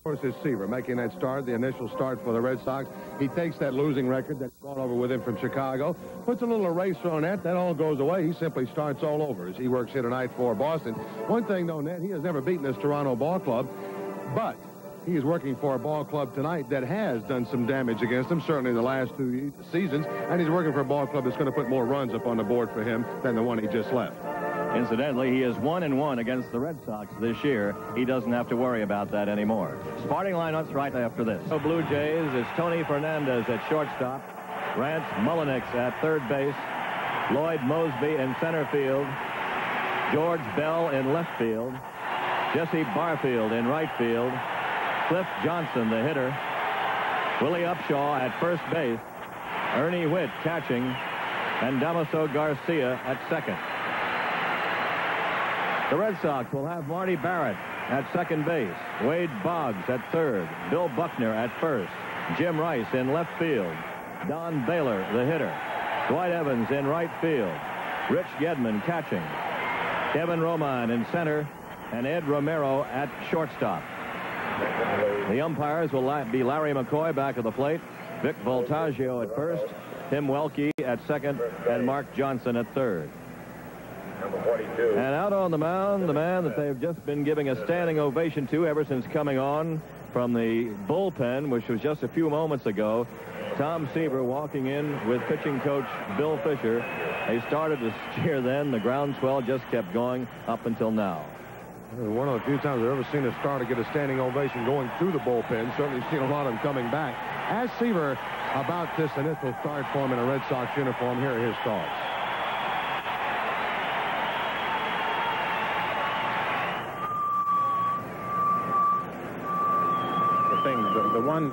Of course, is Seaver making that start, the initial start for the Red Sox. He takes that losing record that's brought over with him from Chicago, puts a little eraser on that. That all goes away. He simply starts all over as he works here tonight for Boston. One thing, though, Ned, he has never beaten this Toronto ball club, but he is working for a ball club tonight that has done some damage against him, certainly in the last 2 seasons, and he's working for a ball club that's going to put more runs up on the board for him than the one he just left. Incidentally, he is 1-1 against the Red Sox this year. He doesn't have to worry about that anymore. Starting lineups right after this. The Blue Jays is Tony Fernandez at shortstop, Rance Mullenix at third base, Lloyd Mosby in center field, George Bell in left field, Jesse Barfield in right field, Cliff Johnson, the hitter, Willie Upshaw at first base, Ernie Whitt catching, and Damaso Garcia at second. The Red Sox will have Marty Barrett at second base, Wade Boggs at third, Bill Buckner at first, Jim Rice in left field, Don Baylor, the hitter, Dwight Evans in right field, Rich Gedman catching, Kevin Romine in center, and Ed Romero at shortstop. The umpires will be Larry McCoy back at the plate, Vic Voltaggio at first, Tim Welke at second, and Mark Johnson at third. And out on the mound, the man that they've just been giving a standing ovation to ever since coming on from the bullpen, which was just a few moments ago, Tom Seaver walking in with pitching coach Bill Fisher. They started to cheer then. The groundswell just kept going up until now. One of the few times I've ever seen a starter get a standing ovation going through the bullpen. Certainly seen a lot of them coming back. As Seaver about this initial start for him in a Red Sox uniform, here are his thoughts. The one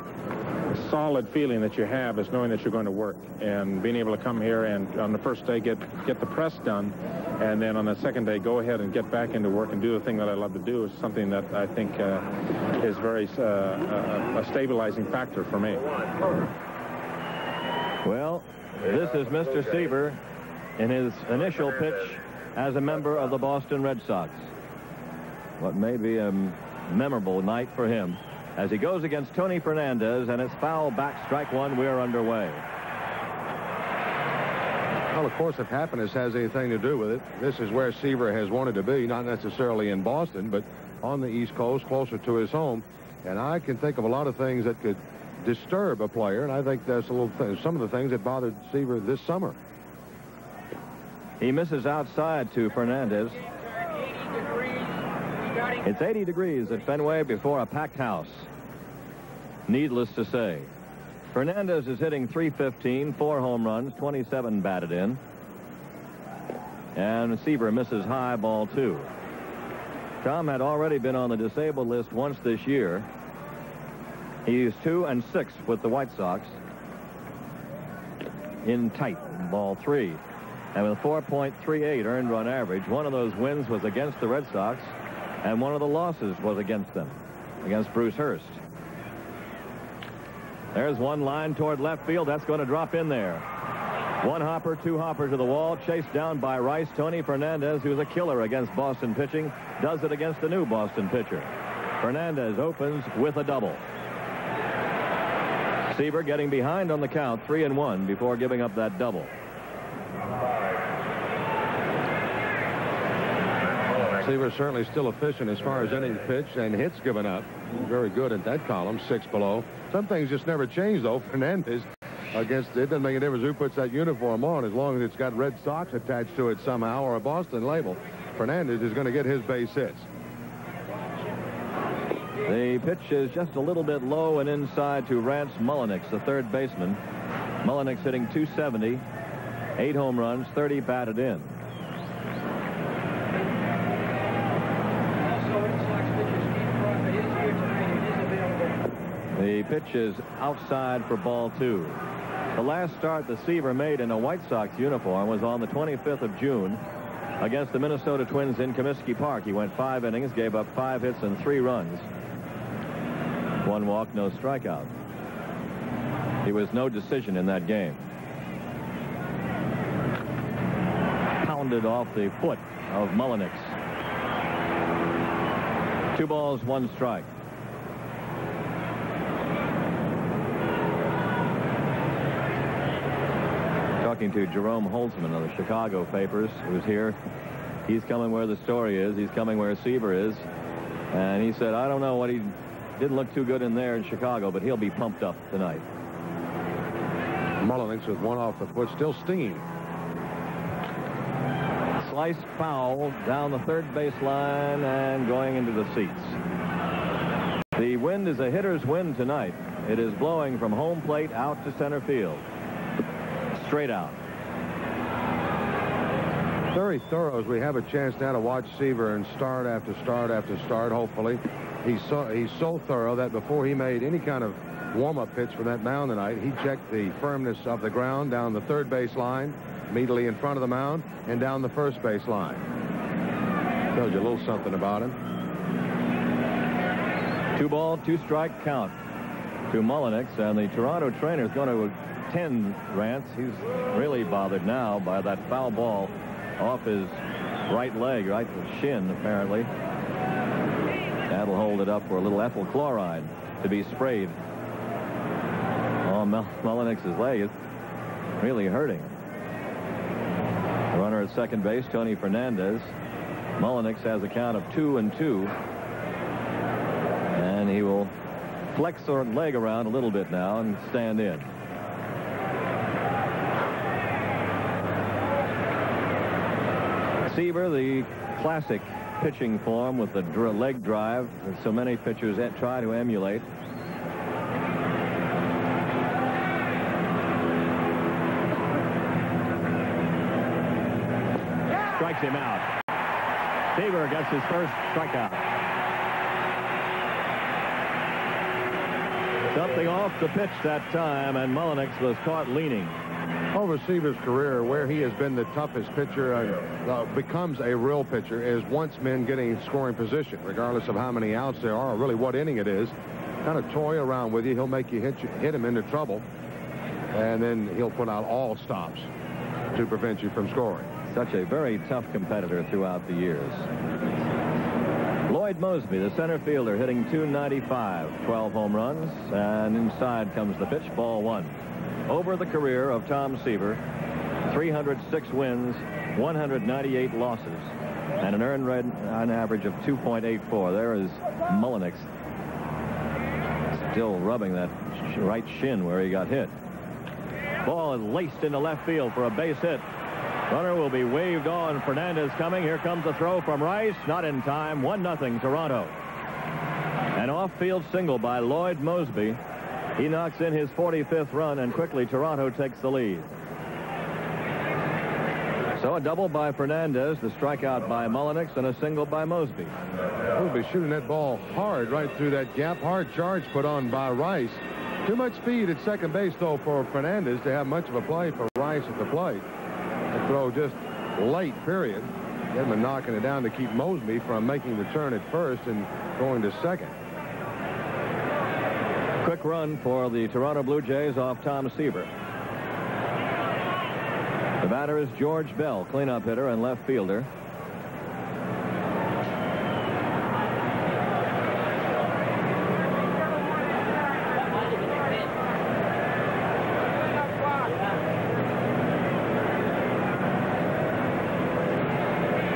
solid feeling that you have is knowing that you're going to work and being able to come here and on the first day get the press done, and then on the second day go ahead and get back into work and do the thing that I love to do is something that I think is very a stabilizing factor for me. Well, this is Mr. Seaver in his initial pitch as a member of the Boston Red Sox. What may be a memorable night for him as he goes against Tony Fernandez, and it's foul back, strike one. We're underway. Well, of course, if happiness has anything to do with it, this is where Seaver has wanted to be, not necessarily in Boston, but on the East Coast, closer to his home. And I can think of a lot of things that could disturb a player, and I think that's some of the things that bothered Seaver this summer. He misses outside to Fernandez. It's 80 degrees at Fenway before a packed house. Needless to say, Fernandez is hitting .315, 4 home runs, 27 batted in. And Seaver misses high, ball 2. Tom had already been on the disabled list once this year. He's 2-6 with the White Sox. In tight, ball 3. And with 4.38 earned run average, one of those wins was against the Red Sox, and one of the losses was against them, against Bruce Hurst. There's one line toward left field. That's going to drop in there. One hopper, two hopper to the wall, chased down by Rice. Tony Fernandez, who's a killer against Boston pitching, does it against the new Boston pitcher. Fernandez opens with a double. Seaver getting behind on the count, 3-1, before giving up that double. Seaver certainly still efficient as far as innings pitched and hits given up. Very good at that column, 6 below. Some things just never change, though. Fernandez against it doesn't make a difference who puts that uniform on, as long as it's got Red Sox attached to it somehow or a Boston label. Fernandez is going to get his base hits. The pitch is just a little bit low and inside to Rance Mullenix, the third baseman. Mullenix hitting .270, 8 home runs, 30 batted in. The pitch is outside for ball 2. The last start that Seaver made in a White Sox uniform was on the 25th of June against the Minnesota Twins in Comiskey Park. He went 5 innings, gave up 5 hits and 3 runs. 1 walk, no strikeout. He was no decision in that game. Pounded off the foot of Mullenix. 2 balls, 1 strike. talking to Jerome Holtzman of the Chicago papers, who's here. He's coming where the story is. He's coming where Seaver is. And he said, I don't know what he didn't look too good in there in Chicago, but he'll be pumped up tonight. Mullenix with one off the foot, still stinging. Slice foul down the third baseline and going into the seats. The wind is a hitter's wind tonight. It is blowing from home plate out to center field. Straight out. Very thorough as we have a chance now to watch Seaver and start after start after start, hopefully. He's so thorough that before he made any kind of warm-up pitch for that mound tonight, he checked the firmness of the ground down the third base line, immediately in front of the mound, and down the first base line. Tells you a little something about him. 2-ball, 2-strike count to Mullenix, and the Toronto trainer is going to attend Rance. He's really bothered now by that foul ball off his right leg, right shin, apparently. That'll hold it up for a little ethyl chloride to be sprayed on Mullenix's leg. It's really hurting. The runner at second base, Tony Fernandez. Mullenix has a count of 2-2. And he will flex the leg around a little bit now and stand in. Seaver, the classic pitching form with the leg drive that so many pitchers try to emulate. Strikes him out. Seaver gets his first strikeout. Something off the pitch that time, and Mullenix was caught leaning. Over Seaver's career, where he has been the toughest pitcher, becomes a real pitcher, is once men getting scoring position, regardless of how many outs there are or really what inning it is. Kind of toy around with you. He'll make you hit him into trouble, and then he'll put out all stops to prevent you from scoring. Such a very tough competitor throughout the years. Lloyd Mosby, the center fielder, hitting .295, 12 home runs, and inside comes the pitch, ball one. Over the career of Tom Seaver, 306 wins, 198 losses, and an earned run on average of 2.84. There is Mullenix, still rubbing that right shin where he got hit. Ball is laced into left field for a base hit. Runner will be waved on. Fernandez coming. Here comes the throw from Rice. Not in time. 1-0 Toronto. An off-field single by Lloyd Mosby. He knocks in his 45th run, and quickly Toronto takes the lead. So a double by Fernandez, the strikeout by Mullenix, and a single by Mosby. Mosby shooting that ball hard right through that gap. Hard charge put on by Rice. Too much speed at second base, though, for Fernandez to have much of a play for Rice at the plate. The throw just late, period. Edmund knocking it down to keep Mosby from making the turn at first and going to second. Quick run for the Toronto Blue Jays off Tom Seaver. The batter is George Bell, cleanup hitter and left fielder.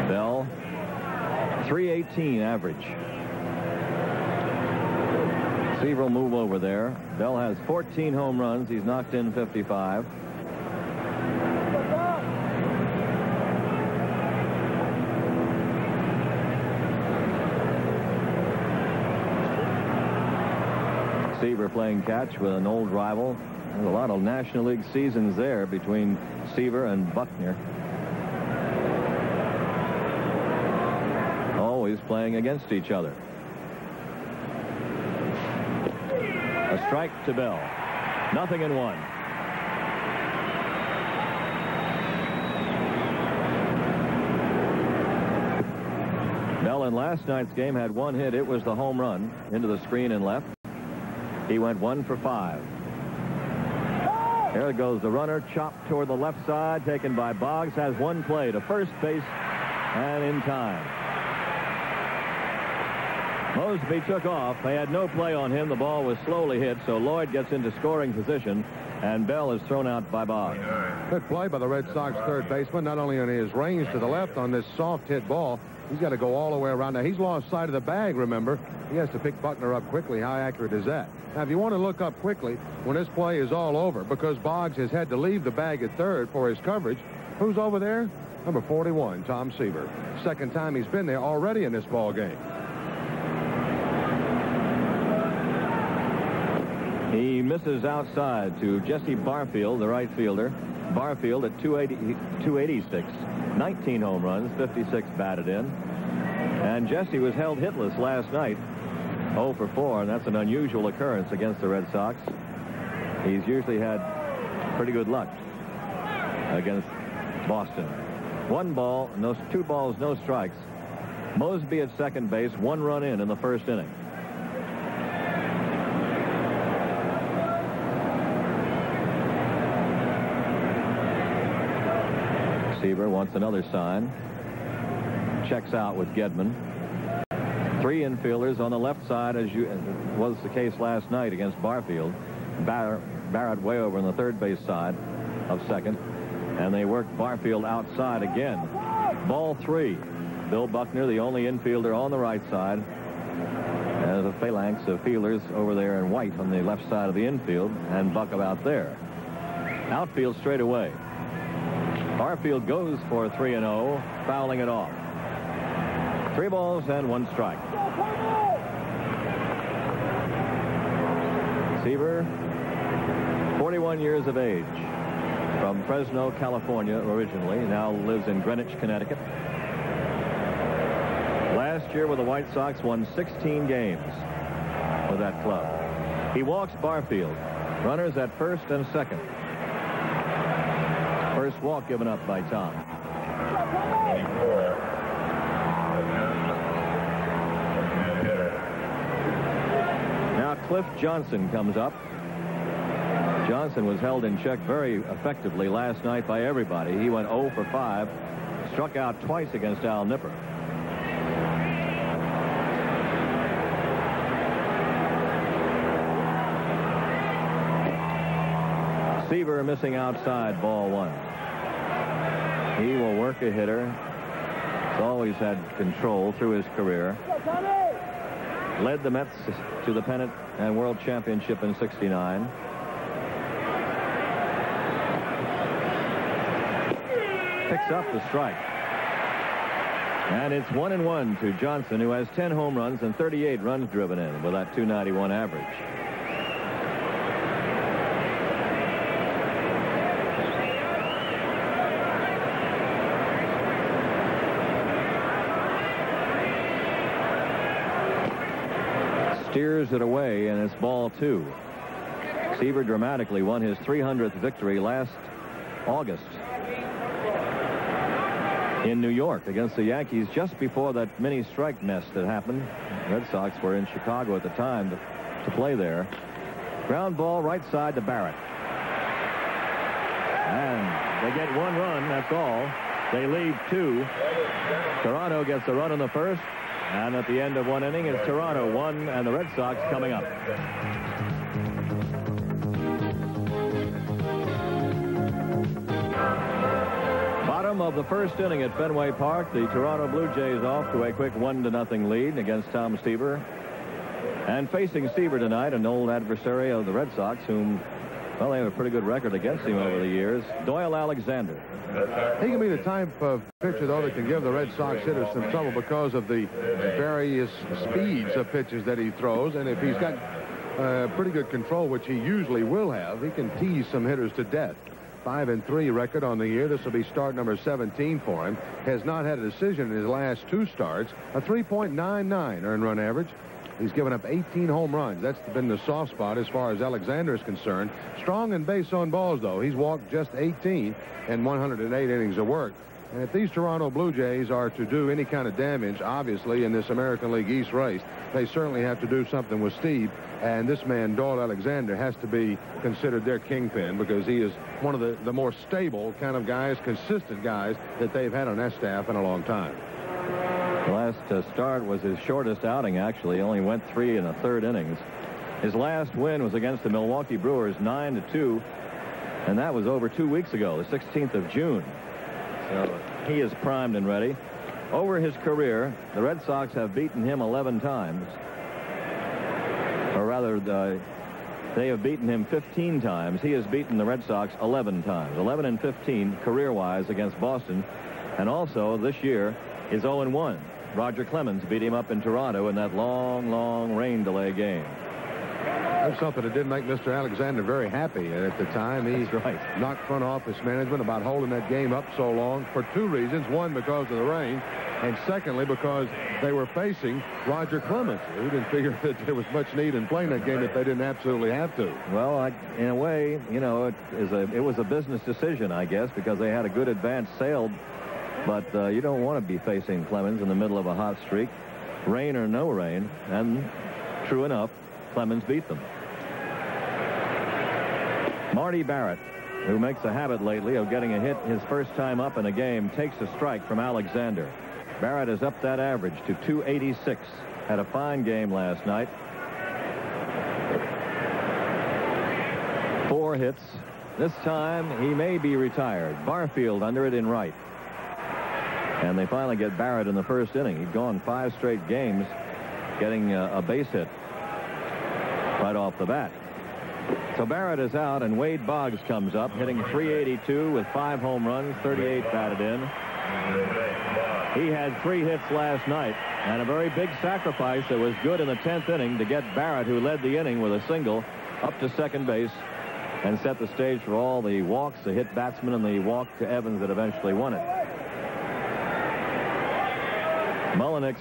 Bell, 318 average. Seaver will move over there. Bell has 14 home runs. He's knocked in 55. Seaver playing catch with an old rival. There's a lot of National League seasons there between Seaver and Buckner. Always playing against each other. A strike to Bell. 0-1. Bell in last night's game had one hit. It was the home run into the screen and left. He went 1 for 5. There goes the runner, chopped toward the left side, taken by Boggs. Has one play to first base and in time. Mosby took off. They had no play on him. The ball was slowly hit, so Lloyd gets into scoring position, and Bell is thrown out by Boggs. Good play by the Red Sox third baseman, not only on his range to the left on this soft hit ball. He's got to go all the way around. Now, he's lost sight of the bag, remember. He has to pick Buckner up quickly. How accurate is that? Now, if you want to look up quickly when this play is all over, because Boggs has had to leave the bag at third for his coverage, who's over there? Number 41, Tom Seaver. Second time he's been there already in this ball game. He misses outside to Jesse Barfield, the right fielder. Barfield at 286, 19 home runs, 56 batted in. And Jesse was held hitless last night, 0 for 4, and that's an unusual occurrence against the Red Sox. He's usually had pretty good luck against Boston. 1 ball, no, 2 balls, no strikes. Mosby at second base, 1 run in the first inning. Seaver wants another sign. Checks out with Gedman. 3 infielders on the left side, as was the case last night against Barfield. Barrett way over on the third base side of second. And they work Barfield outside again. Ball 3. Bill Buckner, the only infielder on the right side. As a phalanx of fielders over there in white on the left side of the infield. And Buck out there. Outfield straight away. Barfield goes for 3-0, fouling it off. 3 balls and 1 strike. Seaver, 41 years of age, from Fresno, California originally, now lives in Greenwich, Connecticut. Last year with the White Sox won 16 games with that club. He walks Barfield. Runners at first and second. First walk given up by Tom. Now Cliff Johnson comes up. Johnson was held in check very effectively last night by everybody. He went 0 for 5, struck out twice against Al Nipper. Seaver missing outside, ball 1. He will work a hitter. He's always had control through his career. Led the Mets to the pennant and world championship in '69. Picks up the strike. And it's 1-1 to Johnson, who has 10 home runs and 38 runs driven in with that .291 average. Steers it away, and it's ball 2. Seaver dramatically won his 300th victory last August in New York against the Yankees, just before that mini strike mess that happened. Red Sox were in Chicago at the time to play there. Ground ball right side to Barrett. And they get 1 run, that's all. They leave 2. Toronto gets a run in the first. And at the end of 1 inning, it's Toronto 1 and the Red Sox coming up. Bottom of the first inning at Fenway Park. The Toronto Blue Jays off to a quick 1-0 lead against Tom Seaver. And facing Seaver tonight, an old adversary of the Red Sox, whom, well, they have a pretty good record against him over the years, Doyle Alexander. He can be the type of pitcher, though, that can give the Red Sox hitters some trouble because of the various speeds of pitches that he throws. And if he's got pretty good control, which he usually will have, he can tease some hitters to death. 5-3 record on the year. This will be start number 17 for him. Has not had a decision in his last 2 starts. A 3.99 earned run average. He's given up 18 home runs. That's been the soft spot as far as Alexander is concerned. Strong and base on balls, though. He's walked just 18 in 108 innings of work. And if these Toronto Blue Jays are to do any kind of damage, obviously, in this American League East race, they certainly have to do something with Steve. And this man, Doyle Alexander, has to be considered their kingpin because he is one of the more stable kind of guys, consistent guys that they've had on that staff in a long time. The last start was his shortest outing, actually. He only went 3 1/3 innings. His last win was against the Milwaukee Brewers, 9-2, and that was over 2 weeks ago, the 16th of June. So he is primed and ready. Over his career, the Red Sox have beaten him 11 times. Or rather, they have beaten him 15 times. He has beaten the Red Sox 11 times. 11 and 15 career-wise against Boston. And also, this year, is 0-1. Roger Clemens beat him up in Toronto in that long rain delay game. That's something that didn't make Mr. Alexander very happy at the time. He knocked front office management about holding that game up so long for 2 reasons. One, because of the rain, and secondly, because they were facing Roger Clemens, who didn't figure that there was much need in playing that game if they didn't absolutely have to. Well, in a way, you know, it was a business decision, I guess, because they had a good advance sailed. But you don't want to be facing Clemens in the middle of a hot streak, rain or no rain. And true enough, Clemens beat them. Marty Barrett, who makes a habit lately of getting a hit his first time up in a game, takes a strike from Alexander. Barrett is up that average to 286. Had a fine game last night. 4 hits. This time he may be retired. Barfield under it in right. And they finally get Barrett in the first inning. He'd gone 5 straight games getting a base hit right off the bat. So Barrett is out, and Wade Boggs comes up, hitting .382 with 5 home runs, 38 batted in. He had 3 hits last night, and a very big sacrifice that was good in the 10th inning to get Barrett, who led the inning with a single, up to second base and set the stage for all the walks, the hit batsman, and the walk to Evans that eventually won it. Mullenix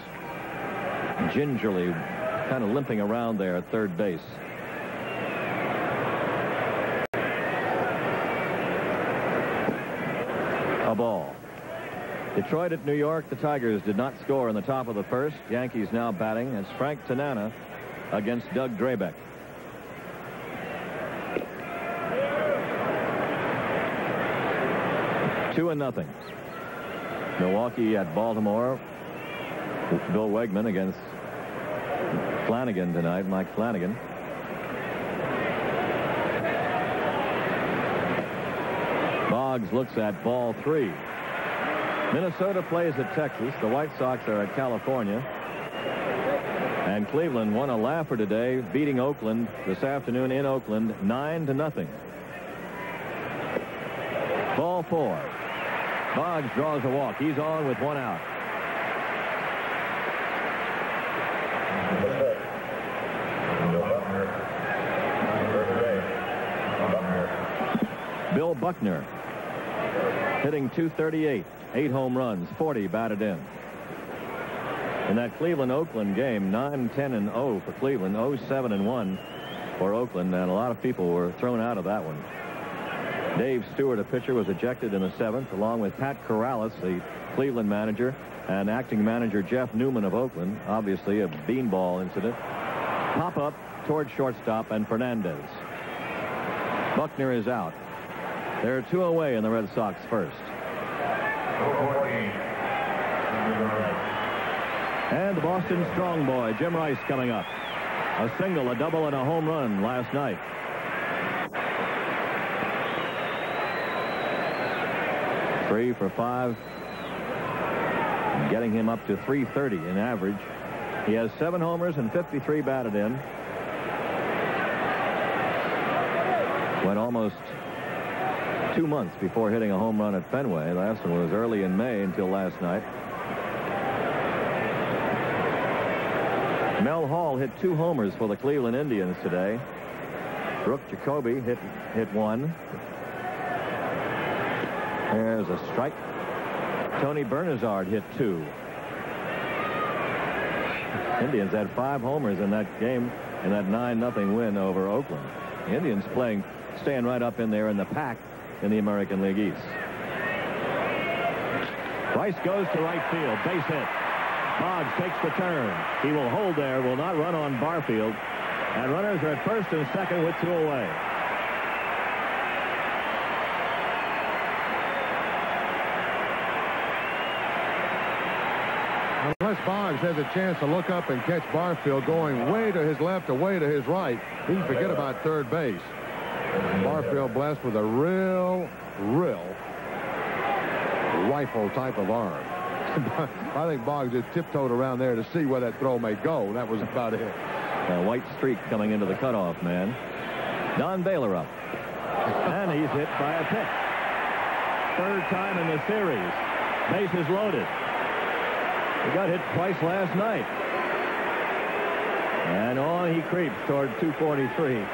gingerly kind of limping around there at third base. A ball. Detroit at New York. The Tigers did not score in the top of the first. Yankees now batting. It's Frank Tanana against Doug Drabeck. Two and nothing. Milwaukee at Baltimore. Bill Wegman against Flanagan tonight, Mike Flanagan. Boggs looks at ball 3. Minnesota plays at Texas. The White Sox are at California. And Cleveland won a laugher today, beating Oakland this afternoon in Oakland 9-0. Ball 4. Boggs draws a walk. He's on with 1 out. Bill Buckner hitting .238, 8 home runs, 40 batted in. In that Cleveland-Oakland game, 9-10-0 for Cleveland, 0-7-1 for Oakland, and a lot of people were thrown out of that one. Dave Stewart, a pitcher, was ejected in the 7th, along with Pat Corrales, the Cleveland manager, and acting manager Jeff Newman of Oakland. Obviously a beanball incident. Pop up towards shortstop and Fernandez. Buckner is out. There are 2 away in the Red Sox first. And the Boston strong boy, Jim Rice, coming up. A single, a double, and a home run last night. Three for 5. Getting him up to .330 in average. He has 7 homers and 53 batted in. Went almost 2 months before hitting a home run at Fenway. Last one was early in May until last night. Mel Hall hit 2 homers for the Cleveland Indians today. Brooke Jacoby hit 1. There's a strike. Tony Bernazard hit 2. Indians had 5 homers in that game in that 9-0 win over Oakland. The Indians staying right up in there in the pack in the American League East. Rice goes to right field. Base hit. Boggs takes the turn. He will hold there, will not run on Barfield. And runners are at first and second with 2 away. Let's Boggs has a chance to look up and catch Barfield going way to his left or way to his right, he can forget about third base. Barfield blessed with a real rifle type of arm. I think Boggs just tiptoed around there to see where that throw may go. That was about it. A white streak coming into the cutoff man. Don Baylor up. And he's hit by a pitch. Third time in the series. Bases loaded. He got hit twice last night. And on he creeps toward 243.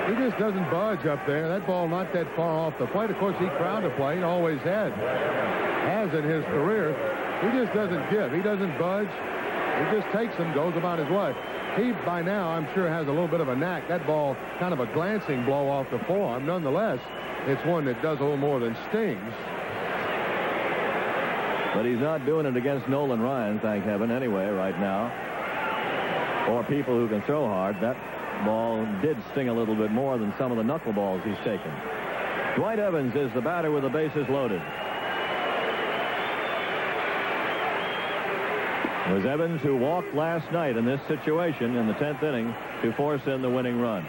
He just doesn't budge up there. That ball not that far off the plate. Of course, he crowded the plate, always has in his career. He just doesn't give. He doesn't budge. He just takes them, goes about his way. He, by now, I'm sure, has a little bit of a knack. That ball, kind of a glancing blow off the forearm. Nonetheless, it's one that does a little more than stings. But he's not doing it against Nolan Ryan, thank heaven, anyway, right now. Or people who can throw hard. That ball did sting a little bit more than some of the knuckleballs he's taken. Dwight Evans is the batter with the bases loaded. It was Evans who walked last night in this situation in the 10th inning to force in the winning run.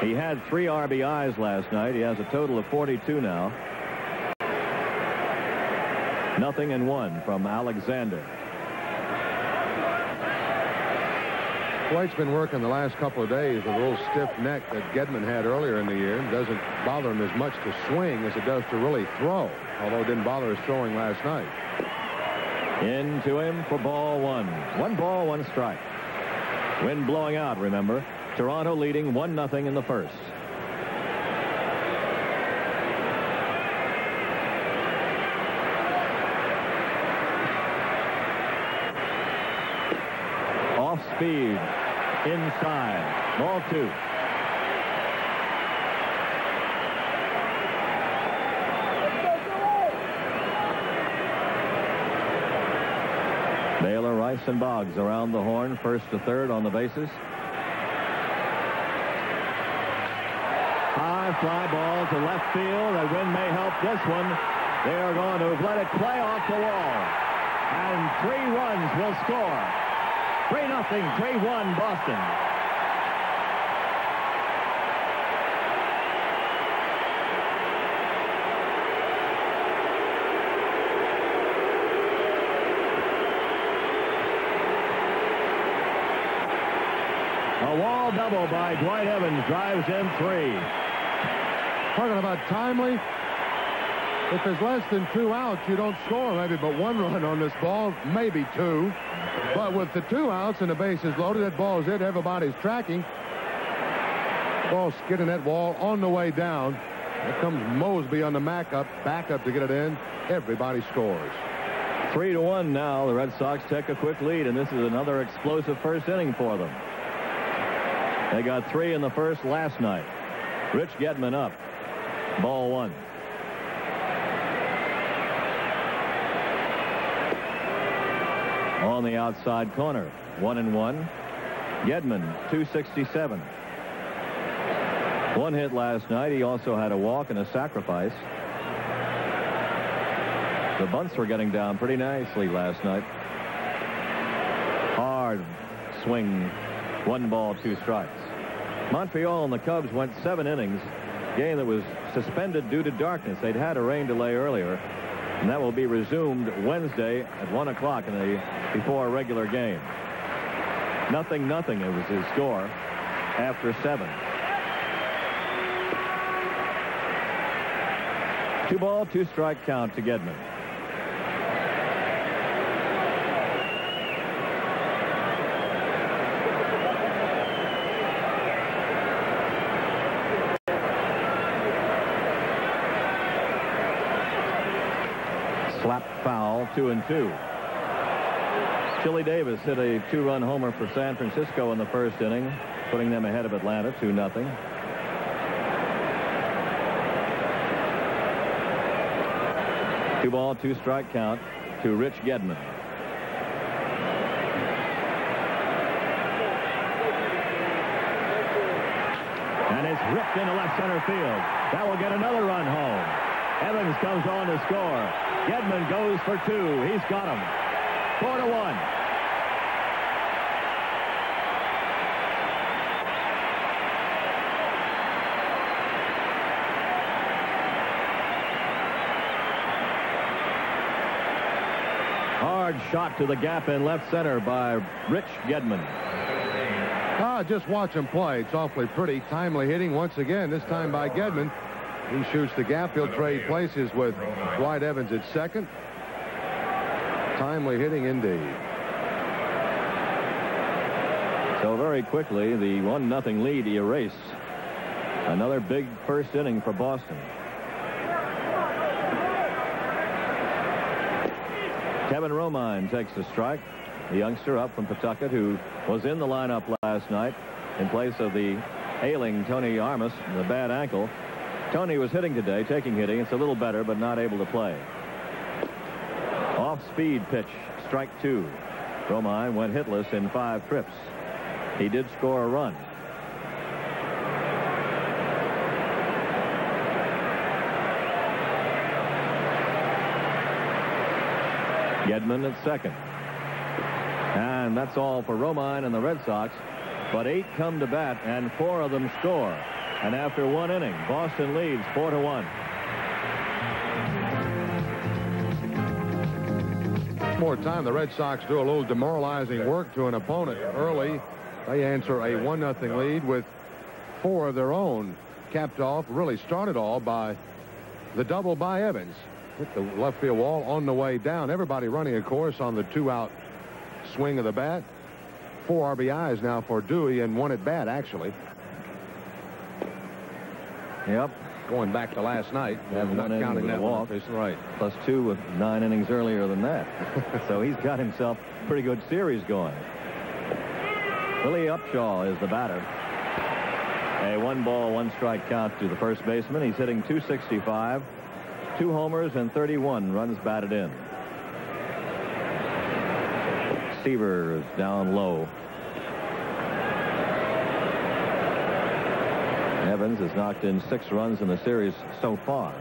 He had 3 RBIs last night. He has a total of 42 now. 0-1 from Alexander. Dwight's been working the last couple of days with a little stiff neck that Gedman had earlier in the year. It doesn't bother him as much to swing as it does to really throw, although it didn't bother his throwing last night. Into him for ball 1. 1 ball, 1 strike. Wind blowing out, remember. Toronto leading 1-0 in the first. Off speed. Inside. Ball 2. Baylor, Rice, and Boggs around the horn, first to third on the bases. High fly ball to left field. The wind may help this one. They are going to let it play off the wall. And 3 runs will score. 3-0, 3-1 Boston. A wall double by Dwight Evans drives in 3. Talking about timely. If there's less than 2 outs, you don't score maybe but 1 run on this ball, maybe 2. But with the 2 outs and the bases loaded, that ball is it. Everybody's tracking. Ball skidding that wall on the way down. Here comes Mosby on the backup to get it in. Everybody scores. 3-1 now. The Red Sox take a quick lead, and this is another explosive first inning for them. They got 3 in the first last night. Rich Gedman up. Ball 1. On the outside corner. 1-1. Gedman, 267. 1 hit last night. He also had a walk and a sacrifice. The bunts were getting down pretty nicely last night. Hard swing. 1 ball, 2 strikes. Montreal and the Cubs went 7 innings. Game that was suspended due to darkness. They'd had a rain delay earlier, and that will be resumed Wednesday at 1 o'clock before a regular game. 0-0. It was his score after 7. 2 ball, 2 strike count to Gedman. Slap foul, 2-2. Chili Davis hit a 2-run homer for San Francisco in the first inning, putting them ahead of Atlanta 2-0. Two ball, 2 strike count to Rich Gedman. And it's ripped into left center field. That will get another run home. Evans comes on to score. Gedman goes for 2. He's got him. 4-1. Hard shot to the gap in left center by Rich Gedman. Just watch him play. It's awfully pretty. Timely hitting once again, this time by Gedman. He shoots the gap. He'll trade places with Dwight Evans at second. Timely hitting indeed. So very quickly, the 1-0 lead erased. Another big first inning for Boston. Kevin Romine takes the strike. The youngster up from Pawtucket who was in the lineup last night in place of the ailing Tony Armas, the bad ankle. Tony was hitting today, taking hitting. It's a little better, but not able to play. Off-speed pitch, strike 2. Romine went hitless in 5 trips. He did score a run. Gedman at second. And that's all for Romine and the Red Sox. But 8 come to bat, and 4 of them score. And after 1 inning, Boston leads 4-1. More time, the Red Sox do a little demoralizing work to an opponent early. They answer a 1-0 lead with 4 of their own, capped off, really started all by the double by Evans. Hit the left field wall on the way down. Everybody running a course on the 2-out swing of the bat. 4 RBIs now for Dewey and 1 at bat, actually. Yep. Going back to last night. Not counting that walk. Right. Plus 2 with 9 innings earlier than that. So he's got himself a pretty good series going. Billy Upshaw is the batter. A 1-ball, 1-strike count to the first baseman. He's hitting .265, 2 homers and 31 runs batted in. Seaver is down low. Evans has knocked in 6 runs in the series so far.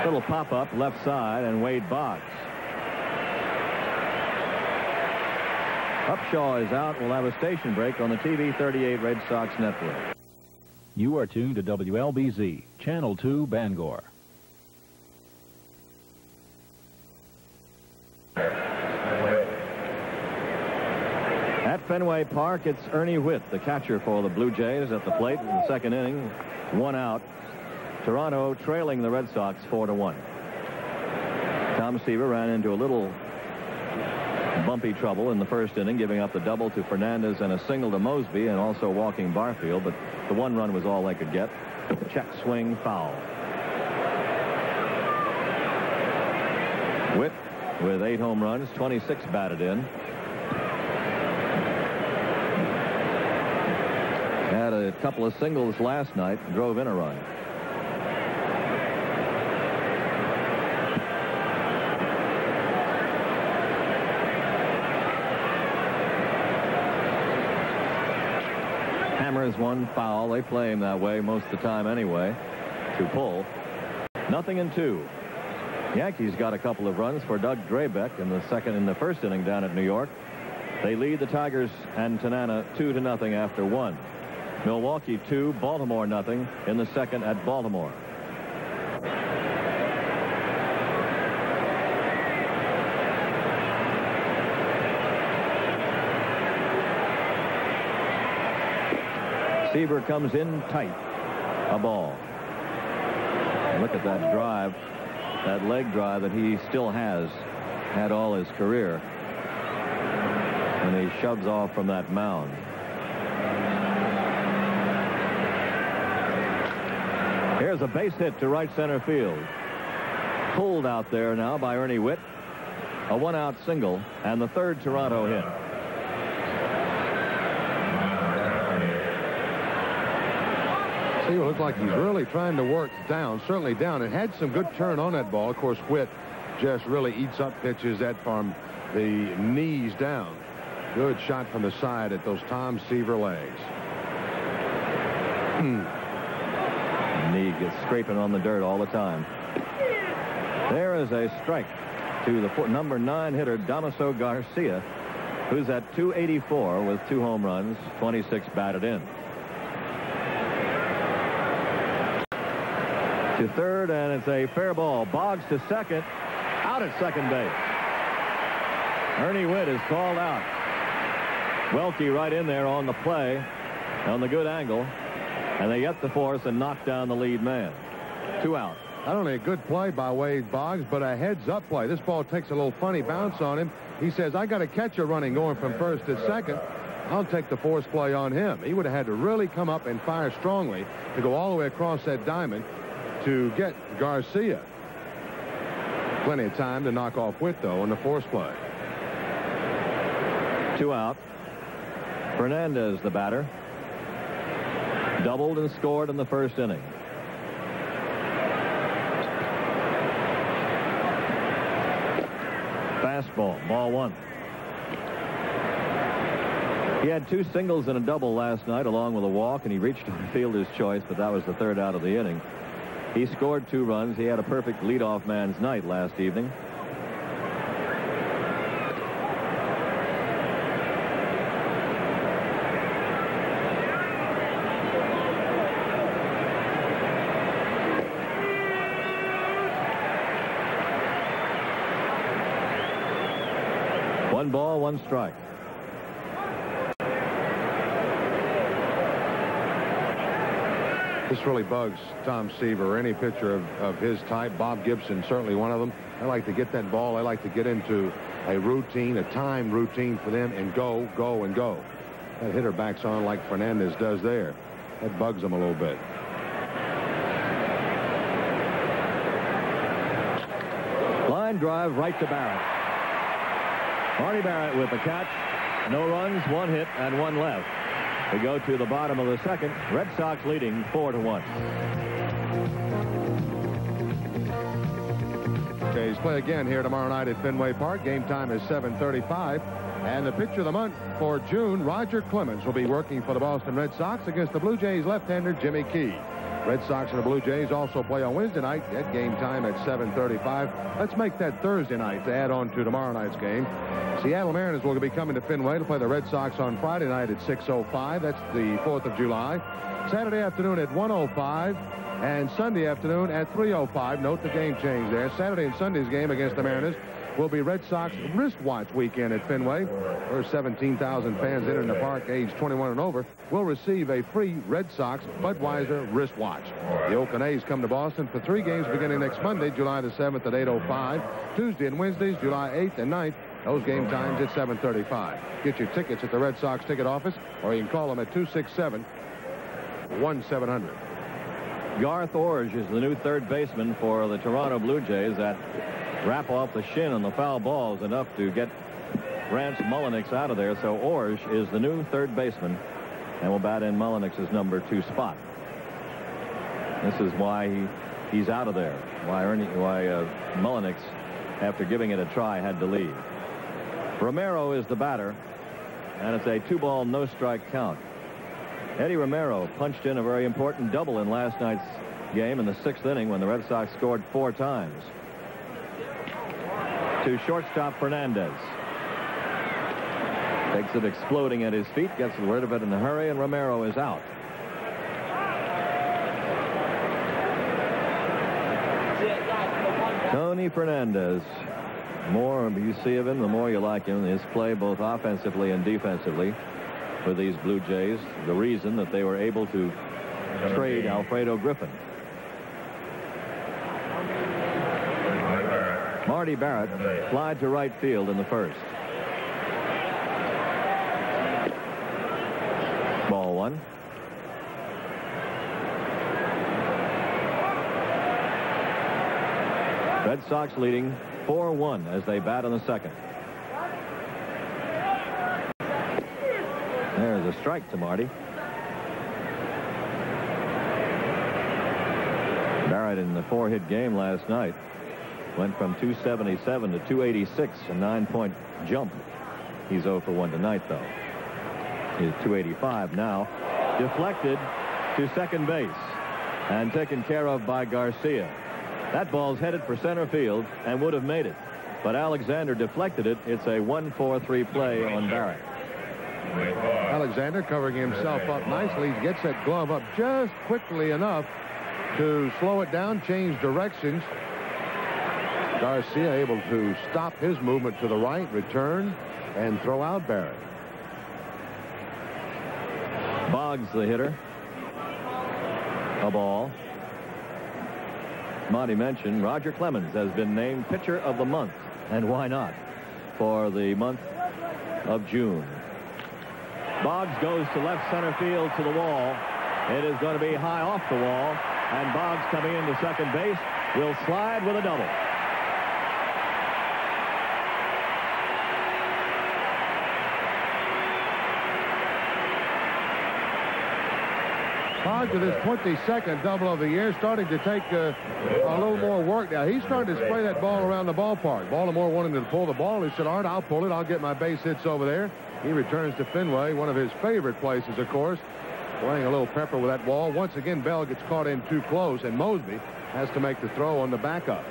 Little pop-up left side, and Wade Boggs. Upshaw is out. We'll have a station break on the TV 38 Red Sox Network. You are tuned to WLBZ, Channel 2, Bangor. At Fenway Park, it's Ernie Whitt, the catcher for the Blue Jays, at the plate in the second inning. 1 out. Toronto trailing the Red Sox 4-1. Tom Seaver ran into a little bumpy trouble in the first inning, giving up the double to Fernandez and a single to Mosby, and also walking Barfield, but the 1 run was all they could get. Check swing, foul. Whitt with 8 home runs, 26 batted in. Had a couple of singles last night, drove in a run. Hammers 1 foul. They play him that way most of the time anyway, to pull. 0-2. Yankees got a couple of runs for Doug Drabek in the first inning down at New York. They lead the Tigers and Tanana 2-0 after 1. Milwaukee 2, Baltimore 0 in the second at Baltimore. Seaver comes in tight. A ball. And look at that drive, that leg drive that he still has had all his career. And he shoves off from that mound. Here's a base hit to right center field. Pulled out there now by Ernie Whitt. A 1-out single and the 3rd Toronto hit. See, it looked like he's really trying to work down, certainly down. It had some good turn on that ball. Of course, Whitt just really eats up pitches that from the knees down. Good shot from the side at those Tom Seaver legs. gets scraping on the dirt all the time. There is a strike to the number 9 hitter, Damaso Garcia, who's at 284 with 2 home runs, 26 batted in. To third, and it's a fair ball. Boggs to second, out at second base. Ernie Witt is called out. Welke right in there on the play, on the good angle, and they get the force and knock down the lead man. 2 out. Not only a good play by Wade Boggs, but a heads-up play. This ball takes a little funny bounce on him. He says, I got a catcher running going from first to second. I'll take the force play on him. He would have had to really come up and fire strongly to go all the way across that diamond to get Garcia. Plenty of time to knock off Witt, though, on the force play. 2 out. Fernandez, the batter, doubled and scored in the first inning. Fastball, ball 1. He had 2 singles and a double last night along with a walk, and he reached the fielder's choice, but that was the 3rd out of the inning. He scored 2 runs. He had a perfect leadoff man's night last evening. One ball, 1 strike. This really bugs Tom Seaver, or any pitcher of his type. Bob Gibson, certainly one of them. I like to get that ball. I like to get into a routine, a timed routine for them, and go, and go. That hitter backs on like Fernandez does there. That bugs him a little bit. Line drive right to Barrett. Marty Barrett with the catch. No runs, 1 hit, and 1 left. We go to the bottom of the second. Red Sox leading 4-1. Jays play again here tomorrow night at Fenway Park. Game time is 7:35. And the pitcher of the month for June, Roger Clemens, will be working for the Boston Red Sox against the Blue Jays left-hander Jimmy Key. Red Sox and the Blue Jays also play on Wednesday night at game time at 7:35. Let's make that Thursday night to add on to tomorrow night's game. Seattle Mariners will be coming to Fenway to play the Red Sox on Friday night at 6:05. That's the 4th of July. Saturday afternoon at 1:05 and Sunday afternoon at 3:05. Note the game change there. Saturday and Sunday's game against the Mariners will be Red Sox wristwatch weekend at Fenway, where 17,000 fans entering the park age 21 and over will receive a free Red Sox Budweiser wristwatch. The Oakland A's come to Boston for 3 games beginning next Monday, July the 7th at 8:05. Tuesday and Wednesdays, July 8th and 9th. Those game times at 7:35. Get your tickets at the Red Sox ticket office, or you can call them at 267-1700. Garth Orge is the new 3rd baseman for the Toronto Blue Jays. That wrap off the shin on the foul ball is enough to get Rance Mullenix out of there. So Orge is the new 3rd baseman and will bat in Mullenix's number 2 spot. This is why he's out of there. Why Mullenix, after giving it a try, had to leave. Romero is the batter, and it's a 2-ball, no strike count. Eddie Romero punched in a very important double in last night's game in the 6th inning when the Red Sox scored 4 times. To shortstop Fernandez. Takes it exploding at his feet, gets rid of it in a hurry, and Romero is out. Tony Fernandez. The more you see of him, the more you like him. His play both offensively and defensively for these Blue Jays. The reason that they were able to trade Alfredo Griffin. Marty Barrett flied to right field in the 1st. Ball 1. Red Sox leading 4-1 as they bat in the 2nd. There's a strike to Marty. Barrett in the 4-hit game last night went from 277 to 286, a 9-point jump. He's 0 for 1 tonight, though. He's 285 now. Deflected to second base. and taken care of by Garcia. That ball's headed for center field and would have made it, but Alexander deflected it. It's a 1-4-3 play on Barrett. Alexander covering himself up nicely. He gets that glove up just quickly enough to slow it down, change directions. Garcia able to stop his movement to the right, return, and throw out Barrett. Boggs, the hitter. A ball. Monty mentioned Roger Clemens has been named pitcher of the month, and why not, for the month of June. Boggs goes to left center field to the wall. It is going to be high off the wall, and Boggs, coming into second base, will slide with a double. Boggs with his 22nd double of the year, starting to take a little more work now. He's starting to spray that ball around the ballpark. Baltimore wanted to pull the ball. He said, "Art, I'll pull it. I'll get my base hits over there." He returns to Fenway, one of his favorite places, of course, playing a little pepper with that ball. Once again, Bell gets caught in too close, and Mosby has to make the throw on the backup.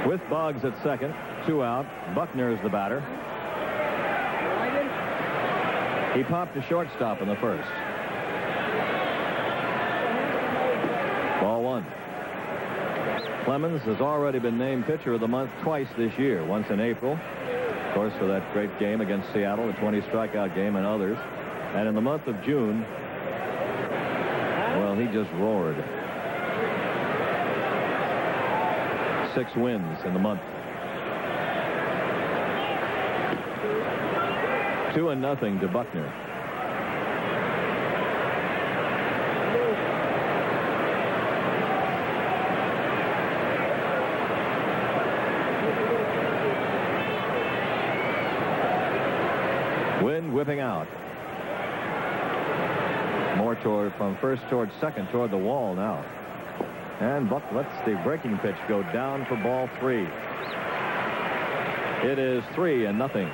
With Boggs at second, 2 out. Buckner is the batter. He popped to shortstop in the first. Ball 1. Clemens has already been named pitcher of the month twice this year. Once in April, of course, for that great game against Seattle, the 20 strikeout game, and others. And in the month of June, well, he just roared. 6 wins in the month. 2-0 to Buckner. Wind whipping out. More from first toward second, toward the wall now. And Buck lets the breaking pitch go down for ball 3. It is 3-0.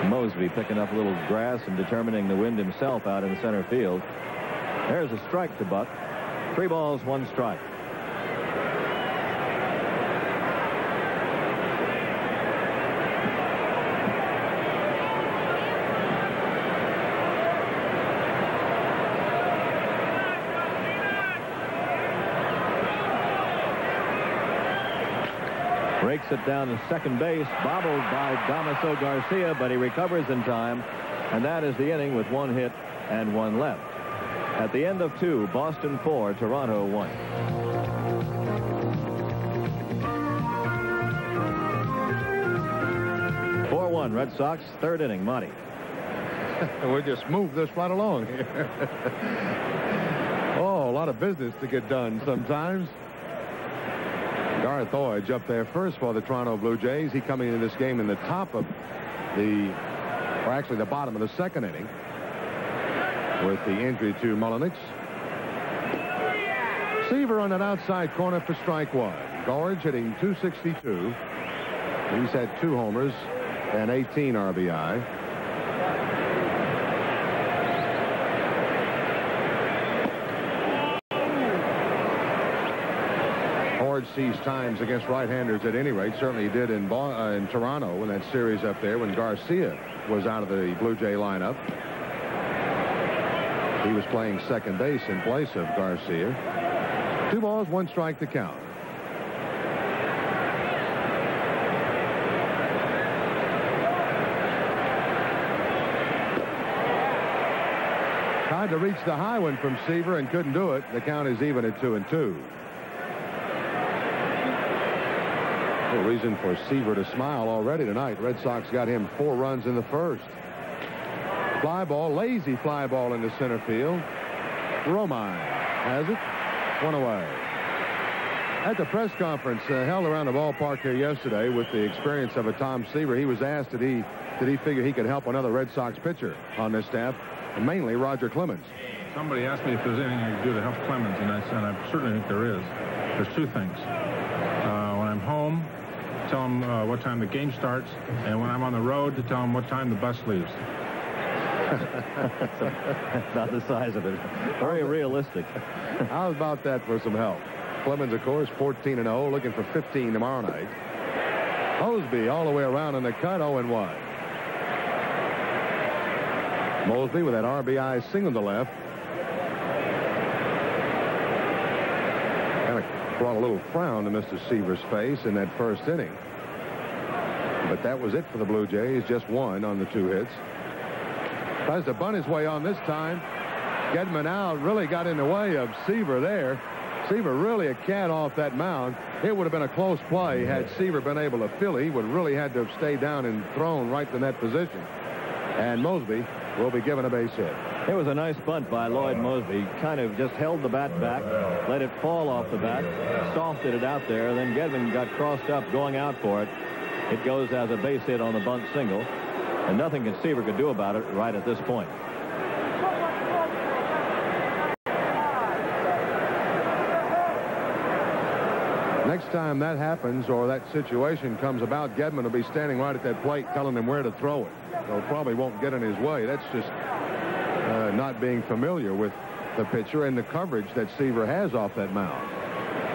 Mosby picking up a little grass and determining the wind himself out in center field. There's a strike to Buck. 3 balls, 1 strike. Breaks it down to second base, bobbled by Damaso Garcia, but he recovers in time, and that is the inning with 1 hit and 1 left. At the end of 2, Boston 4, Toronto 1. Red Sox, 3rd inning. Monty. We'll just move this right along here. Oh, a lot of business to get done sometimes. Garth Hodge up there first for the Toronto Blue Jays. He coming into this game in the top of the, or actually the bottom of the 2nd inning with the injury to Mullenix. Seaver on an outside corner for strike 1. Gorge hitting .262. He's had 2 homers and 18 RBI. Hodge sees times against right-handers at any rate. Certainly he did in Toronto in that series up there when Garcia was out of the Blue Jay lineup. He was playing second base in place of Garcia. 2 balls, 1 strike to count. Tried to reach the high one from Seaver and couldn't do it. The count is even at 2-2. A reason for Seaver to smile already tonight. Red Sox got him 4 runs in the first. Fly ball, lazy fly ball into center field. Romine has it. 1 away. At the press conference held around the ballpark here yesterday with the experience of a Tom Seaver, he was asked did he figure he could help another Red Sox pitcher on this staff, and mainly Roger Clemens. Somebody asked me if there's anything I could do to help Clemens, and I said I certainly think there is. There's two things. When I'm home, tell him what time the game starts, and when I'm on the road, to tell him what time the bus leaves. Not the size of it. Very realistic. How about that for some help? Clemens, of course, 14-0, looking for 15 tomorrow night. Mosby all the way around in the cut, 0-1. Mosby with that RBI single to left. Kind of brought a little frown to Mr. Seaver's face in that first inning. But that was it for the Blue Jays. Just one on the 2 hits. Tries to bunt his way on this time. Gedman out, really got in the way of Seaver there. Seaver really a cat off that mound. It would have been a close play had Seaver been able to fill it. He would really had to have stayed down and thrown right to that position. And Mosby will be given a base hit. It was a nice bunt by Lloyd Mosby. Kind of just held the bat back, let it fall off the bat, softed it out there, and then Gedman got crossed up going out for it. It goes as a base hit on the bunt single, and nothing Seaver could do about it right at this point. Next time that happens or that situation comes about, Gedman will be standing right at that plate telling him where to throw it. So probably won't get in his way. That's just not being familiar with the pitcher and the coverage that Seaver has off that mound.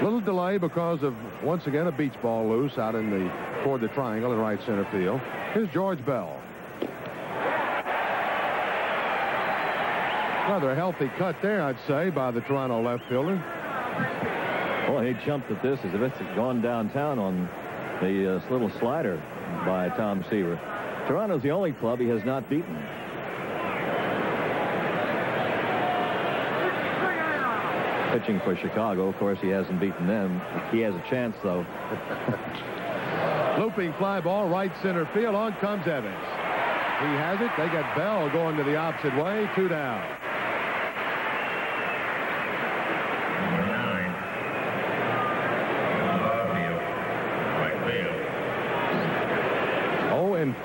Little delay because of, once again, a beach ball loose out toward the triangle in right center field. Here's George Bell. Rather a healthy cut there, I'd say, by the Toronto left fielder. Well, he jumped at this as if it had gone downtown on the little slider by Tom Seaver. Toronto's the only club he has not beaten. Pitching for Chicago, of course, he hasn't beaten them. He has a chance, though. Looping fly ball, right center field. On comes Evans. He has it. They got Bell going to the opposite way. 2 down.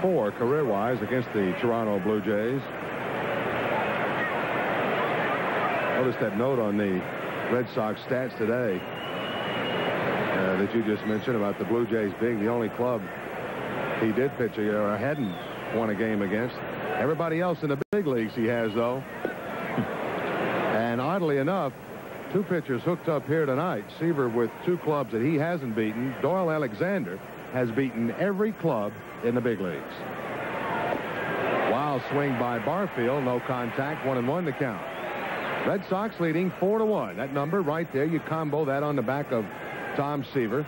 0-4 career-wise against the Toronto Blue Jays. Notice that note on the Red Sox stats today that you just mentioned about the Blue Jays being the only club he did pitch or hadn't won a game against. Everybody else in the big leagues he has, though. And oddly enough, 2 pitchers hooked up here tonight. Seaver with 2 clubs that he hasn't beaten. Doyle Alexander has beaten every club in the big leagues. Wild swing by Barfield. No contact. 1-1 to count. Red Sox leading 4-1. That number right there, you combo that on the back of Tom Seaver.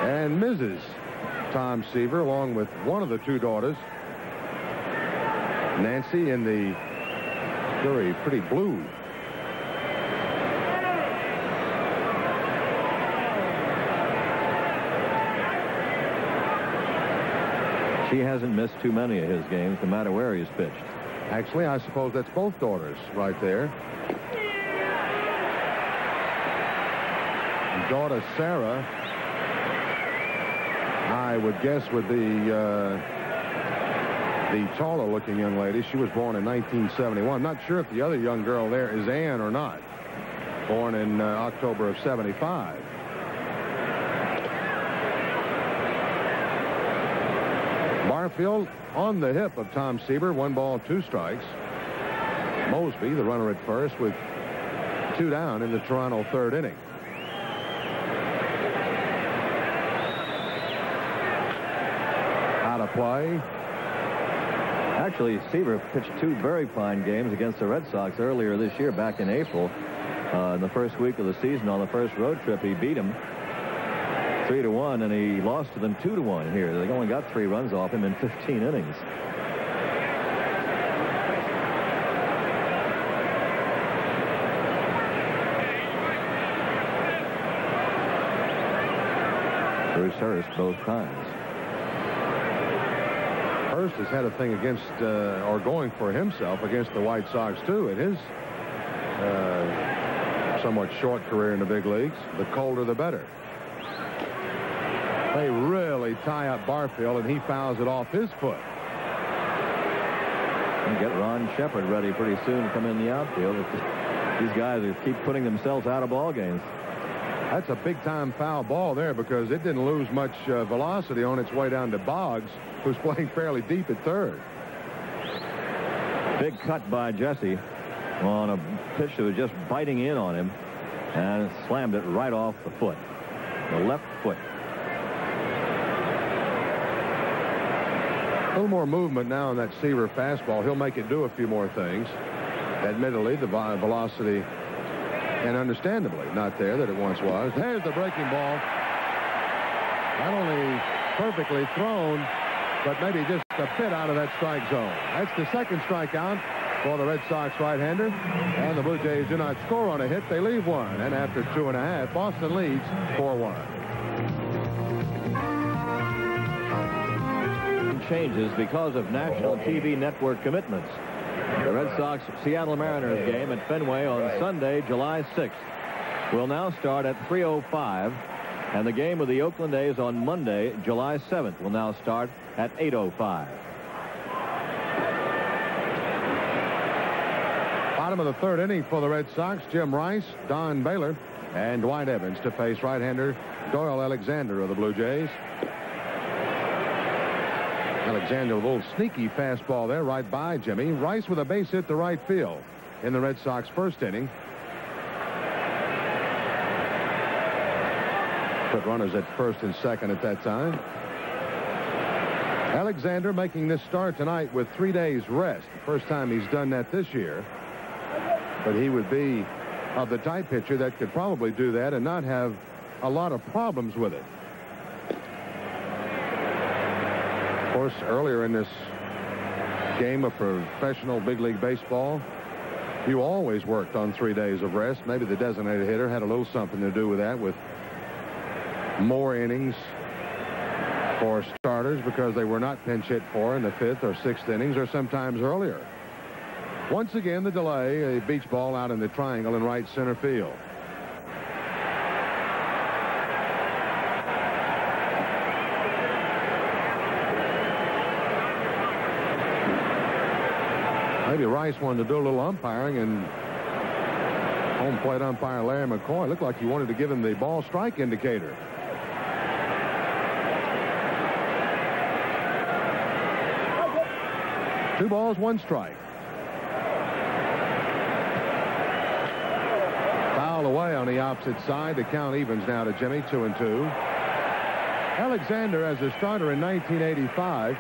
And Mrs. Tom Seaver, along with one of the 2 daughters, Nancy, in the very pretty blue. She hasn't missed too many of his games, no matter where he's pitched. Actually, I suppose that's both daughters right there. Daughter Sarah, I would guess, would be the taller-looking young lady. She was born in 1971. I'm not sure if the other young girl there is Ann or not. Born in October of 75. Barfield on the hip of Tom Seaver. 1 ball, 2 strikes. Mosby, the runner at first, with 2 down in the Toronto 3rd inning. Out of play. Actually, Seaver pitched 2 very fine games against the Red Sox earlier this year, back in April. In the first week of the season, on the first road trip, he beat him 3-1, and he lost to them 2-1 here. They only got 3 runs off him in 15 innings. Bruce Hurst both times. Hurst has had a thing against, or going for himself against the White Sox, too, in his somewhat short career in the big leagues. The colder, the better. They really tie up Barfield, and he fouls it off his foot. I'll get Ron Shepard ready pretty soon to come in the outfield. These guys keep putting themselves out of ball games. That's a big-time foul ball there because it didn't lose much velocity on its way down to Boggs, who's playing fairly deep at third. Big cut by Jesse on a pitch that was just biting in on him, and slammed it right off the foot, the left foot. A little more movement now on that Seaver fastball. He'll make it do a few more things. Admittedly, the velocity, and understandably, not there that it once was. There's the breaking ball. Not only perfectly thrown, but maybe just a bit out of that strike zone. That's the second strikeout for the Red Sox right-hander. And the Blue Jays do not score on a hit. They leave one. And after 2.5, Boston leads 4-1. Changes because of national TV network commitments. The Red Sox-Seattle Mariners game at Fenway on Sunday, July 6th, will now start at 3:05, and the game with the Oakland A's on Monday, July 7th, will now start at 8:05. Bottom of the third inning for the Red Sox. Jim Rice, Don Baylor, and Dwight Evans to face right-hander Doyle Alexander of the Blue Jays. Alexander with a little sneaky fastball there right by Jimmy. Rice with a base hit to right field in the Red Sox first inning. Put runners at first and second at that time. Alexander making this start tonight with 3 days rest. The first time he's done that this year. But he would be of the type pitcher that could probably do that and not have a lot of problems with it. Of course, earlier in this game of professional big league baseball, you always worked on 3 days of rest. Maybe the designated hitter had a little something to do with that, with more innings for starters because they were not pinch hit for in the 5th or 6th innings, or sometimes earlier. Once again, the delay, a beach ball out in the triangle in right center field. Maybe Rice wanted to do a little umpiring, and home plate umpire Larry McCoy looked like he wanted to give him the ball strike indicator. Two balls, one strike. Foul away on the opposite side. The count evens now to Jimmy, 2-2. Alexander, as a starter in 1985,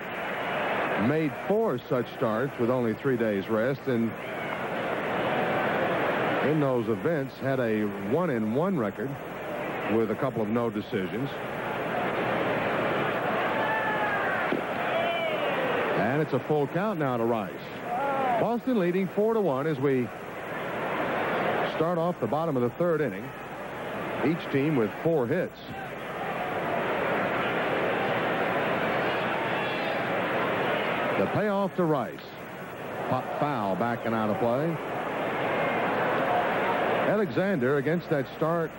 made 4 such starts with only 3 days rest, and in those events had a 1-1 record with a couple of no decisions. And it's a full count now to Rice. Boston leading 4-1 as we start off the bottom of the third inning. Each team with 4 hits. The payoff to Rice. Pop foul back and out of play. Alexander against that start,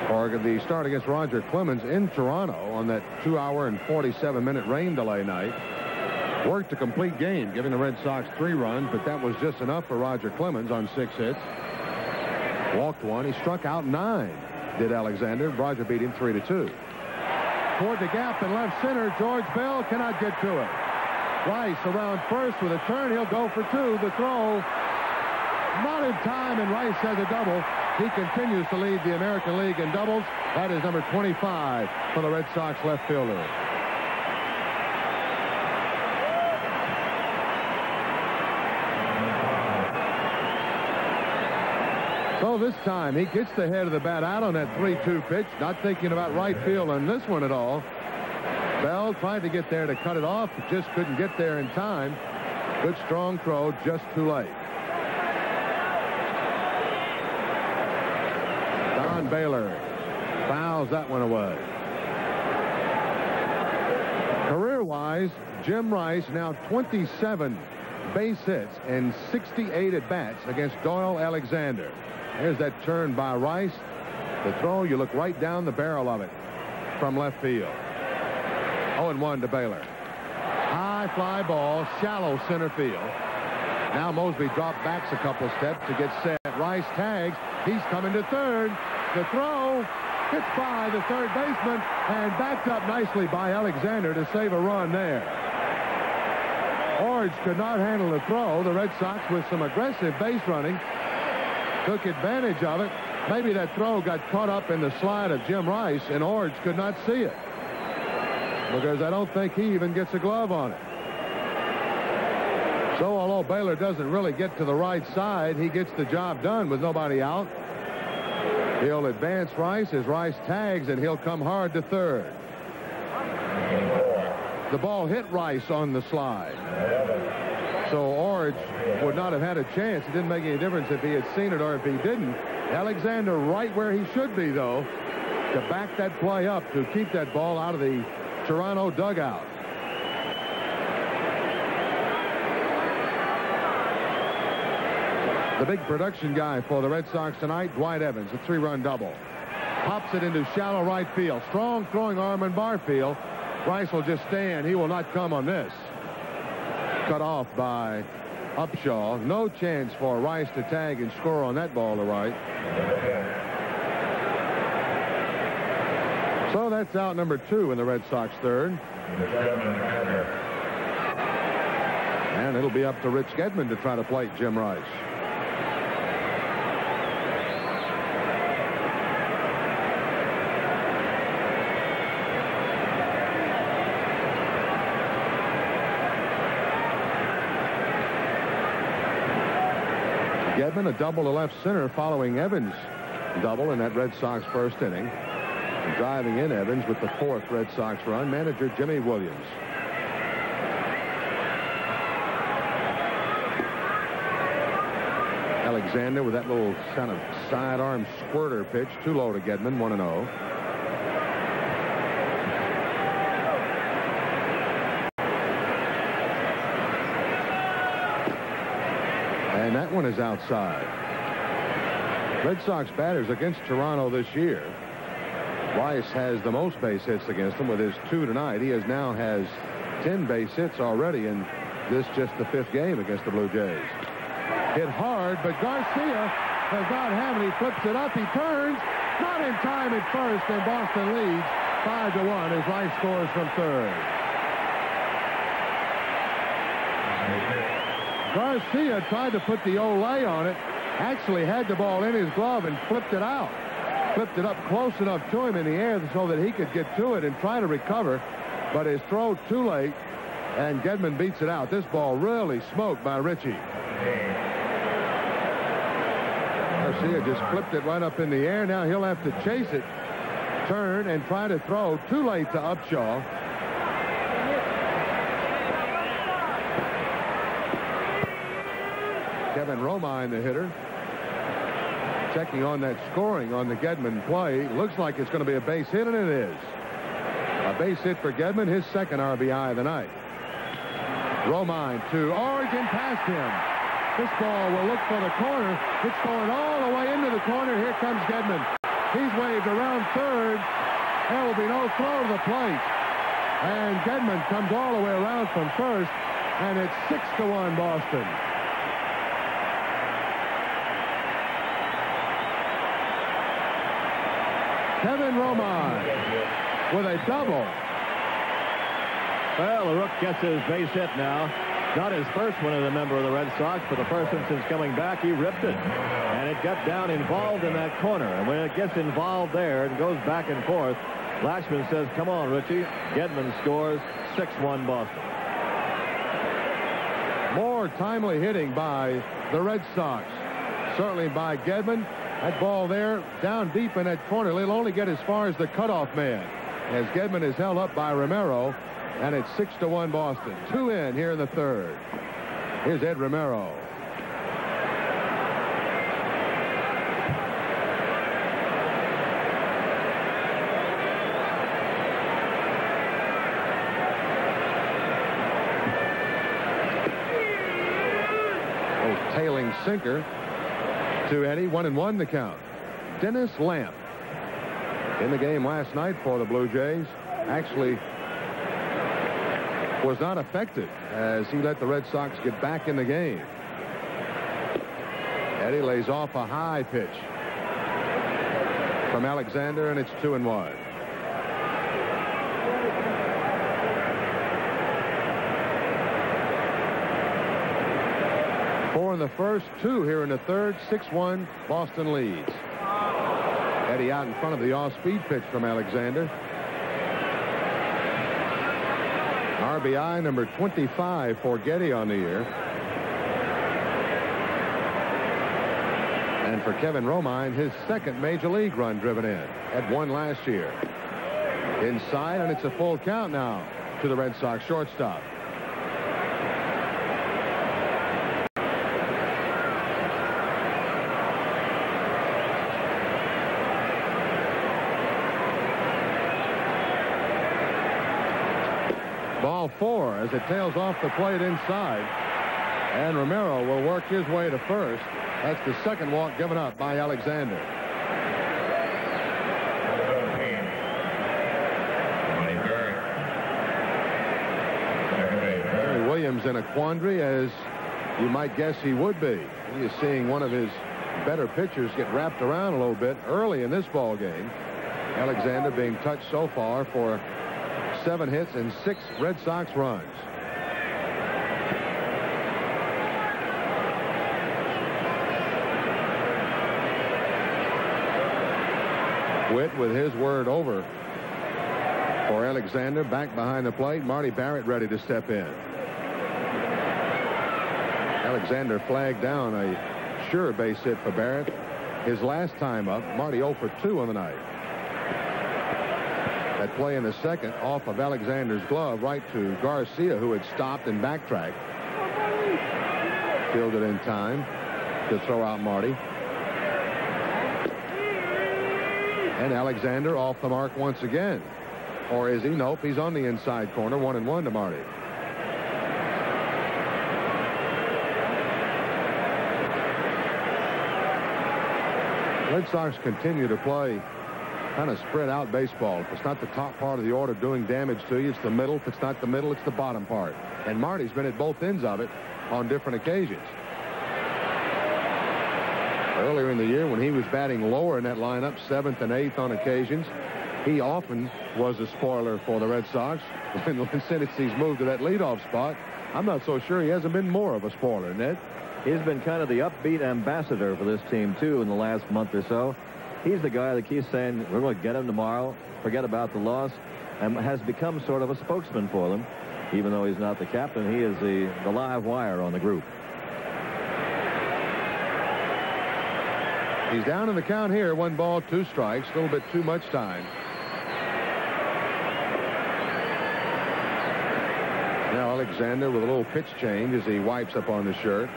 or the start against Roger Clemens in Toronto on that 2-hour and 47-minute rain delay night, worked a complete game, giving the Red Sox 3 runs, but that was just enough for Roger Clemens on 6 hits. Walked 1. He struck out 9, did Alexander. Roger beat him 3-2. Toward the gap in left center, George Bell cannot get to it. Rice around first with a turn. He'll go for 2. The throw not in time, and Rice has a double. He continues to lead the American League in doubles. That is number 25 for the Red Sox left fielder. So this time he gets the head of the bat out on that 3-2 pitch, not thinking about right field on this one at all. Bell tried to get there to cut it off, but just couldn't get there in time. Good strong throw, just too late. Don Baylor fouls that one away. Career-wise, Jim Rice now 27 base hits and 68 at-bats against Doyle Alexander. There's that turn by Rice. The throw, you look right down the barrel of it from left field. 0-1 to Baylor. High fly ball, shallow center field. Now Mosby dropped backs a couple steps to get set. Rice tags. He's coming to third. The throw hits by the third baseman and backed up nicely by Alexander to save a run there. Orge could not handle the throw. The Red Sox, with some aggressive base running, took advantage of it. Maybe that throw got caught up in the slide of Jim Rice, and Orge could not see it because I don't think he even gets a glove on it. So although Baylor doesn't really get to the right side, he gets the job done with nobody out. He'll advance Rice as Rice tags, and he'll come hard to third. The ball hit Rice on the slide. So Orge would not have had a chance. It didn't make any difference if he had seen it or if he didn't. Alexander right where he should be, though, to back that play up, to keep that ball out of the Toronto dugout. The big production guy for the Red Sox tonight, Dwight Evans, a 3-run double. Pops it into shallow right field. Strong throwing arm in Barfield. Rice will just stand. He will not come on this. Cut off by Upshaw. No chance for Rice to tag and score on that ball to right. So that's out number 2 in the Red Sox third. And it'll be up to Rich Gedman to try to plate Jim Rice. Gedman a double to left center following Evans' double in that Red Sox first inning. And driving in Evans with the 4th Red Sox run, manager Jimmy Williams. Alexander with that little kind of sidearm squirter pitch, too low to Gedman, 1-0. And that one is outside. Red Sox batters against Toronto this year. Rice has the most base hits against them with his 2 tonight. He now has 10 base hits already in this just the 5th game against the Blue Jays. Hit hard, but Garcia does not have it. He flips it up. He turns. Not in time at first, and Boston leads 5-1 as Rice scores from third. Garcia tried to put the Olay on it. Actually had the ball in his glove and flipped it out. Flipped it up close enough to him in the air so that he could get to it and try to recover. But his throw too late, and Gedman beats it out. This ball really smoked by Ritchie. Garcia just flipped it right up in the air. Now he'll have to chase it, turn, and try to throw. Too late to Upshaw. Kevin Romine, the hitter, checking on that scoring on the Gedman play. Looks like it's going to be a base hit, and it is. A base hit for Gedman, his 2nd RBI of the night. Romine to Oregon, past him. This ball will look for the corner. It's going all the way into the corner. Here comes Gedman. He's waved around third. There will be no throw to the plate. And Gedman comes all the way around from first, and it's 6-1 Boston. Kevin Romine with a double. Well, the Rook gets his base hit now. Not his first one as a member of the Red Sox, but the first one since coming back. He ripped it, and it got down involved in that corner. And when it gets involved there, it goes back and forth. Lashman says, come on, Richie. Gedman scores. 6-1 Boston. More timely hitting by the Red Sox. Certainly by Gedman. That ball there, down deep in that corner. He'll only get as far as the cutoff man, as Gedman is held up by Romero, and it's 6-1 Boston. 2 in here in the third. Here's Ed Romero. Oh, tailing sinker to Eddie. 1-1 the count. Dennis Lamp in the game last night for the Blue Jays actually was not effective as he let the Red Sox get back in the game. Getty lays off a high pitch from Alexander, and it's 2-1. Four in the first, 2 here in the third. 6-1, Boston leads. Getty out in front of the off-speed pitch from Alexander. RBI number 25 for Getty on the year. And for Kevin Romine, his second major league run driven in. Had 1 last year. Inside, and it's a full count now to the Red Sox shortstop. Ball 4 as it tails off the plate inside. And Romero will work his way to first. That's the second walk given up by Alexander. Terry Williams in a quandary, as you might guess he would be. He is seeing one of his better pitchers get wrapped around a little bit early in this ball game. Alexander being touched so far for 7 hits and 6 Red Sox runs. Witt with his word over for Alexander, back behind the plate. Marty Barrett ready to step in. Alexander flagged down a sure base hit for Barrett. His last time up, Marty 0 for 2 on the night. That play in the second off of Alexander's glove right to Garcia, who had stopped and backtracked. Fielded in time to throw out Marty. And Alexander off the mark once again. Or is he? Nope, he's on the inside corner. 1-1 to Marty. Red Sox continue to play kind of spread out baseball. If it's not the top part of the order doing damage to you, it's the middle. If it's not the middle, it's the bottom part. And Marty's been at both ends of it on different occasions. Earlier in the year, when he was batting lower in that lineup, 7th and 8th on occasions, he often was a spoiler for the Red Sox. Since he's moved to that leadoff spot, I'm not so sure he hasn't been more of a spoiler, Ned. He's been kind of the upbeat ambassador for this team, too, in the last month or so. He's the guy that keeps saying, we're going to get him tomorrow, forget about the loss, and has become sort of a spokesman for them. Even though he's not the captain, he is the live wire on the group. He's down in the count here. 1 ball, 2 strikes. A little bit too much time. Now Alexander with a little pitch change as he wipes up on the shirt.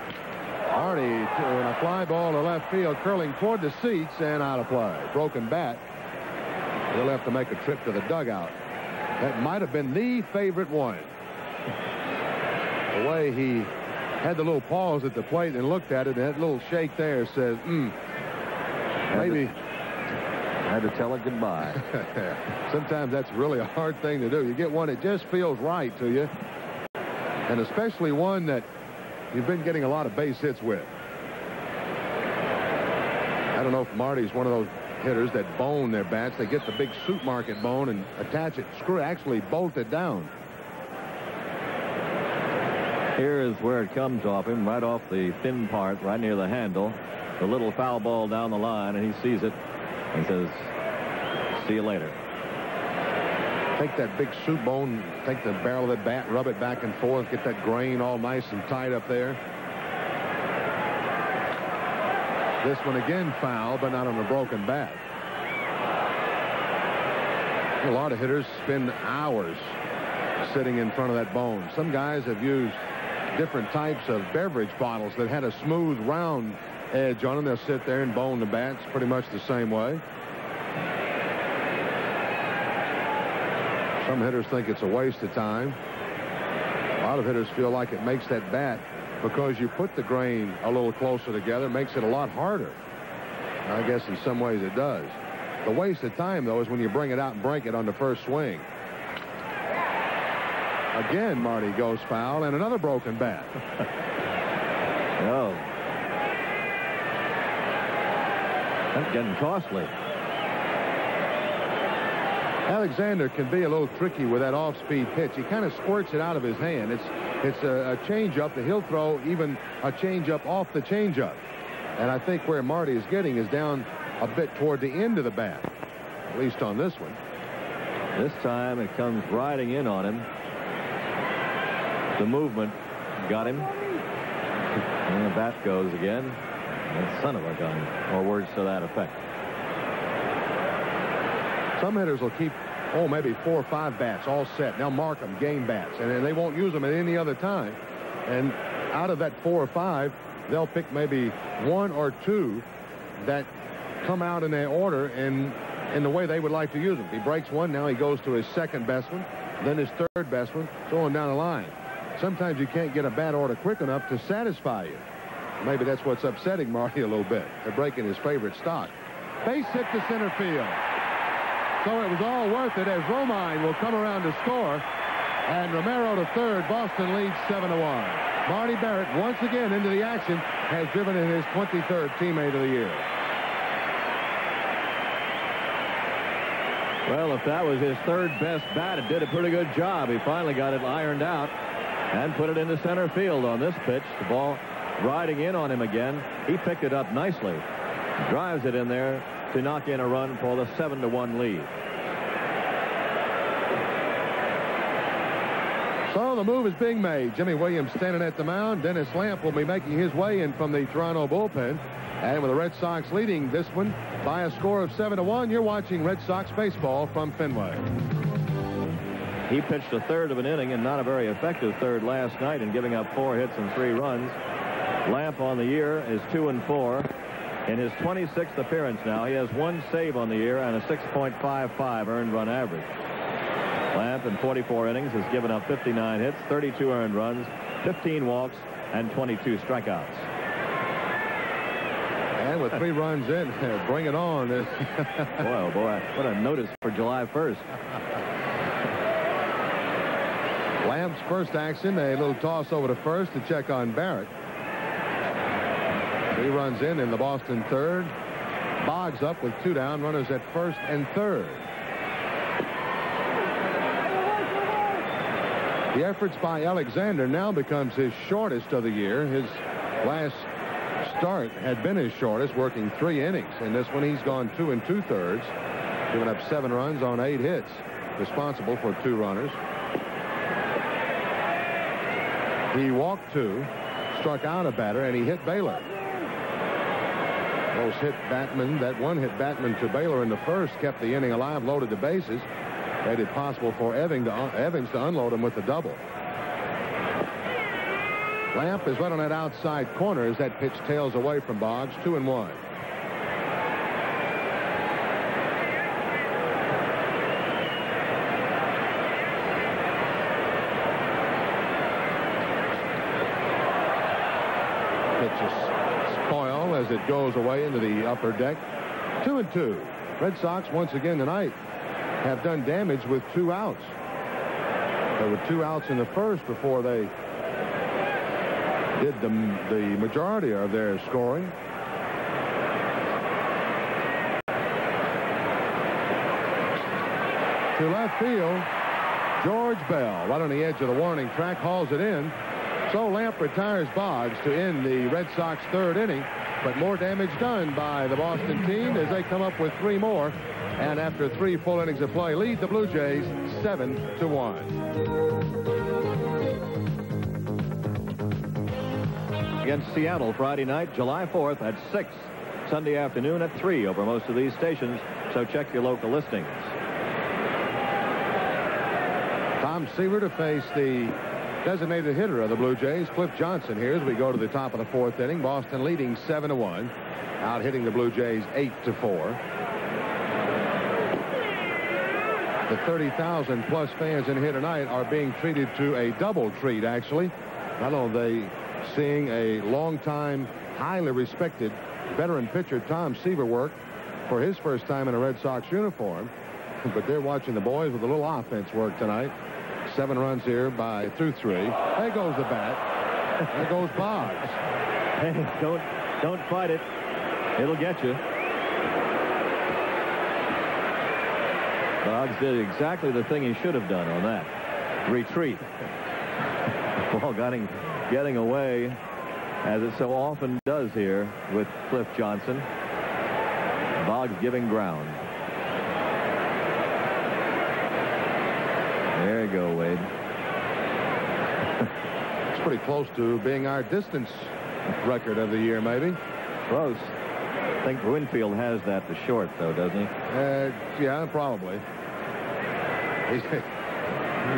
Artie to a fly ball to left field, curling toward the seats and out of play. Broken bat. He'll have to make a trip to the dugout. That might have been the favorite one. The way he had the little pause at the plate and looked at it, and that little shake there says, maybe. I had to tell it goodbye. Sometimes that's really a hard thing to do. You get one that just feels right to you, and especially one that you've been getting a lot of base hits with. I don't know if Marty's one of those hitters that bone their bats. They get the big suit market bone and attach it, actually bolt it down. Here is where it comes off him, right off the thin part, right near the handle. The little foul ball down the line, and he sees it and says, see you later. Take that big suit bone, take the barrel of the bat, rub it back and forth, get that grain all nice and tight up there. This one again foul, but not on a broken bat. A lot of hitters spend hours sitting in front of that bone. Some guys have used different types of beverage bottles that had a smooth round edge on them. They'll sit there and bone the bats pretty much the same way. Some hitters think it's a waste of time. A lot of hitters feel like it makes that bat, because you put the grain a little closer together, makes it a lot harder. I guess in some ways it does. The waste of time, though, is when you bring it out and break it on the first swing. Again, Marty goes foul, and another broken bat. Oh. That's getting costly. Alexander can be a little tricky with that off-speed pitch. He kind of squirts it out of his hand. It's a changeup that he'll throw, even a changeup off the changeup. And I think where Marty is getting is down a bit toward the end of the bat, at least on this one. This time it comes riding in on him. The movement got him. And the bat goes again. And son of a gun, or words to that effect. Some hitters will keep, maybe 4 or 5 bats all set. They'll mark them, game bats, and then they won't use them at any other time. And out of that 4 or 5, they'll pick maybe 1 or 2 that come out in their order and in the way they would like to use them. If he breaks one, now he goes to his second best one, then his third best one, so on down the line. Sometimes you can't get a bat order quick enough to satisfy you. Maybe that's what's upsetting Marty a little bit. They're breaking his favorite stock. Base hit to center field. So it was all worth it as Romine will come around to score. And Romero to third. Boston leads 7-1. Marty Barrett once again into the action, has driven in his 23rd teammate of the year. Well, if that was his third best bat, it did a pretty good job. He finally got it ironed out and put it into center field on this pitch. The ball riding in on him again. He picked it up nicely. Drives it in there to knock in a run for the 7-1 lead. So the move is being made. Jimmy Williams standing at the mound. Dennis Lamp will be making his way in from the Toronto bullpen. And with the Red Sox leading this one by a score of 7-1, you're watching Red Sox baseball from Fenway. He pitched a third of an inning and not a very effective third last night in giving up 4 hits and 3 runs. Lamp on the year is 2-4. In his 26th appearance now, he has 1 save on the year and a 6.55 earned run average. Lamp in 44 innings has given up 59 hits, 32 earned runs, 15 walks, and 22 strikeouts. And with 3 runs in, bring it on. Boy, oh boy, what a notice for July 1st. Lamp's first action, a little toss over to first to check on Barrett. 3 runs in the Boston third. Boggs up with 2 down, runners at first and third. The efforts by Alexander now becomes his shortest of the year. His last start had been his shortest, working 3 innings. In this one, he's gone 2 2/3, giving up 7 runs on 8 hits, responsible for 2 runners. He walked 2, struck out a batter, and he hit Baylor. Those hit Batman, that one hit Batman to Baylor in the first, kept the inning alive, loaded the bases, made it possible for Evans to unload him with the double. Lamp is right on that outside corner as that pitch tails away from Boggs. 2-1. Pitch is spoiled as it goes away into the upper deck. 2-2. Red Sox once again tonight have done damage with 2 outs. There were 2 outs in the first before they did the majority of their scoring. To left field, George Bell, right on the edge of the warning track, hauls it in. So Lamp retires Boggs to end the Red Sox 3rd inning, but more damage done by the Boston team as they come up with 3 more, and after 3 full innings of play, lead the Blue Jays 7-1. Against Seattle Friday night, July 4th at 6. Sunday afternoon at 3 over most of these stations, so check your local listings. Tom Seaver to face the designated hitter of the Blue Jays, Cliff Johnson, here as we go to the top of the 4th inning. Boston leading 7-1, out hitting the Blue Jays 8-4. The 30,000 plus fans in here tonight are being treated to a double treat, actually. Not only are they seeing a long-time, highly respected veteran pitcher, Tom Seaver, work for his first time in a Red Sox uniform, but they're watching the boys with a little offense work tonight. 7 runs here through 3. There goes the bat. There goes Boggs. Hey, don't fight it. It'll get you. Boggs did exactly the thing he should have done on that. Retreat. Ball getting away, as it so often does here with Cliff Johnson. Boggs giving ground. There you go, Wade. It's pretty close to being our distance record of the year, maybe. Close. I think Winfield has that to short, though, doesn't he? Yeah, probably. He's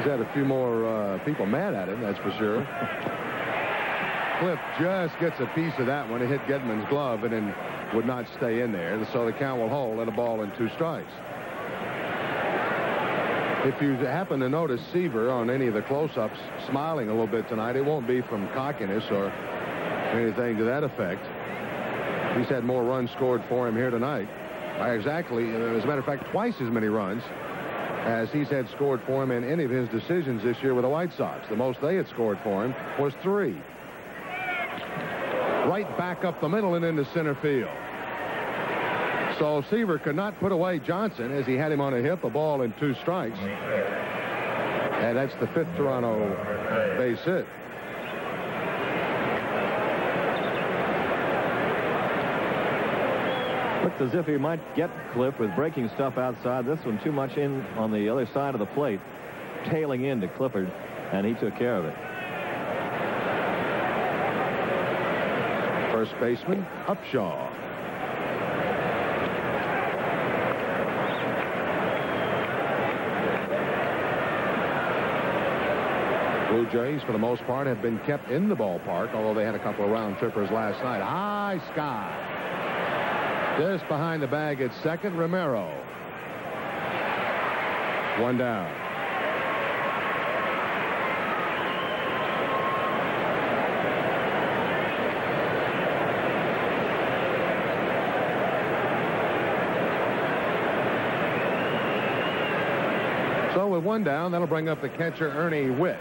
had a few more people mad at him, that's for sure. Cliff just gets a piece of that one. It hit Gedman's glove and then would not stay in there. So the count will hold at a ball and 2 strikes. If you happen to notice Seaver on any of the close-ups smiling a little bit tonight, it won't be from cockiness or anything to that effect. He's had more runs scored for him here tonight. Exactly, as a matter of fact, twice as many runs as he's had scored for him in any of his decisions this year with the White Sox. The most they had scored for him was 3. Right back up the middle and into center field. So Seaver could not put away Johnson as he had him on a hip, a ball and 2 strikes. And that's the 5th Toronto base hit. Looks as if he might get Cliff with breaking stuff outside. This one too much in on the other side of the plate, tailing into Clifford, and he took care of it. First baseman, Upshaw. Blue Jays, for the most part, have been kept in the ballpark, although they had a couple of round trippers last night. High sky. Just behind the bag at second, Romero. 1 down. So with 1 down, that'll bring up the catcher, Ernie Witt.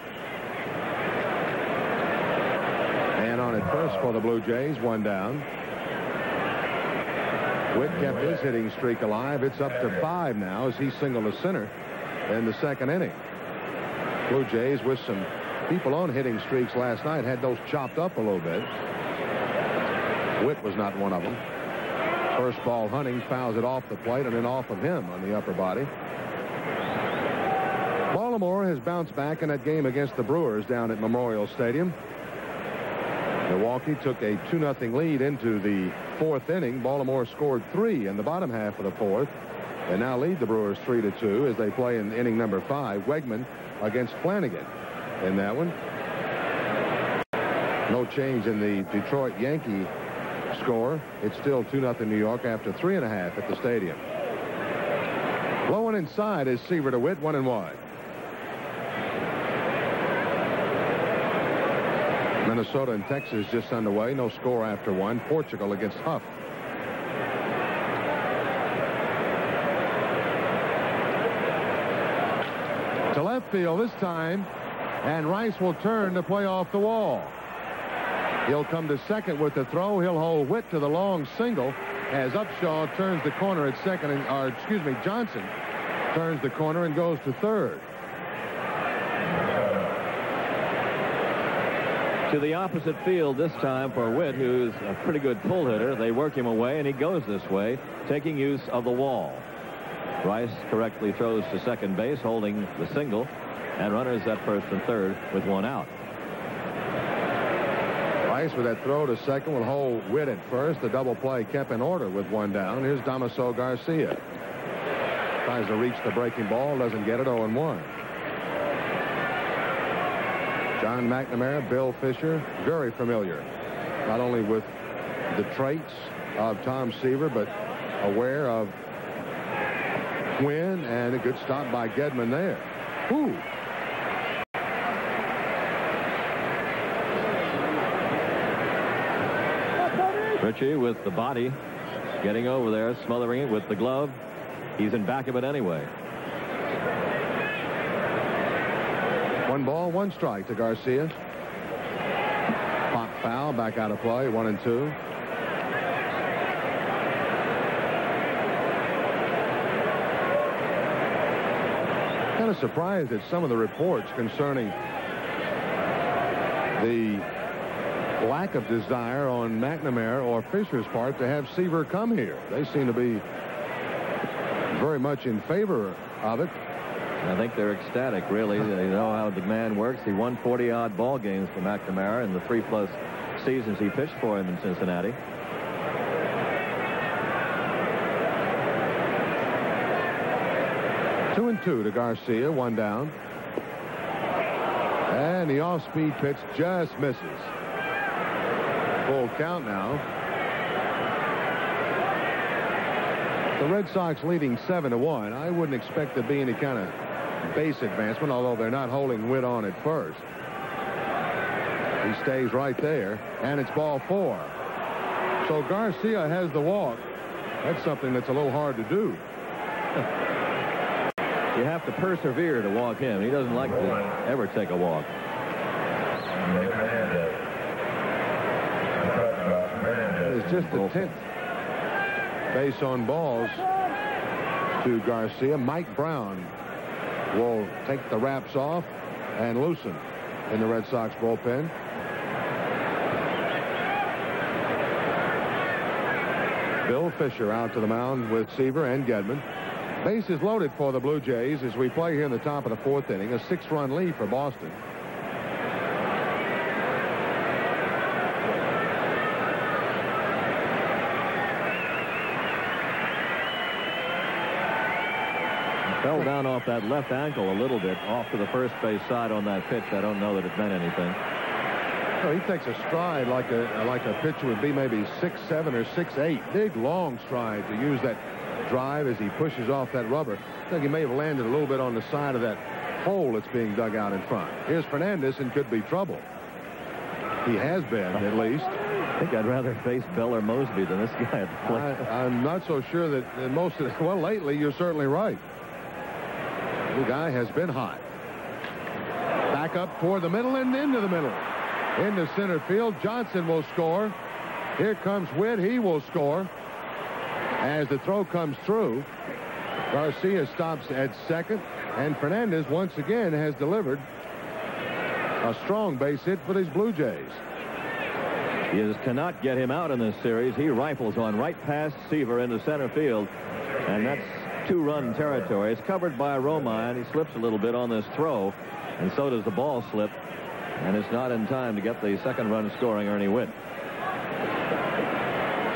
And on at first for the Blue Jays, 1 down. Witt kept his hitting streak alive. It's up to 5 now as he singled to center in the 2nd inning. Blue Jays, with some people on hitting streaks last night, had those chopped up a little bit. Witt was not one of them. First ball, Hunting fouls it off the plate and then off of him on the upper body. Baltimore has bounced back in that game against the Brewers down at Memorial Stadium. Milwaukee took a 2-0 lead into the 4th inning. Baltimore scored 3 in the bottom half of the 4th and now lead the Brewers 3-2 as they play in inning number 5. Wegman against Flanagan in that one. No change in the Detroit Yankee score. It's still 2-0 New York after 3.5 at the stadium. Blowing inside is Seaver to Witt, 1-1. Minnesota and Texas just underway. No score after 1. Portugal against Huff. To left field this time, and Rice will turn to play off the wall. He'll come to second with the throw. He'll hold Witt to the long single as Upshaw turns the corner at second, Johnson turns the corner and goes to third. To the opposite field this time for Witt, who's a pretty good pull hitter. They work him away, and he goes this way, taking use of the wall. Rice correctly throws to second base, holding the single, and runners at first and third with 1 out. Rice with that throw to second will hold Witt at first. The double play kept in order with 1 down. Here's Damaso Garcia. Tries to reach the breaking ball, doesn't get it, 0-1. John McNamara, Bill Fisher, very familiar, not only with the traits of Tom Seaver, but aware of Quinn, and a good stop by Gedman there. Ooh. Ritchie with the body, getting over there, smothering it with the glove. He's in back of it anyway. 1 ball, 1 strike to Garcia. Pop foul, back out of play, 1-2. kind of surprised at some of the reports concerning the lack of desire on McNamara or Fisher's part to have Seaver come here. They seem to be very much in favor of it. I think they're ecstatic, really. They know how the man works. He won 40-odd ball games for McNamara in the 3+ seasons he pitched for him in Cincinnati. Two and two to Garcia, one down. And the off-speed pitch just misses. Full count now. The Red Sox leading 7-1. I wouldn't expect there to be any kind of base advancement, although they're not holding Witt on at first. He stays right there, and it's ball 4. So Garcia has the walk. That's something that's a little hard to do. You have to persevere to walk him. He doesn't like to ever take a walk. It's just the 10th base on balls to Garcia. Mike Brown will take the wraps off and loosen in the Red Sox bullpen. Bill Fisher out to the mound with Seaver and Gedman. Bases loaded for the Blue Jays as we play here in the top of the 4th inning. A 6-run lead for Boston. Fell down off that left ankle a little bit off to the first base side on that pitch. I don't know that it meant anything. Well, he takes a stride like a pitcher would be maybe 6'7" or 6'8". Big long stride to use that drive as he pushes off that rubber. I think he may have landed a little bit on the side of that hole that's being dug out in front. Here's Fernandez and could be trouble. He has been, at least. I think I'd rather face Bell or Mosby than this guy at the plate. I'm not so sure that most of the, well, lately you're certainly right. The guy has been hot. Back up toward the middle and into the middle. Into center field. Johnson will score. Here comes Witt. He will score. As the throw comes through, Garcia stops at second, and Fernandez once again has delivered a strong base hit for these Blue Jays. You cannot get him out in this series. He rifles on right past Seaver into center field, and that's 2-run territory. It's covered by Romine. He slips a little bit on this throw, and so does the ball slip, and it's not in time to get the second run scoring Ernie Witt.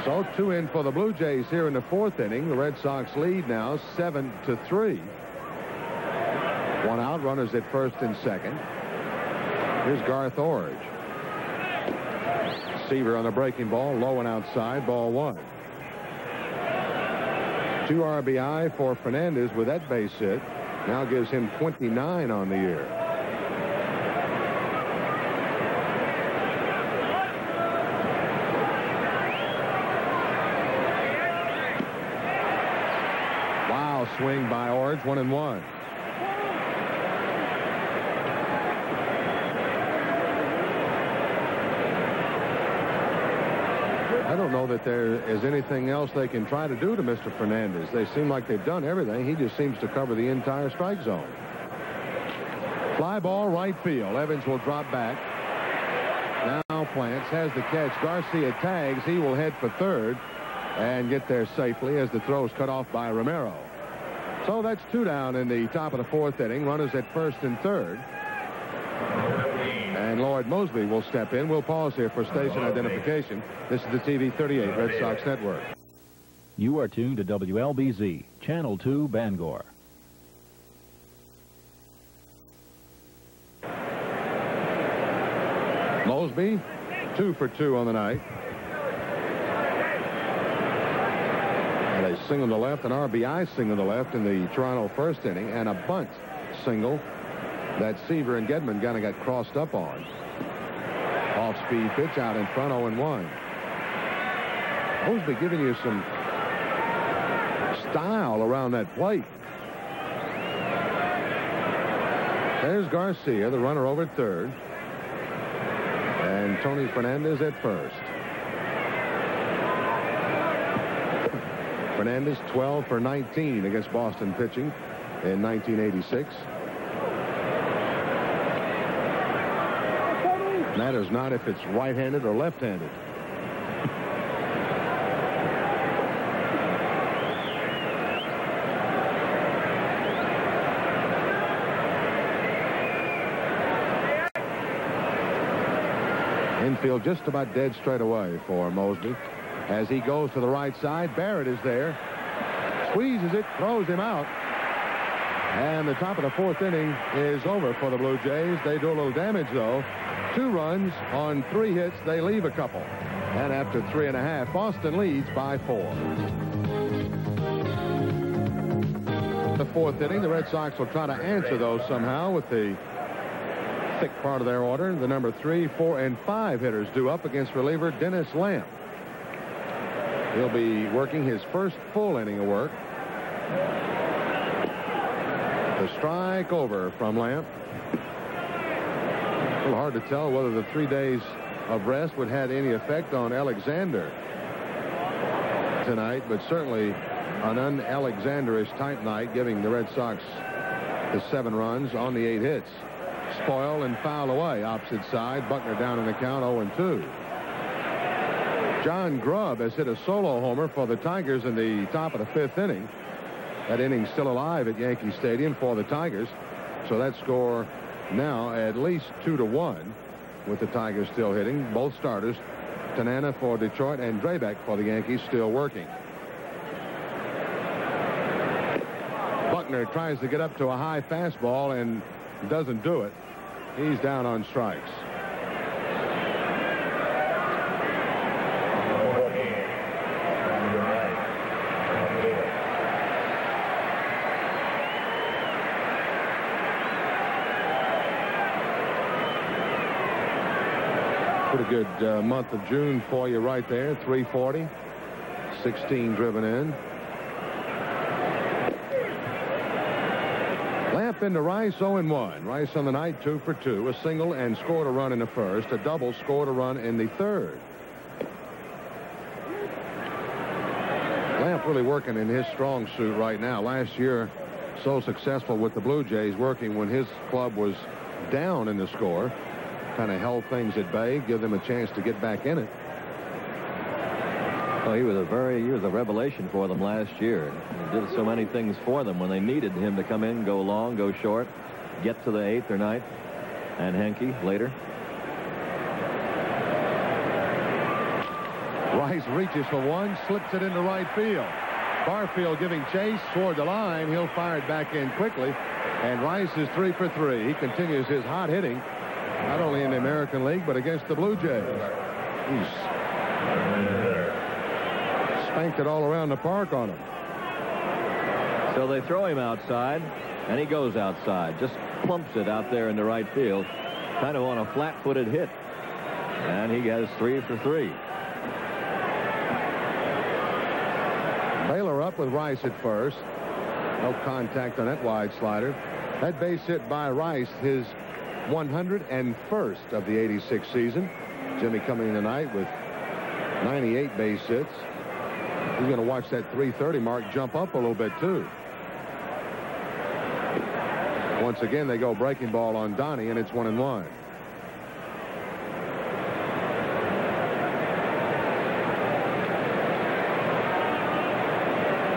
So 2 in for the Blue Jays here in the 4th inning. The Red Sox lead now 7-3. 1 out, runners at first and second. Here's Garth Orge. Seaver on the breaking ball, low and outside, ball 1. 2 RBI for Fernandez with that base hit. Now gives him 29 on the year. Wow, swing by Orge, 1-1. I don't know that there is anything else they can try to do to Mr. Fernandez. They seem like they've done everything. He just seems to cover the entire strike zone. Fly ball right field. Evans will drop back. Now Plants has the catch. Garcia tags. He will head for third and get there safely as the throw is cut off by Romero. So that's 2 down in the top of the 4th inning. Runners at first and third. And Lloyd Mosby will step in. We'll pause here for station identification. This is the TV 38 Red Sox Network. You are tuned to WLBZ, Channel 2, Bangor. Mosby, 2 for 2 on the night. And a single to left, an RBI single to left in the Toronto 1st inning, and a bunt single that Seaver and Gedman kind of got crossed up on. Off-speed pitch out in front, 0-1. Mosby giving you some style around that plate. There's Garcia, the runner over at third. And Tony Fernandez at first. Fernandez 12 for 19 against Boston pitching in 1986. Matters not if it's right-handed or left-handed. Infield just about dead straight away for Mosby. As he goes to the right side, Barrett is there. Squeezes it, throws him out. And the top of the 4th inning is over for the Blue Jays. They do a little damage, though. 2 runs on 3 hits. They leave a couple. And after 3.5, Boston leads by 4. The 4th inning, the Red Sox will try to answer those somehow with the thick part of their order. The number 3, 4, and 5 hitters due up against reliever Dennis Lamp. He'll be working his first full inning of work. The strike over from Lamp. A little hard to tell whether the 3 days of rest would have any effect on Alexander tonight, but certainly an un-Alexanderish type night, giving the Red Sox the 7 runs on the 8 hits. Spoil and foul away opposite side. Buckner down in the count 0-2. John Grubb has hit a solo homer for the Tigers in the top of the 5th inning. That inning's still alive at Yankee Stadium for the Tigers. So that score now at least 2-1 with the Tigers still hitting. Both starters, Tanana for Detroit and Drabek for the Yankees, still working. Buckner tries to get up to a high fastball and doesn't do it. He's down on strikes. Pretty good month of June for you right there. 340, 16 driven in. Lamp into Rice, 0-1. Rice on the night 2 for 2. A single and scored a run in the first. A double, scored a run in the third. Lamp really working in his strong suit right now. Last year, so successful with the Blue Jays, working when his club was down in the score. Kind of held things at bay, give them a chance to get back in it. Well, he was a revelation for them last year. He did so many things for them when they needed him to come in, go long, go short, get to the 8th or 9th, and Henke later. Rice reaches for one, slips it into right field. Barfield giving chase toward the line. He'll fire it back in quickly, and Rice is 3 for 3. He continues his hot hitting, not only in the American League, but against the Blue Jays. He's spanked it all around the park on him. So they throw him outside, and he goes outside. Just plumps it out there in the right field, kind of on a flat-footed hit. And he has 3 for 3. Baylor up with Rice at first. No contact on that wide slider. That base hit by Rice, his 101st of the 86 season. Jimmy coming tonight with 98 base hits. He's going to watch that 330 mark jump up a little bit too. Once again, they go breaking ball on Donnie, and it's 1-1.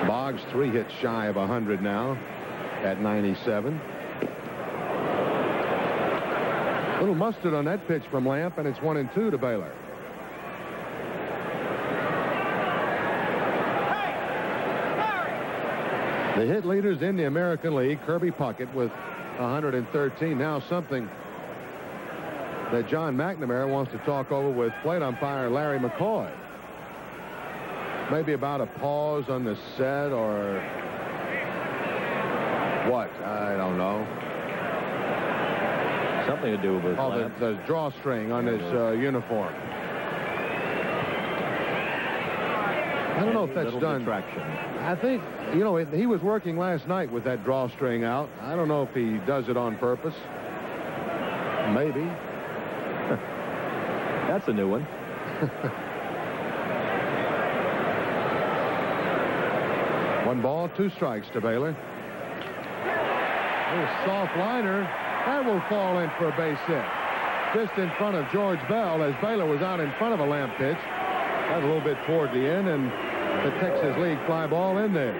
Boggs 3 hits shy of 100 now at 97. Little mustard on that pitch from Lamp, and it's 1-2 to Baylor. The hit leaders in the American League, Kirby Puckett with 113. Now something that John McNamara wants to talk over with plate umpire Larry McCoy. Maybe about a pause on the set or what? I don't know. Something to do with the drawstring on his uniform. I don't know if that's done. Traction. I think, you know, he was working last night with that drawstring out. I don't know if he does it on purpose. Maybe. That's a new one. 1 ball, 2 strikes to Baylor. Oh, soft liner. That will fall in for a base hit. just in front of George Bell as Baylor was out in front of a Lamp pitch. Got a little bit toward the end, and the Texas League fly ball in there.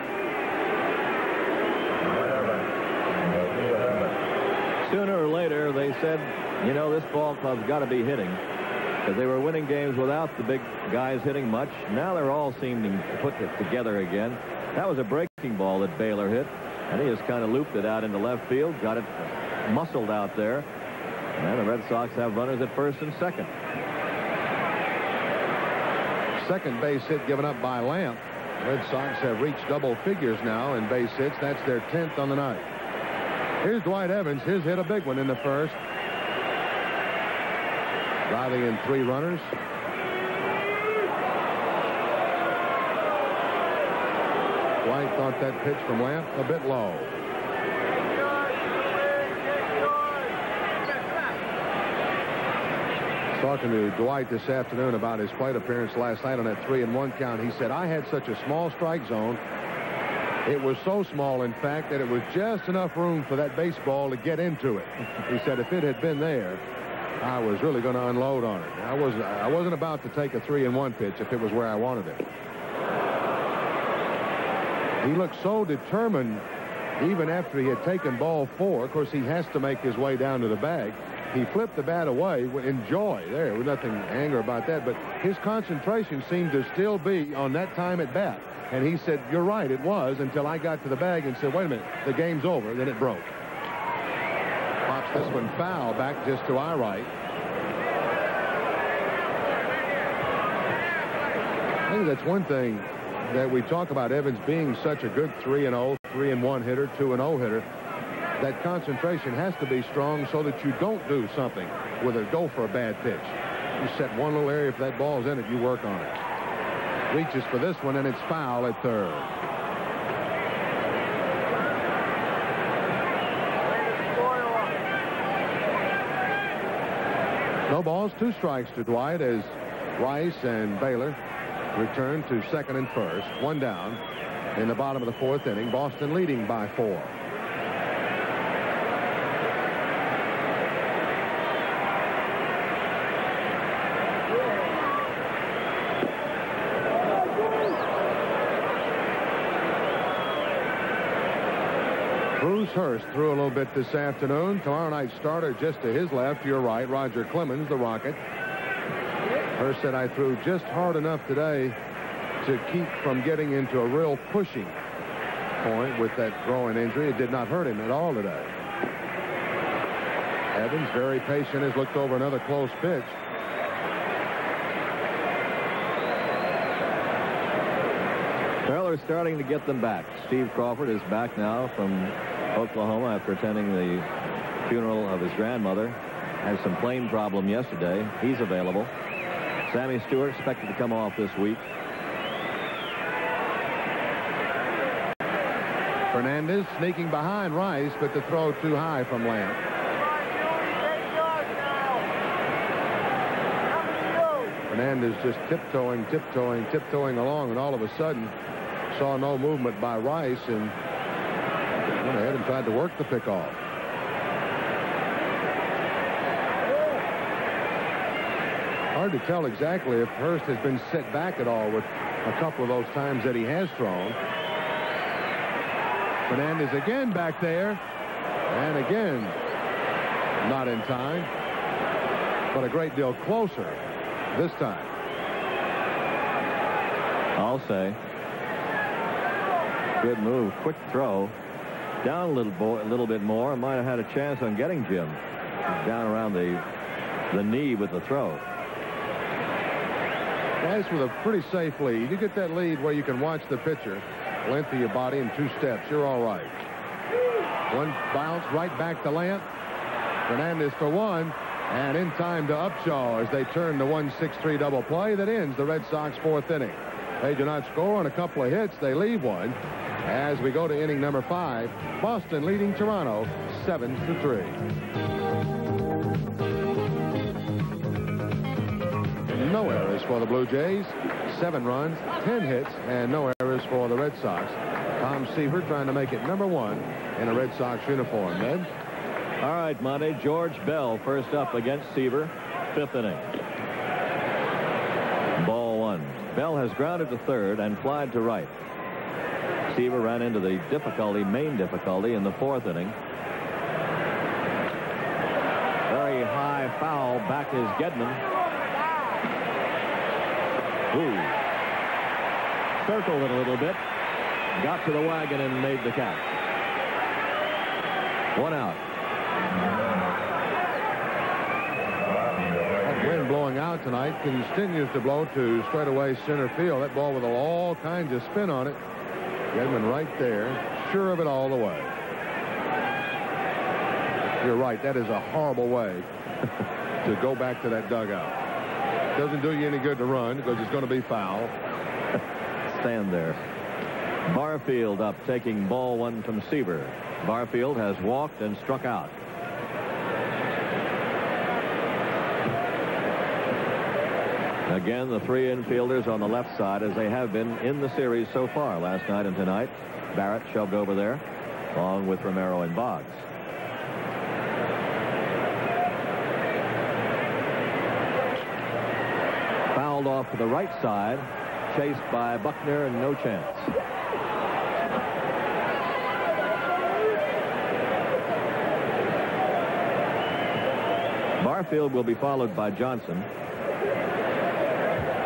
Sooner or later, they said, you know, this ball club's got to be hitting, because they were winning games without the big guys hitting much. Now they're all seeming to put it together again. That was a breaking ball that Baylor hit, and he just kind of looped it out into left field, got it muscled out there, and the Red Sox have runners at first and second. Second base hit given up by Lamp. Red Sox have reached double figures now in base hits. That's their 10th on the night. Here's Dwight Evans. His hit a big one in the first. Driving in 3 runners. Dwight thought that pitch from Lamp a bit low. Talking to Dwight this afternoon about his plate appearance last night on that 3-1 count, he said, I had such a small strike zone. It was so small, in fact, that it was just enough room for that baseball to get into it. He said if it had been there, I was really going to unload on it. I wasn't about to take a 3-1 pitch if it was where I wanted it. He looked so determined even after he had taken ball 4. Of course, he has to make his way down to the bag. He flipped the bat away in joy. There was nothing anger about that, but his concentration seemed to still be on that time at bat. And he said, you're right, it was, until I got to the bag and said, wait a minute, the game's over. Then it broke. Pops this one foul back just to our right. I think that's one thing that we talk about Evans being such a good 3-0, 3-1 hitter, 2-0 hitter. That concentration has to be strong so that you don't do something with a go for a bad pitch. You set one little area, if that ball's in it, you work on it. Reaches for this one, and it's foul at third. No balls, 2 strikes to Dwight as Rice and Baylor return to second and first. 1 down in the bottom of the 4th inning. Boston leading by 4. Bruce Hurst threw a little bit this afternoon. Tomorrow night starter just to his left, your right, Roger Clemens, the Rocket. Hurst said, I threw just hard enough today to keep from getting into a real pushing point with that groin injury. It did not hurt him at all today. Evans, very patient, has looked over another close pitch. Well, they're starting to get them back. Steve Crawford is back now from Oklahoma after attending the funeral of his grandmother. Had some plane problem yesterday. He's available. Sammy Stewart expected to come off this week. Fernandez sneaking behind Rice, but the throw too high from Lamp. Fernandez just tiptoeing along, and all of a sudden saw no movement by Rice and went ahead and tried to work the pickoff. Hard to tell exactly if Hurst has been set back at all with a couple of those times that he has thrown. Fernandez again back there, and again not in time, but a great deal closer this time. I'll say. Good move. Quick throw. Down a little bit more. Might have had a chance on getting Jim. Down around the knee with the throw. That's with a pretty safe lead. You get that lead where you can watch the pitcher. Length of your body in 2 steps. You're all right. One bounce right back to Lamp. Fernandez for 1. And in time to Upshaw as they turn the 1-6-3 double play that ends the Red Sox 4th inning. They do not score on a couple of hits. They leave one. As we go to inning number 5, Boston leading Toronto 7-3. No errors for the Blue Jays. 7 runs, 10 hits, and no errors for the Red Sox. Tom Seaver trying to make it number 1 in a Red Sox uniform. Ned? All right, Monty. George Bell first up against Seaver. 5th inning. Ball 1. Bell has grounded to third and flied to right. Seaver ran into the main difficulty in the 4th inning. Very high foul. Back is Gedman. Ooh. Circled it a little bit. Got to the wagon and made the catch. 1 out. That wind blowing out tonight continues to blow to straightaway center field. That ball with all kinds of spin on it. Gedman right there, sure of it all the way. You're right. That is a horrible way to go back to that dugout. Doesn't do you any good to run because it's going to be foul. Stand there. Barfield up, taking ball 1 from Seaver. Barfield has walked and struck out. Again, the 3 infielders on the left side, as they have been in the series so far, last night and tonight. Barrett shoved over there, along with Romero and Boggs. Fouled off to the right side, chased by Buckner, and no chance. Barfield will be followed by Johnson.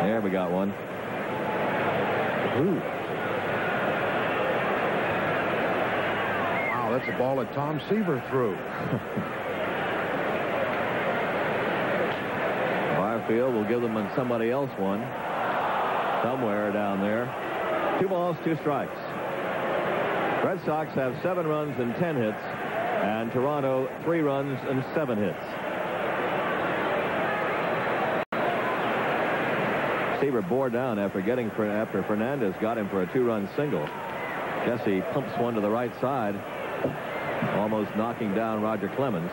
There, we got one. Ooh. Wow, that's a ball that Tom Seaver threw. Barfield will give them somebody else one. Somewhere down there. 2 balls, 2 strikes. Red Sox have 7 runs and 10 hits. And Toronto 3 runs and 7 hits. Seaver bore down after Fernandez got him for a 2-run single. Jesse pumps one to the right side, almost knocking down Roger Clemens.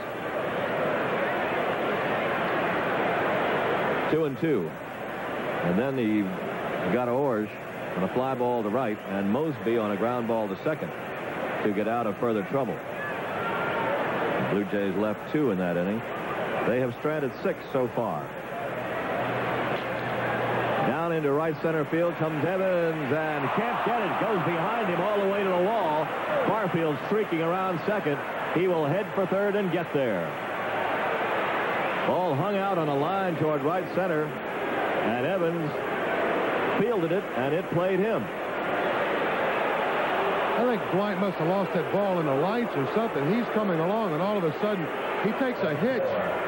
2-2. And then he got Orge on a fly ball to right and Mosby on a ground ball to second to get out of further trouble. The Blue Jays left 2 in that inning. They have stranded 6 so far. Down into right center field comes Evans and can't get it. Goes behind him all the way to the wall. Barfield streaking around second. He will head for third and get there. Ball hung out on a line toward right center, and Evans fielded it, and it played him. I think Dwight must have lost that ball in the lights or something. He's coming along, and all of a sudden he takes a hitch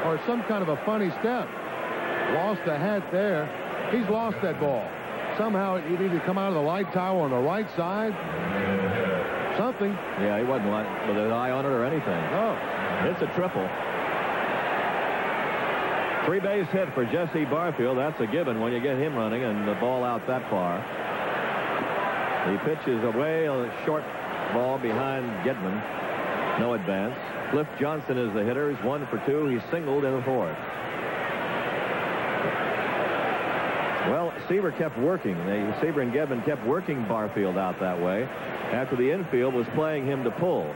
or some kind of a funny step. Lost the hat there. He's lost that ball. Somehow it either come out of the light tower on the right side. Something. Yeah, he wasn't with an eye on it or anything. Oh. It's a triple. 3-base hit for Jesse Barfield. That's a given when you get him running and the ball out that far. He pitches away a short ball behind Gedman. No advance. Cliff Johnson is the hitter. He's 1 for 2. He's singled in the 4th. Well, Seaver kept working. Seaver and Gedman kept working Barfield out that way after the infield was playing him to pull.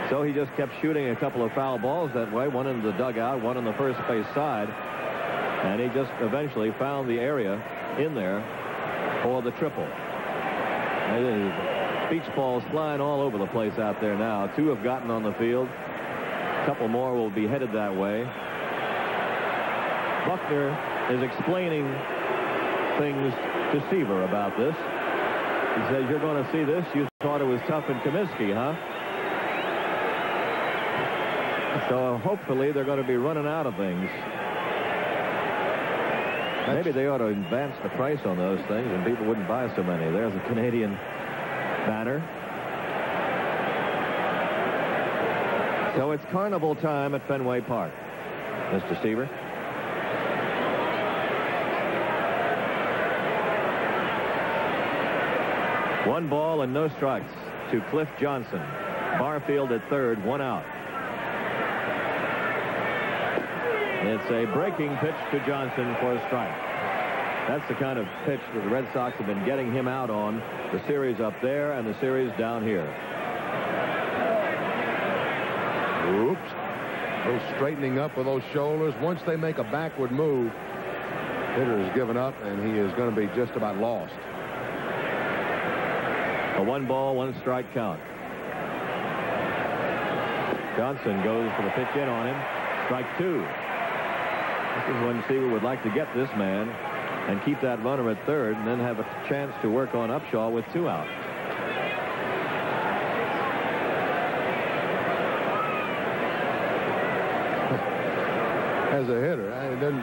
So he just kept shooting a couple of foul balls that way, one in the dugout, one on the first base side. And he just eventually found the area in there for the triple. Beach balls flying all over the place out there now. 2 have gotten on the field. A couple more will be headed that way. Buckner is explaining things to Seaver about this. He says, "You're going to see this. You thought it was tough in Comiskey, huh?" So hopefully they're going to be running out of things. Maybe they ought to advance the price on those things and people wouldn't buy so many. There's a Canadian banner. So it's carnival time at Fenway Park. Mr. Seaver. One ball and no strikes to Cliff Johnson. Barfield at third, 1 out. It's a breaking pitch to Johnson for a strike. That's the kind of pitch that the Red Sox have been getting him out on, the series up there and the series down here. Oops. A little straightening up with those shoulders. Once they make a backward move, hitter has given up, and he is going to be just about lost. A 1-ball, 1-strike count. Johnson goes for the pitch in on him. Strike 2. This is when Seaver would like to get this man and keep that runner at third, and then have a chance to work on Upshaw with 2 out. As a hitter,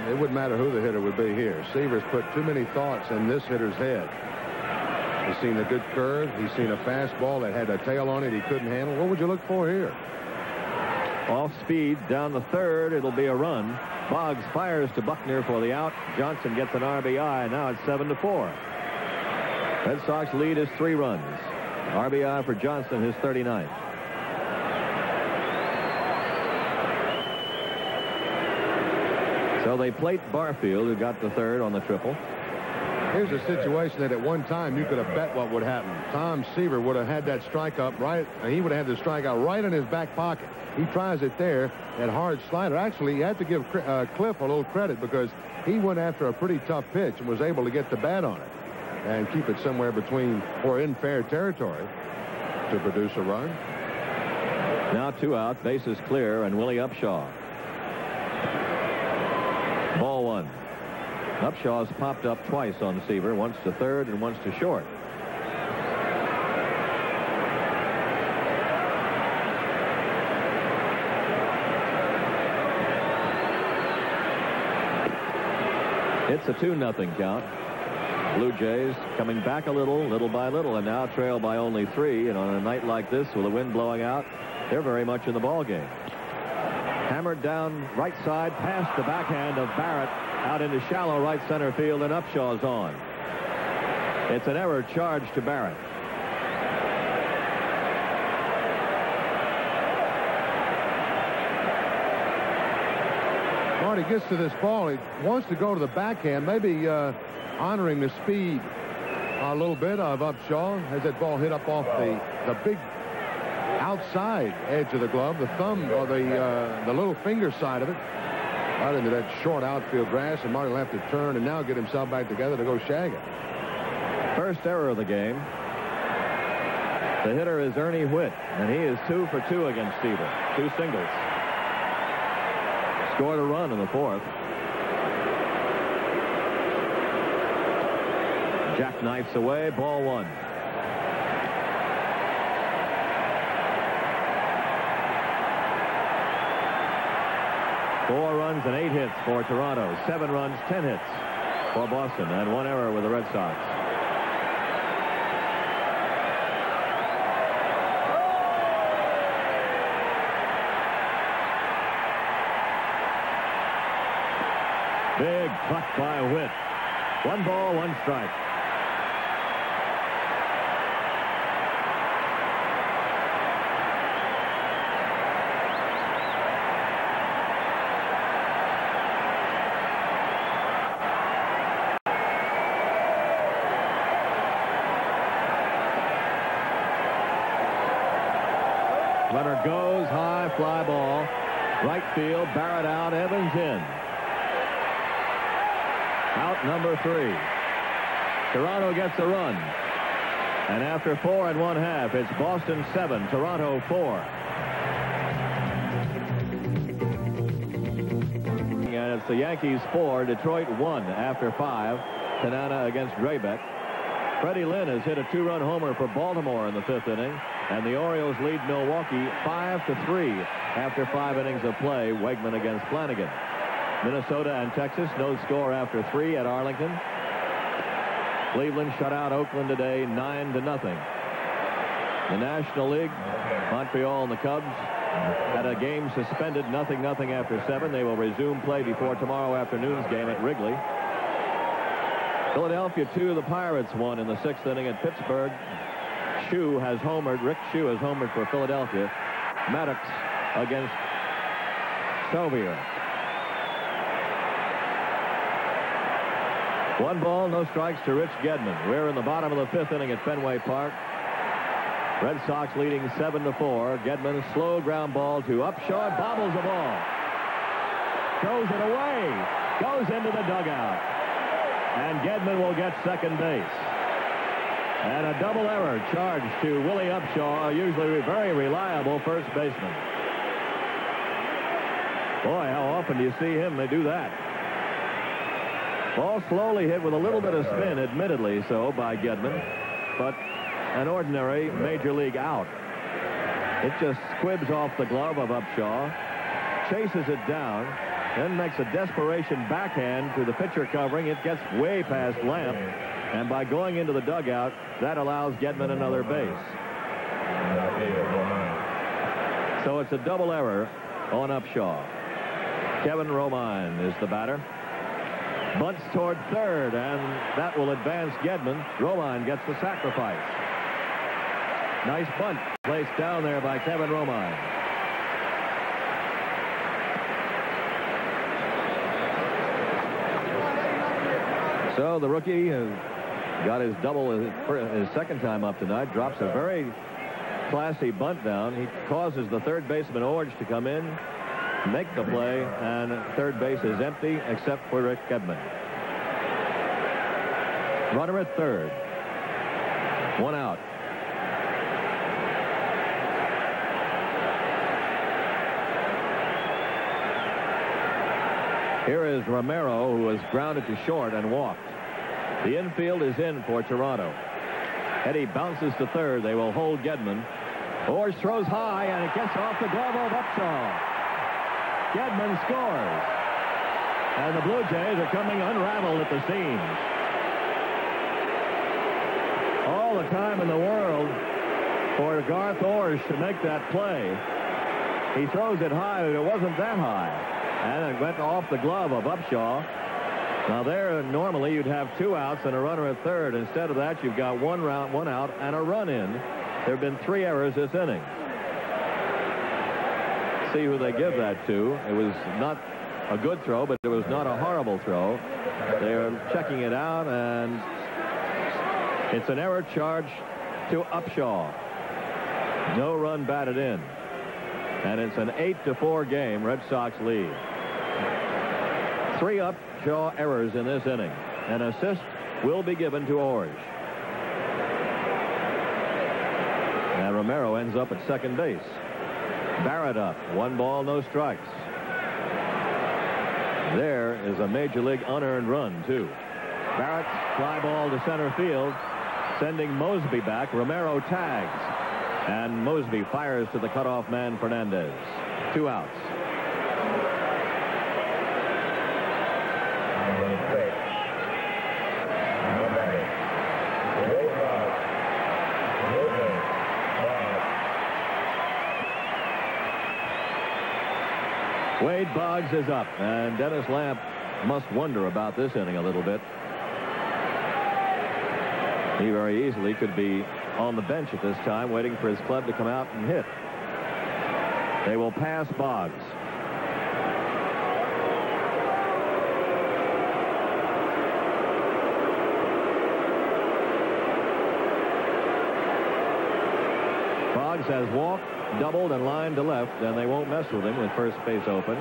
it wouldn't matter who the hitter would be here. Seaver's put too many thoughts in this hitter's head. He's seen a good curve. He's seen a fastball that had a tail on it he couldn't handle. What would you look for here? Off speed down the third. It'll be a run. Boggs fires to Buckner for the out. Johnson gets an RBI. Now it's 7-4. Red Sox lead is 3 runs. RBI for Johnson, his 39th. So they plate Barfield, who got the third on the triple. Here's a situation that at one time you could have bet what would happen. Tom Seaver would have had that strike up right. He would have had the strikeout right in his back pocket. He tries it there. That hard slider. Actually, you have to give Cliff a little credit because he went after a pretty tough pitch and was able to get the bat on it and keep it somewhere between or in fair territory to produce a run. Now 2 out, bases clear, and Willie Upshaw. Ball 1. Upshaw's popped up twice on Seaver, once to third and once to short. It's a 2-0 count. Blue Jays coming back a little by little, and now trail by only 3. And on a night like this, with the wind blowing out, they're very much in the ball game. Hammered down right side, past the backhand of Barrett, out into shallow right center field, and Upshaw's on. It's an error charge to Barrett. Marty gets to this ball. He wants to go to the backhand, maybe honoring the speed a little bit of Upshaw. Has that ball hit up off the big outside edge of the glove, the thumb or the little finger side of it, right into that short outfield grass, and Marty will have to turn and now get himself back together to go shag it. First error of the game. The hitter is Ernie Whitt, and he is 2 for 2 against Seaver. 2 singles. Scored a run in the 4th. Jackknifes away, ball 1. Four runs and 8 hits for Toronto. 7 runs, 10 hits for Boston, and 1 error with the Red Sox. Big cut by Whitt. 1 ball, 1 strike. Runner goes high, fly ball. Right field, Barrett out, Evans in. Out number 3. Toronto gets a run. And after 4 1/2, it's Boston 7, Toronto 4. And it's the Yankees 4, Detroit 1 after 5. Tanana against Drabek. Freddie Lynn has hit a 2-run homer for Baltimore in the 5th inning. And the Orioles lead Milwaukee 5-3 after 5 innings of play. Wegman against Flanagan. Minnesota and Texas, no score after 3 at Arlington. Cleveland shut out Oakland today 9-0. The National League, Montreal and the Cubs had a game suspended 0-0 after 7. They will resume play before tomorrow afternoon's game at Wrigley. Philadelphia 2, the Pirates 1 in the 6th inning at Pittsburgh. Shue has homered. Rick Shue has homered for Philadelphia. Maddox against Seaver. 1 ball, no strikes to Rich Gedman. We're in the bottom of the 5th inning at Fenway Park. Red Sox leading 7-4. Gedman, slow ground ball to Upshaw. Bobbles the ball. Throws it away. Goes into the dugout. And Gedman will get second base. And a double error charged to Willie Upshaw, usually very reliable first baseman. Boy, how often do you see him do that? Ball slowly hit with a little bit of spin, admittedly so, by Gedman. But an ordinary major league out. It just squibs off the glove of Upshaw, chases it down, then makes a desperation backhand to the pitcher covering. It gets way past Lamp, and by going into the dugout, that allows Gedman another base. So it's a double error on Upshaw. Kevin Romine is the batter. Bunts toward third, and that will advance Gedman. Romine gets the sacrifice. Nice bunt placed down there by Kevin Romine. So the rookie has got his double his second time up tonight. Drops a very classy bunt down. He causes the third baseman Orge to come in, make the play, and third base is empty except for Rick Gedman. Runner at third. One out. Here is Romero, who was grounded to short and walked. The infield is in for Toronto. Eddie bounces to third. They will hold Gedman. Orge throws high, and it gets off the glove of Upshaw. Gedman scores. And the Blue Jays are coming unraveled at the seams. All the time in the world for Garth Orge to make that play. He throws it high, but it wasn't that high. And it went off the glove of Upshaw. Now there, normally you'd have 2 outs and a runner at third. Instead of that, you've got 1 out, and a run in. There have been 3 errors this inning. See who they give that to. It was not a good throw, but it was not a horrible throw. They're checking it out, and it's an error charge to Upshaw. No run batted in. And it's an 8-4 game. Red Sox lead. 3 Upshaw errors in this inning. An assist will be given to Orge. And Romero ends up at second base. Barrett up. 1 ball, no strikes. There is a major league unearned run, too. Barrett, fly ball to center field, sending Mosby back. Romero tags. And Mosby fires to the cutoff man, Fernandez. 2 outs. Wade Boggs is up, and Dennis Lamp must wonder about this inning a little bit. He very easily could be on the bench at this time, waiting for his club to come out and hit. They will pass Boggs. Boggs has walked, doubled, and lined to left, and they won't mess with him with first base open.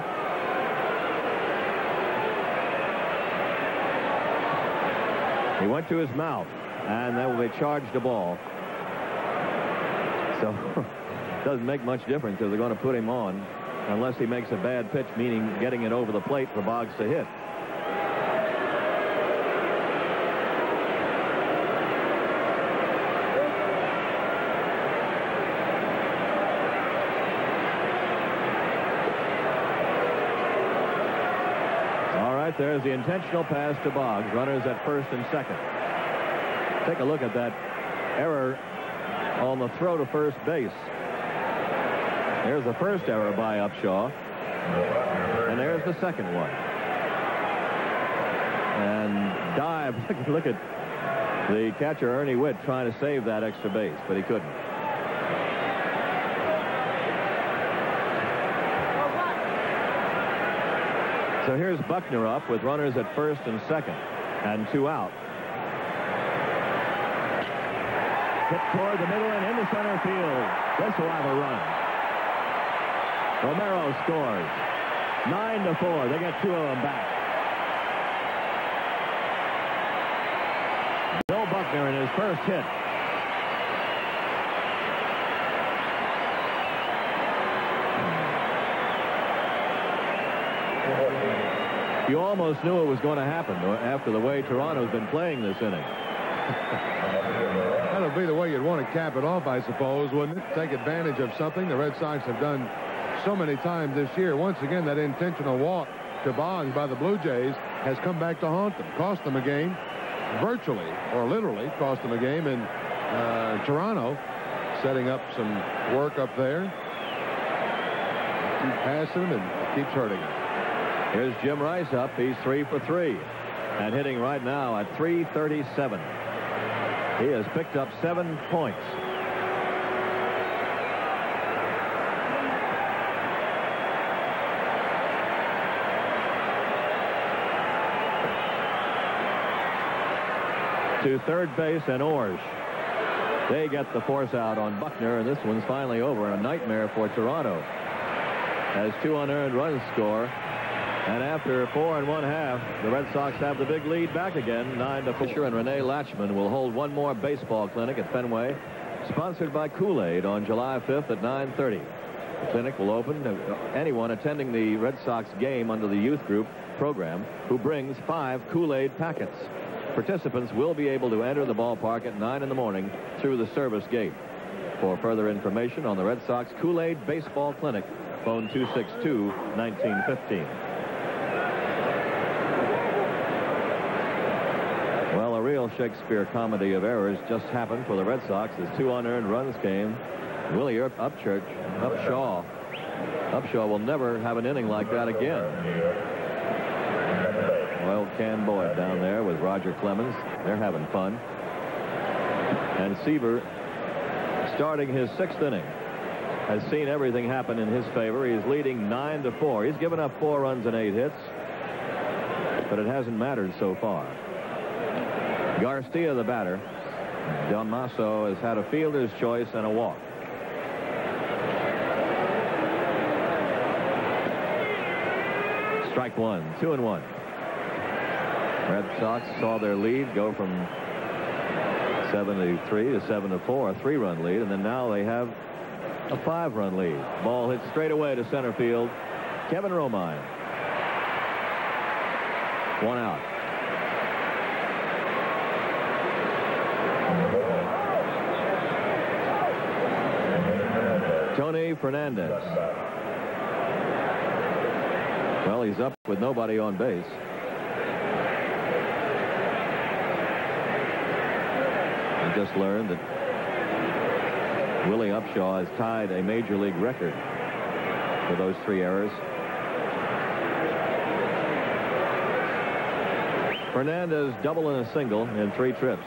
He went to his mouth, and that will be charged a ball. So it doesn't make much difference if they're going to put him on, unless he makes a bad pitch, meaning getting it over the plate for Boggs to hit. All right, there's the intentional pass to Boggs. Runners at first and second. Take a look at that error on the throw to first base. There's the first error by Upshaw. And there's the second one. And dive. Look at the catcher, Ernie Witt, trying to save that extra base, but he couldn't. So here's Buckner up with runners at first and second, and 2 out. Hit toward the middle and into center field. This will have a run. Romero scores. 9-4. They get 2 of them back. Bill Buckner in his first hit. You almost knew it was going to happen after the way Toronto's been playing this inning. That'll be the way you'd want to cap it off, I suppose, wouldn't it? Take advantage of something the Red Sox have done so many times this year. Once again, that intentional walk to Boggs by the Blue Jays has come back to haunt them. Cost them a game, virtually or literally cost them a game in Toronto, setting up some work up there. Keep passing him and keeps hurting him. Here's Jim Rice up. He's 3 for 3 and hitting right now at .337. He has picked up 7 points. To third base and Orge. They get the force out on Buckner, and this one's finally over. A nightmare for Toronto as 2 unearned runs score. And after 4 1/2, the Red Sox have the big lead back again, 9-4. Fisher and Renee Latchman will hold one more baseball clinic at Fenway, sponsored by Kool-Aid on July 5th at 9:30. The clinic will open to anyone attending the Red Sox game under the youth group program who brings 5 Kool-Aid packets. Participants will be able to enter the ballpark at 9 in the morning through the service gate. For further information on the Red Sox Kool-Aid Baseball Clinic, phone 262-1915. Well, a real Shakespeare comedy of errors just happened for the Red Sox as 2 unearned runs came. Willie Upshaw will never have an inning like that again. Well, Ken Boyd down there with Roger Clemens. They're having fun. And Seaver, starting his 6th inning, has seen everything happen in his favor. He's leading 9-4. He's given up 4 runs and 8 hits, but it hasn't mattered so far. Garcia, the batter. Damaso has had a fielder's choice and a walk. Strike 1, 2-1. Red Sox saw their lead go from 7-3 to 7-4, a 3-run lead, and then now they have a 5-run lead. Ball hit straight away to center field. Kevin Romine. 1 out. Tony Fernandez. Well, he's up with nobody on base. I just learned that Willie Upshaw has tied a major league record for those 3 errors. Fernandez double and a single in 3 trips.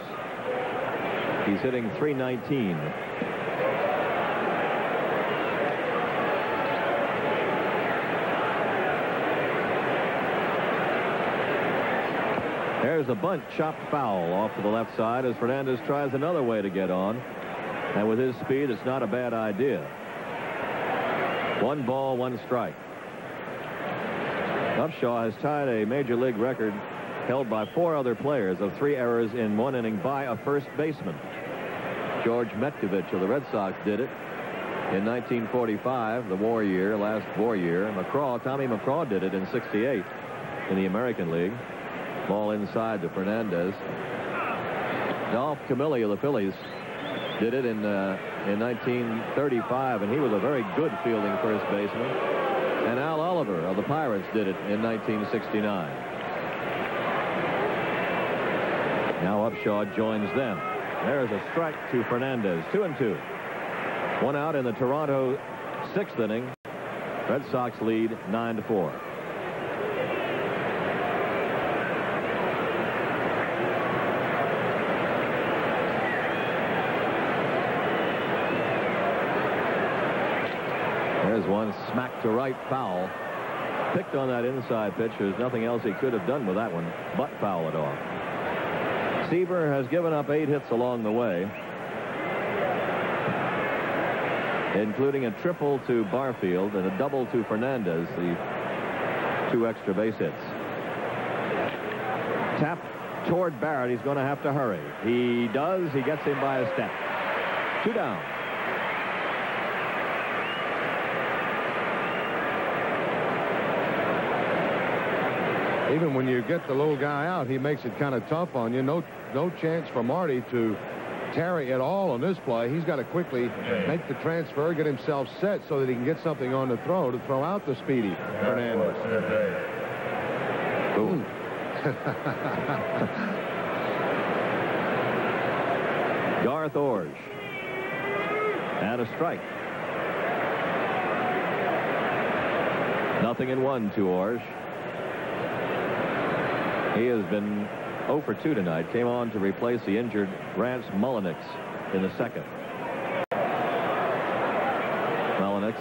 He's hitting .319. There's a bunt chopped foul off to the left side as Fernandez tries another way to get on. And with his speed, it's not a bad idea. 1 ball, 1 strike. Upshaw has tied a major league record held by 4 other players of 3 errors in 1 inning by a first baseman. George Metcovich of the Red Sox did it in 1945, the war year, last war year. Tommy McCraw did it in '68 in the American League. Ball inside to Fernandez. Dolph Camilli of the Phillies did it in 1935, and he was a very good fielding first baseman. And Al Oliver of the Pirates did it in 1969. Now Upshaw joins them. There's a strike to Fernandez. 2-2. 1 out in the Toronto 6th inning. Red Sox lead 9-4. There's one smack to right, foul. Picked on that inside pitch. There's nothing else he could have done with that one but foul it off. Seaver has given up 8 hits along the way. including a triple to Barfield and a double to Fernandez, the 2 extra base hits. Tap toward Barrett. He's going to have to hurry. He does. He gets him by a step. 2 down. Even when you get the little guy out, he makes it kind of tough on you. No chance for Marty to tarry at all on this play. He's got to quickly make the transfer, get himself set so that he can get something on the throw to throw out the speedy Fernandez. Boom. Garth Orge. And a strike. 0-1 to Orge. He has been 0 for 2 tonight. Came on to replace the injured Rance Mullenix in the second. Mullenix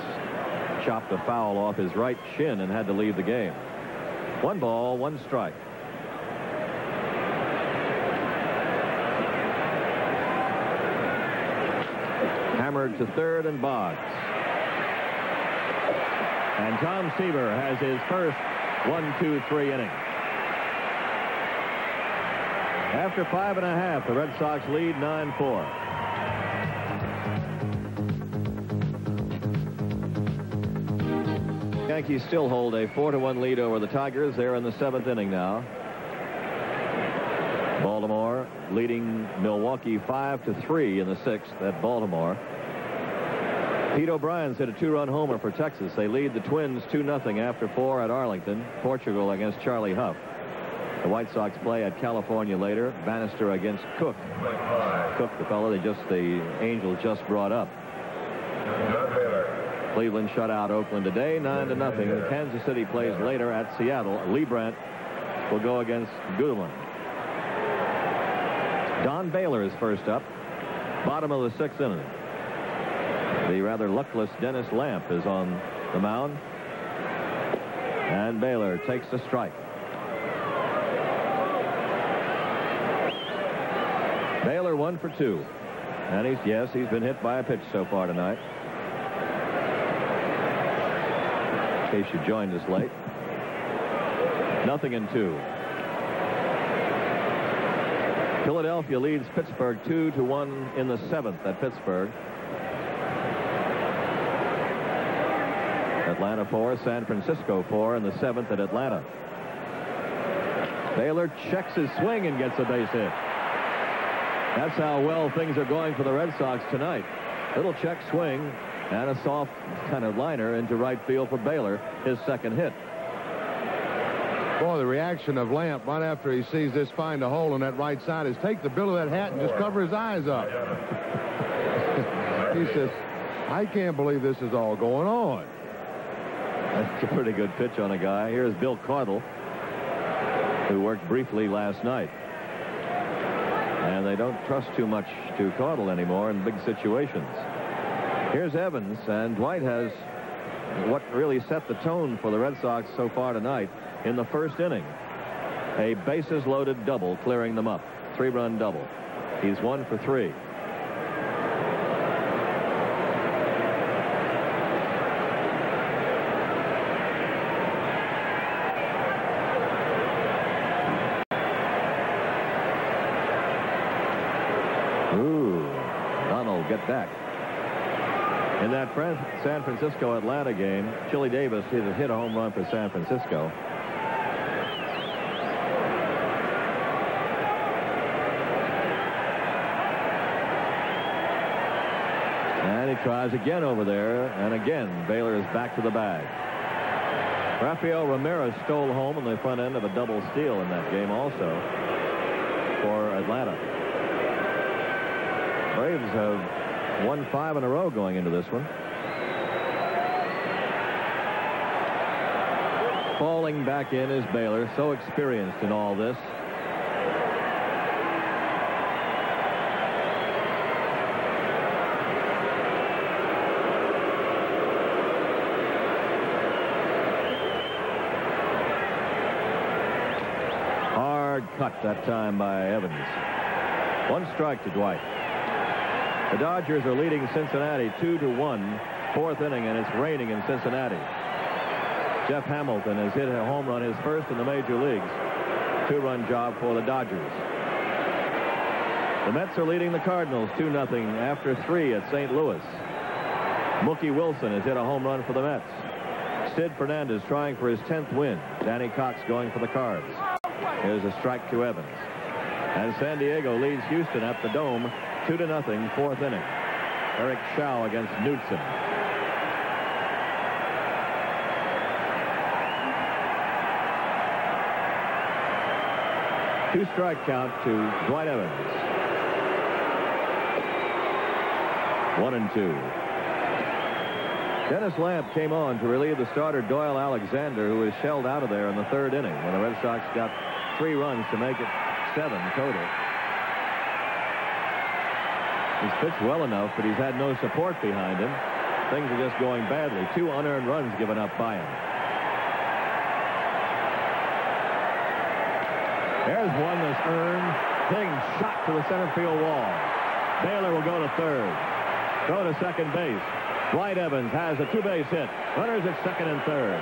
chopped a foul off his right shin and had to leave the game. 1 ball, 1 strike. Hammered to third and Boggs. And Tom Seaver has his first 1-2-3 inning. After 5.5, the Red Sox lead 9-4. Yankees still hold a 4-1 lead over the Tigers. They're in the 7th inning now. Baltimore leading Milwaukee 5-3 in the 6th at Baltimore. Pete O'Brien's hit a 2-run homer for Texas. They lead the Twins 2-0 after 4 at Arlington. Portugal against Charlie Huff. The White Sox play at California later. Bannister against Cook. Cook, the fellow the Angels just brought up. Cleveland shut out Oakland today, 9-0. Kansas City plays later at Seattle. Lee Brandt will go against Goodwin. Don Baylor is first up. Bottom of the 6th inning. The rather luckless Dennis Lamp is on the mound. And Baylor takes the strike. Baylor 1 for 2. And he's been hit by a pitch so far tonight. In case you joined us late. 0-2. Philadelphia leads Pittsburgh 2-1 in the 7th at Pittsburgh. Atlanta 4, San Francisco 4 in the 7th at Atlanta. Baylor checks his swing and gets a base hit. That's how well things are going for the Red Sox tonight. Little check swing and a soft kind of liner into right field for Baylor, his 2nd hit. Boy, the reaction of Lamp right after he sees this find a hole in that right side is take the bill of that hat and just cover his eyes up. He says, I can't believe this is all going on. That's a pretty good pitch on a guy. Here's Bill Caudle, who worked briefly last night. And they don't trust too much to Caudle anymore in big situations. Here's Evans, and Dwight has what really set the tone for the Red Sox so far tonight in the 1st inning. A bases-loaded double clearing them up. 3-run double. He's 1 for 3. Get back. In that San Francisco-Atlanta game, Chili Davis hit a home run for San Francisco. And he tries again over there, and again Baylor is back to the bag. Rafael Ramirez stole home on the front end of a double steal in that game also for Atlanta. Braves have won 5 in a row going into this one. Falling back in is Baylor, so experienced in all this. Hard cut that time by Evans. 1 strike to Dwight. The Dodgers are leading Cincinnati 2-1, fourth inning, and it's raining in Cincinnati. Jeff Hamilton has hit a home run, his first in the major leagues. Two-run job for the Dodgers. The Mets are leading the Cardinals 2-0 after 3 at St. Louis. Mookie Wilson has hit a home run for the Mets. Sid Fernandez trying for his 10th win. Danny Cox going for the Cards. Here's a strike to Evans. And San Diego leads Houston at the Dome 2-0, fourth inning. Eric Shaw against Knudsen. Two-strike count to Dwight Evans. 1-2. Dennis Lamp came on to relieve the starter Doyle Alexander, who was shelled out of there in the third inning when the Red Sox got 3 runs to make it 7 total. He's pitched well enough, but he's had no support behind him. Things are just going badly. 2 unearned runs given up by him. There's one that's earned. Thing shot to the center field wall. Baylor will go to third. Throw to second base. Dwight Evans has a 2-base hit. Runners at second and third.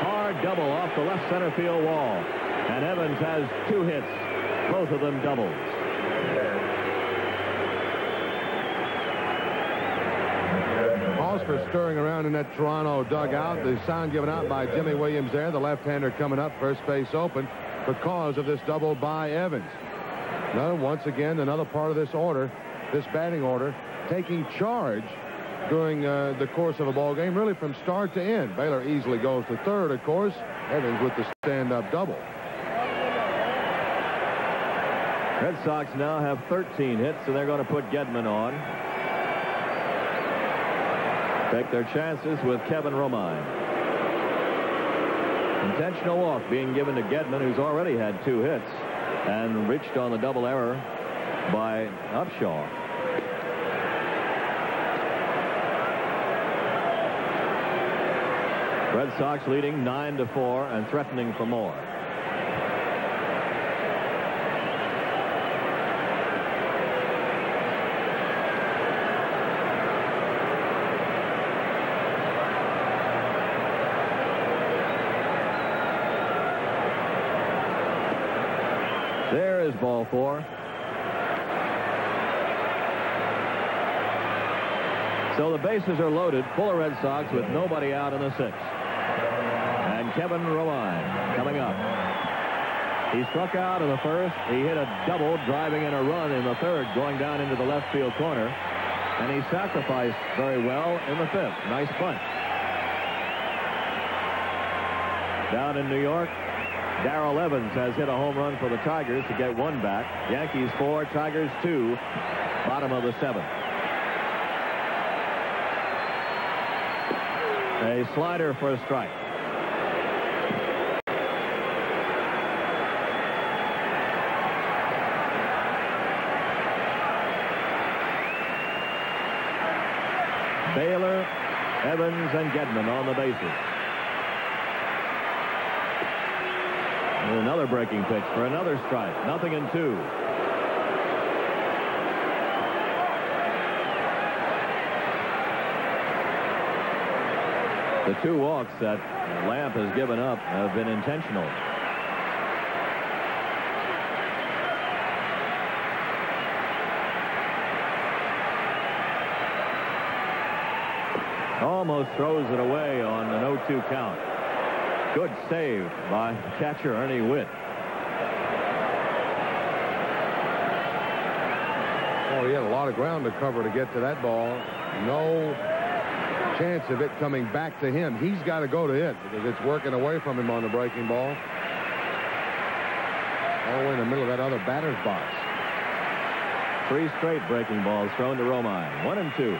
Hard double off the left center field wall. And Evans has 2 hits. Both of them doubles. Calls for stirring around in that Toronto dugout. The sign given out by Jimmy Williams there. The left-hander coming up, first base open, because of this double by Evans. Now, once again, another part of this order, this batting order, taking charge during the course of a ball game, really from start to end. Baylor easily goes to third, of course. Evans with the stand-up double. Red Sox now have 13 hits, and they're going to put Gedman on. Take their chances with Kevin Romine. Intentional walk being given to Gedman, who's already had 2 hits and reached on the double error by Upshaw. Red Sox leading 9-4 and threatening for more. There is ball 4. So the bases are loaded, full of Red Sox with nobody out in the 6th. And Kevin Romine coming up. He struck out in the first. He hit a double, driving in a run in the third, going down into the left field corner. And he sacrificed very well in the 5th. Nice bunt. Down in New York, Darrell Evans has hit a home run for the Tigers to get 1 back. Yankees 4, Tigers 2, bottom of the 7th. A slider for a strike. Baylor, Evans, and Gedman on the bases. And another breaking pitch for another strike. 0-2. The 2 walks that Lamp has given up have been intentional. Almost throws it away on an 0-2 count. Good save by catcher Ernie Witt. Oh, he had a lot of ground to cover to get to that ball. No chance of it coming back to him. He's got to go to it because it's working away from him on the breaking ball. All the way in the middle of that other batter's box. 3 straight breaking balls thrown to Romine. 1-2.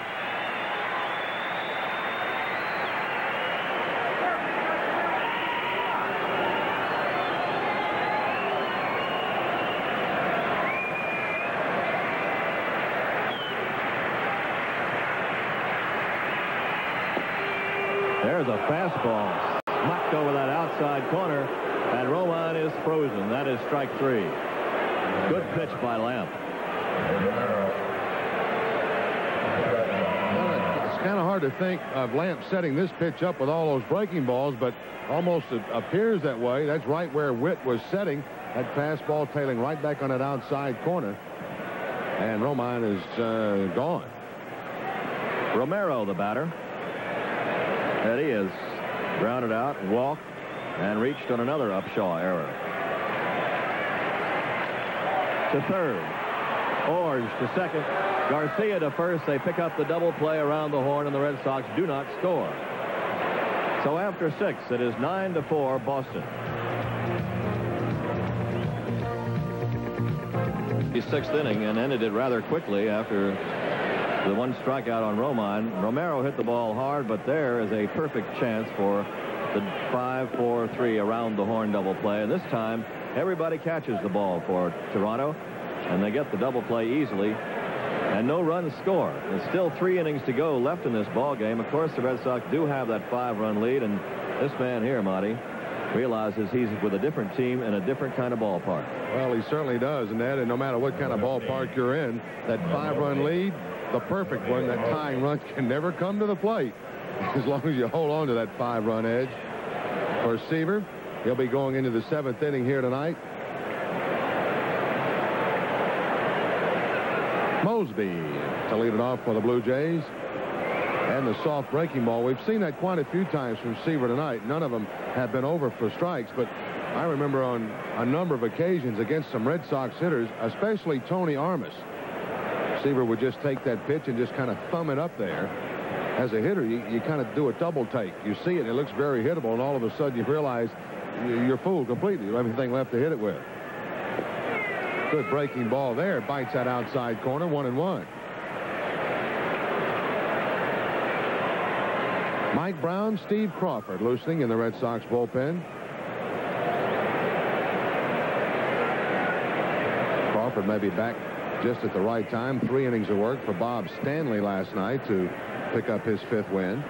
There's a fastball smacked over that outside corner, and Romine is frozen. That is strike 3. Good pitch by Lamp. kind of hard to think of Lamp setting this pitch up with all those breaking balls, but almost it appears that way. That's right where Witt was setting. That fastball tailing right back on that outside corner. And Romine is gone. Romero, the batter. Eddie has grounded out, walked, and reached on another Upshaw error. To third. Orge to second. Garcia to first. They pick up the double play around the horn, and the Red Sox do not score. So after 6, it is 9-4 Boston. The 6th inning and ended it rather quickly after the one strikeout on Romine. Romero hit the ball hard, but there is a perfect chance for the 5-4-3 around the horn double play. And this time, everybody catches the ball for Toronto, and they get the double play easily. And no runs score. There's still 3 innings to go left in this ball game. Of course, the Red Sox do have that 5-run lead, and this man here, Monty, realizes he's with a different team in a different kind of ballpark. Well, he certainly does, and no matter what kind of ballpark you're in, that 5-run lead, the perfect one, that tying run can never come to the plate as long as you hold on to that 5-run edge. For Seaver, he'll be going into the 7th inning here tonight. Mosby to lead it off for the Blue Jays. And the soft breaking ball. We've seen that quite a few times from Seaver tonight. None of them have been over for strikes, but I remember on a number of occasions against some Red Sox hitters, especially Tony Armas, Seaver would just take that pitch and just kind of thumb it up there. As a hitter, you kind of do a double take. You see it, and it looks very hittable, and all of a sudden you realize you're fooled completely. You don't have anything left to hit it with. Good breaking ball there. Bites that outside corner. 1-1. Mike Brown, Steve Crawford loosening in the Red Sox bullpen. Crawford may be back just at the right time. 3 innings of work for Bob Stanley last night to pick up his 5th win.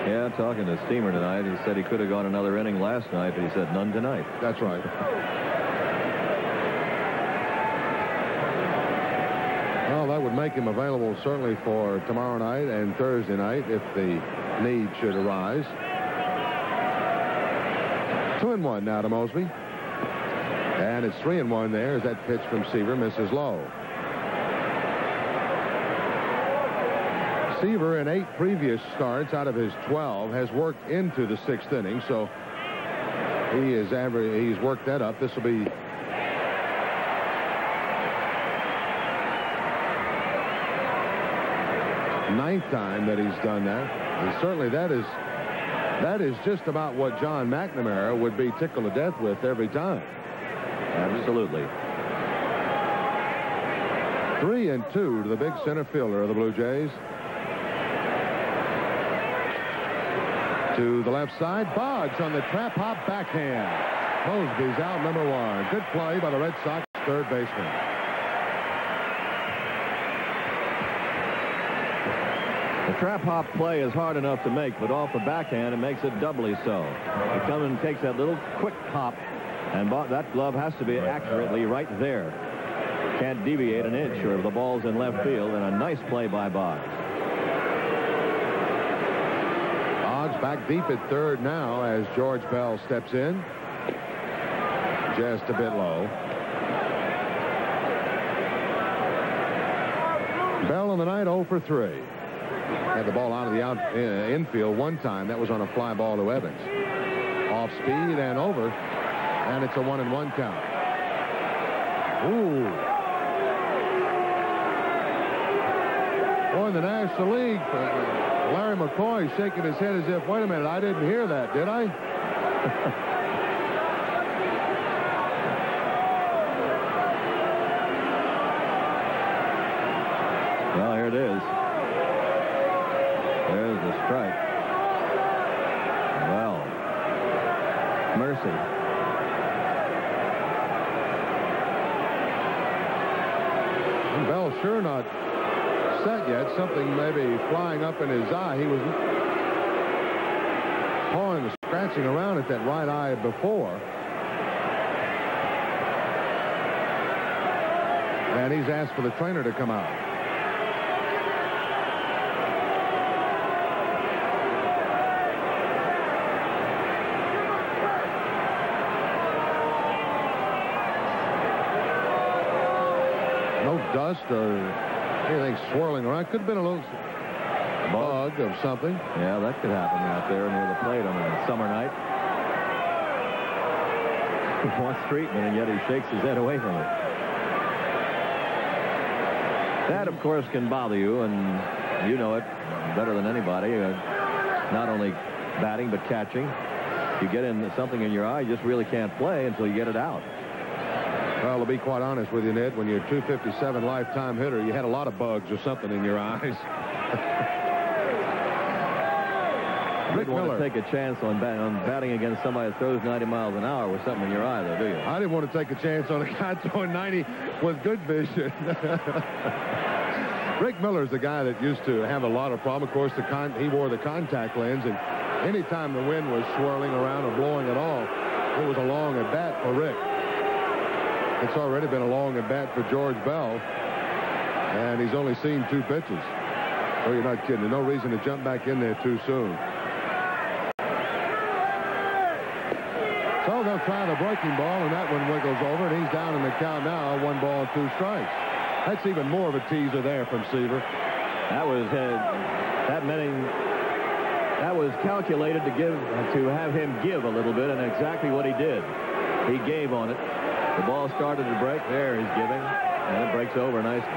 Yeah, talking to Steamer tonight, he said he could have gone another inning last night, but he said none tonight. That's right. Well, that would make him available certainly for tomorrow night and Thursday night if the need should arise. 2-1 now to Mosby. And it's 3-1 there as that pitch from Seaver misses low. Seaver in 8 previous starts out of his 12 has worked into the 6th inning, so he's worked that up. This will be ninth time that he's done that. And certainly that is just about what John McNamara would be tickled to death with every time. Absolutely. 3-2 to the big center fielder of the Blue Jays. To the left side, Boggs on the trap hop backhand. Mosby's out, number 1. Good play by the Red Sox third baseman. The trap hop play is hard enough to make, but off the backhand, it makes it doubly so. He comes and takes that little quick hop, and that glove has to be accurately right there. Can't deviate an inch, or the ball's in left field, and a nice play by Boggs. Boggs back deep at third now as George Bell steps in. Just a bit low. Bell on the night 0 for 3. Had the ball out of the infield one time. That was on a fly ball to Evans. Off speed and over. And it's a 1-1 count. Ooh. Boy, in the National League, Larry McCoy shaking his head as if, wait a minute, I didn't hear that, did I? Well, here it is. There's the strike. Well, mercy. And Bell sure not set yet. Something maybe flying up in his eye. He was pawing and scratching around at that right eye before. And he's asked for the trainer to come out. dust or anything swirling around. Could have been a little bug of something. Yeah, that could happen out there near the plate on a summer night. He wants treatment, and yet he shakes his head away from it. That, of course, can bother you, and you know it better than anybody. Not only batting, but catching. You get something in your eye, you just really can't play until you get it out. Well, to be quite honest with you, Ned, when you're a .257 lifetime hitter, you had a lot of bugs or something in your eyes. You didn't want to take a chance on batting against somebody that throws 90 miles an hour with something in your eye, though, do you? I didn't want to take a chance on a guy throwing 90 with good vision. Rick Miller's the guy that used to have a lot of problem. Of course, he wore the contact lens, and anytime the wind was swirling around or blowing at all, it was a long at bat for Rick. It's already been a long at bat for George Bell, and he's only seen 2 pitches. Oh, you're not kidding. There's no reason to jump back in there too soon. So they'll try the breaking ball, and that one wiggles over, and he's down in the count now. 1 ball, 2 strikes. That's even more of a teaser there from Seaver. That was calculated to have him give a little bit, and exactly what he did. He gave on it. The ball started to break. There he's giving, and it breaks over nicely.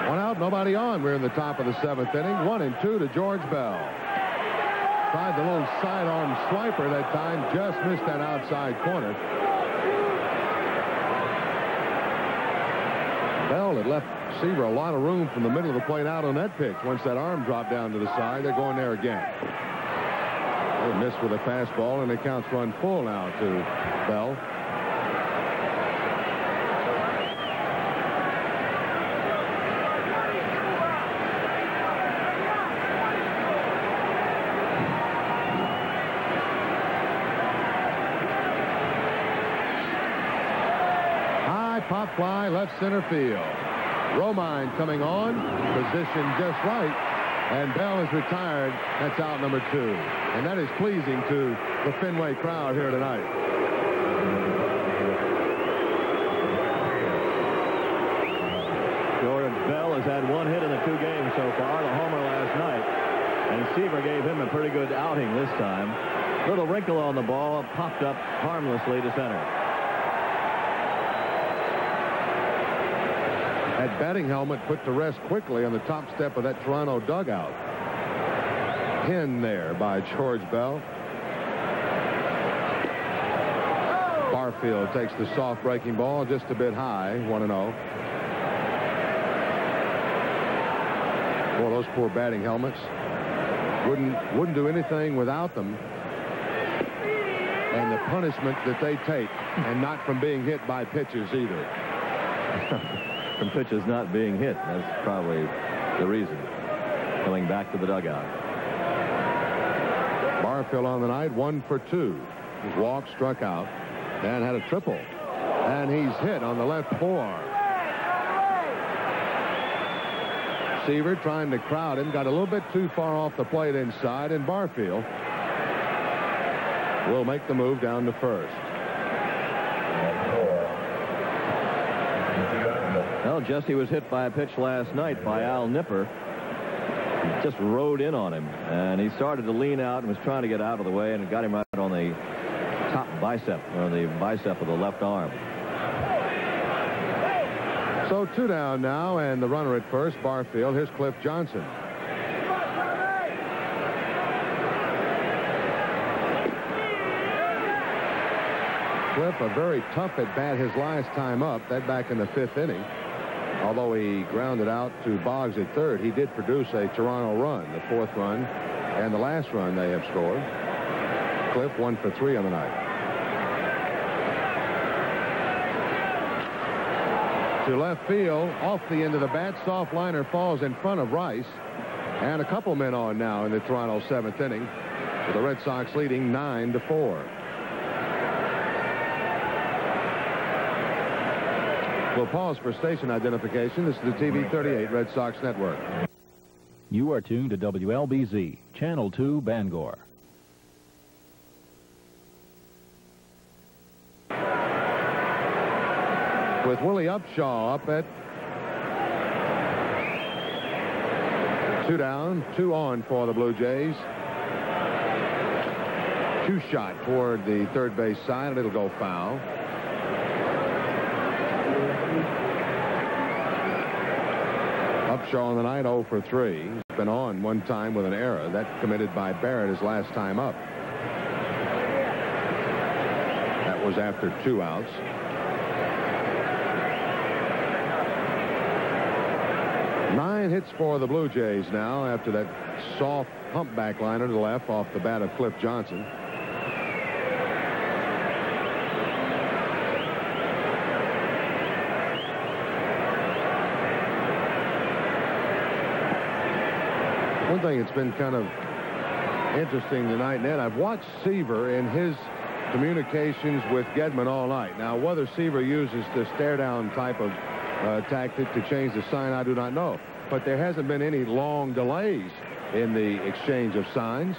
One out, nobody on. We're in the top of the 7th inning. 1-2 to George Bell. Tried the little sidearm swiper that time. Just missed that outside corner. Bell had left Seaver a lot of room from the middle of the plate out on that pitch. Once that arm dropped down to the side, they're going there again. They missed with a fastball, and the count's run full now to Bell. Pop fly, left center field. Romine coming on, positioned just right, and Bell is retired. That's out number 2, and that is pleasing to the Fenway crowd here tonight. George Bell has had 1 hit in the 2 games so far, the homer last night, and Seaver gave him a pretty good outing this time. Little wrinkle on the ball, popped up harmlessly to center. That batting helmet put to rest quickly on the top step of that Toronto dugout. Pinned there by George Bell. Barfield takes the soft breaking ball just a bit high. 1-0. Well, those poor batting helmets wouldn't do anything without them. And the punishment that they take, and not from being hit by pitchers either. From pitches not being hit. That's probably the reason. Coming back to the dugout. Barfield on the night, 1 for 2. His walk, struck out, and had a triple. And he's hit on the left forearm. Seaver trying to crowd him, got a little bit too far off the plate inside, and Barfield will make the move down to first. Well, Jesse was hit by a pitch last night by Al Nipper. He just rode in on him, and he started to lean out and was trying to get out of the way, and it got him right on the top bicep, or the bicep of the left arm. So 2 down now, and the runner at first, Barfield. Here's Cliff Johnson. Cliff, a very tough at bat his last time up, that back in the 5th inning. Although he grounded out to Boggs at 3rd, he did produce a Toronto run, the 4th run, and the last run they have scored. Cliff 1 for 3 on the night. To left field, off the end of the bat, soft liner falls in front of Rice, and a couple men on now in the Toronto 7th inning, with the Red Sox leading 9-4. We'll pause for station identification. This is the TV 38 Red Sox Network. You are tuned to WLBZ, Channel 2, Bangor. With Willie Upshaw up at 2 down, 2 on for the Blue Jays. 2 shot toward the third base side, and it'll go foul. Upshaw on the night 0 for 3. He's been on one time with an error. That committed by Barrett his last time up. That was after 2 outs. Nine hits for the Blue Jays now after that soft humpback liner to the left off the bat of Cliff Johnson. One thing that's been kind of interesting tonight, Ned, I've watched Seaver in his communications with Gedman all night. Now, whether Seaver uses the stare-down type of tactic to change the sign, I do not know. But there hasn't been any long delays in the exchange of signs.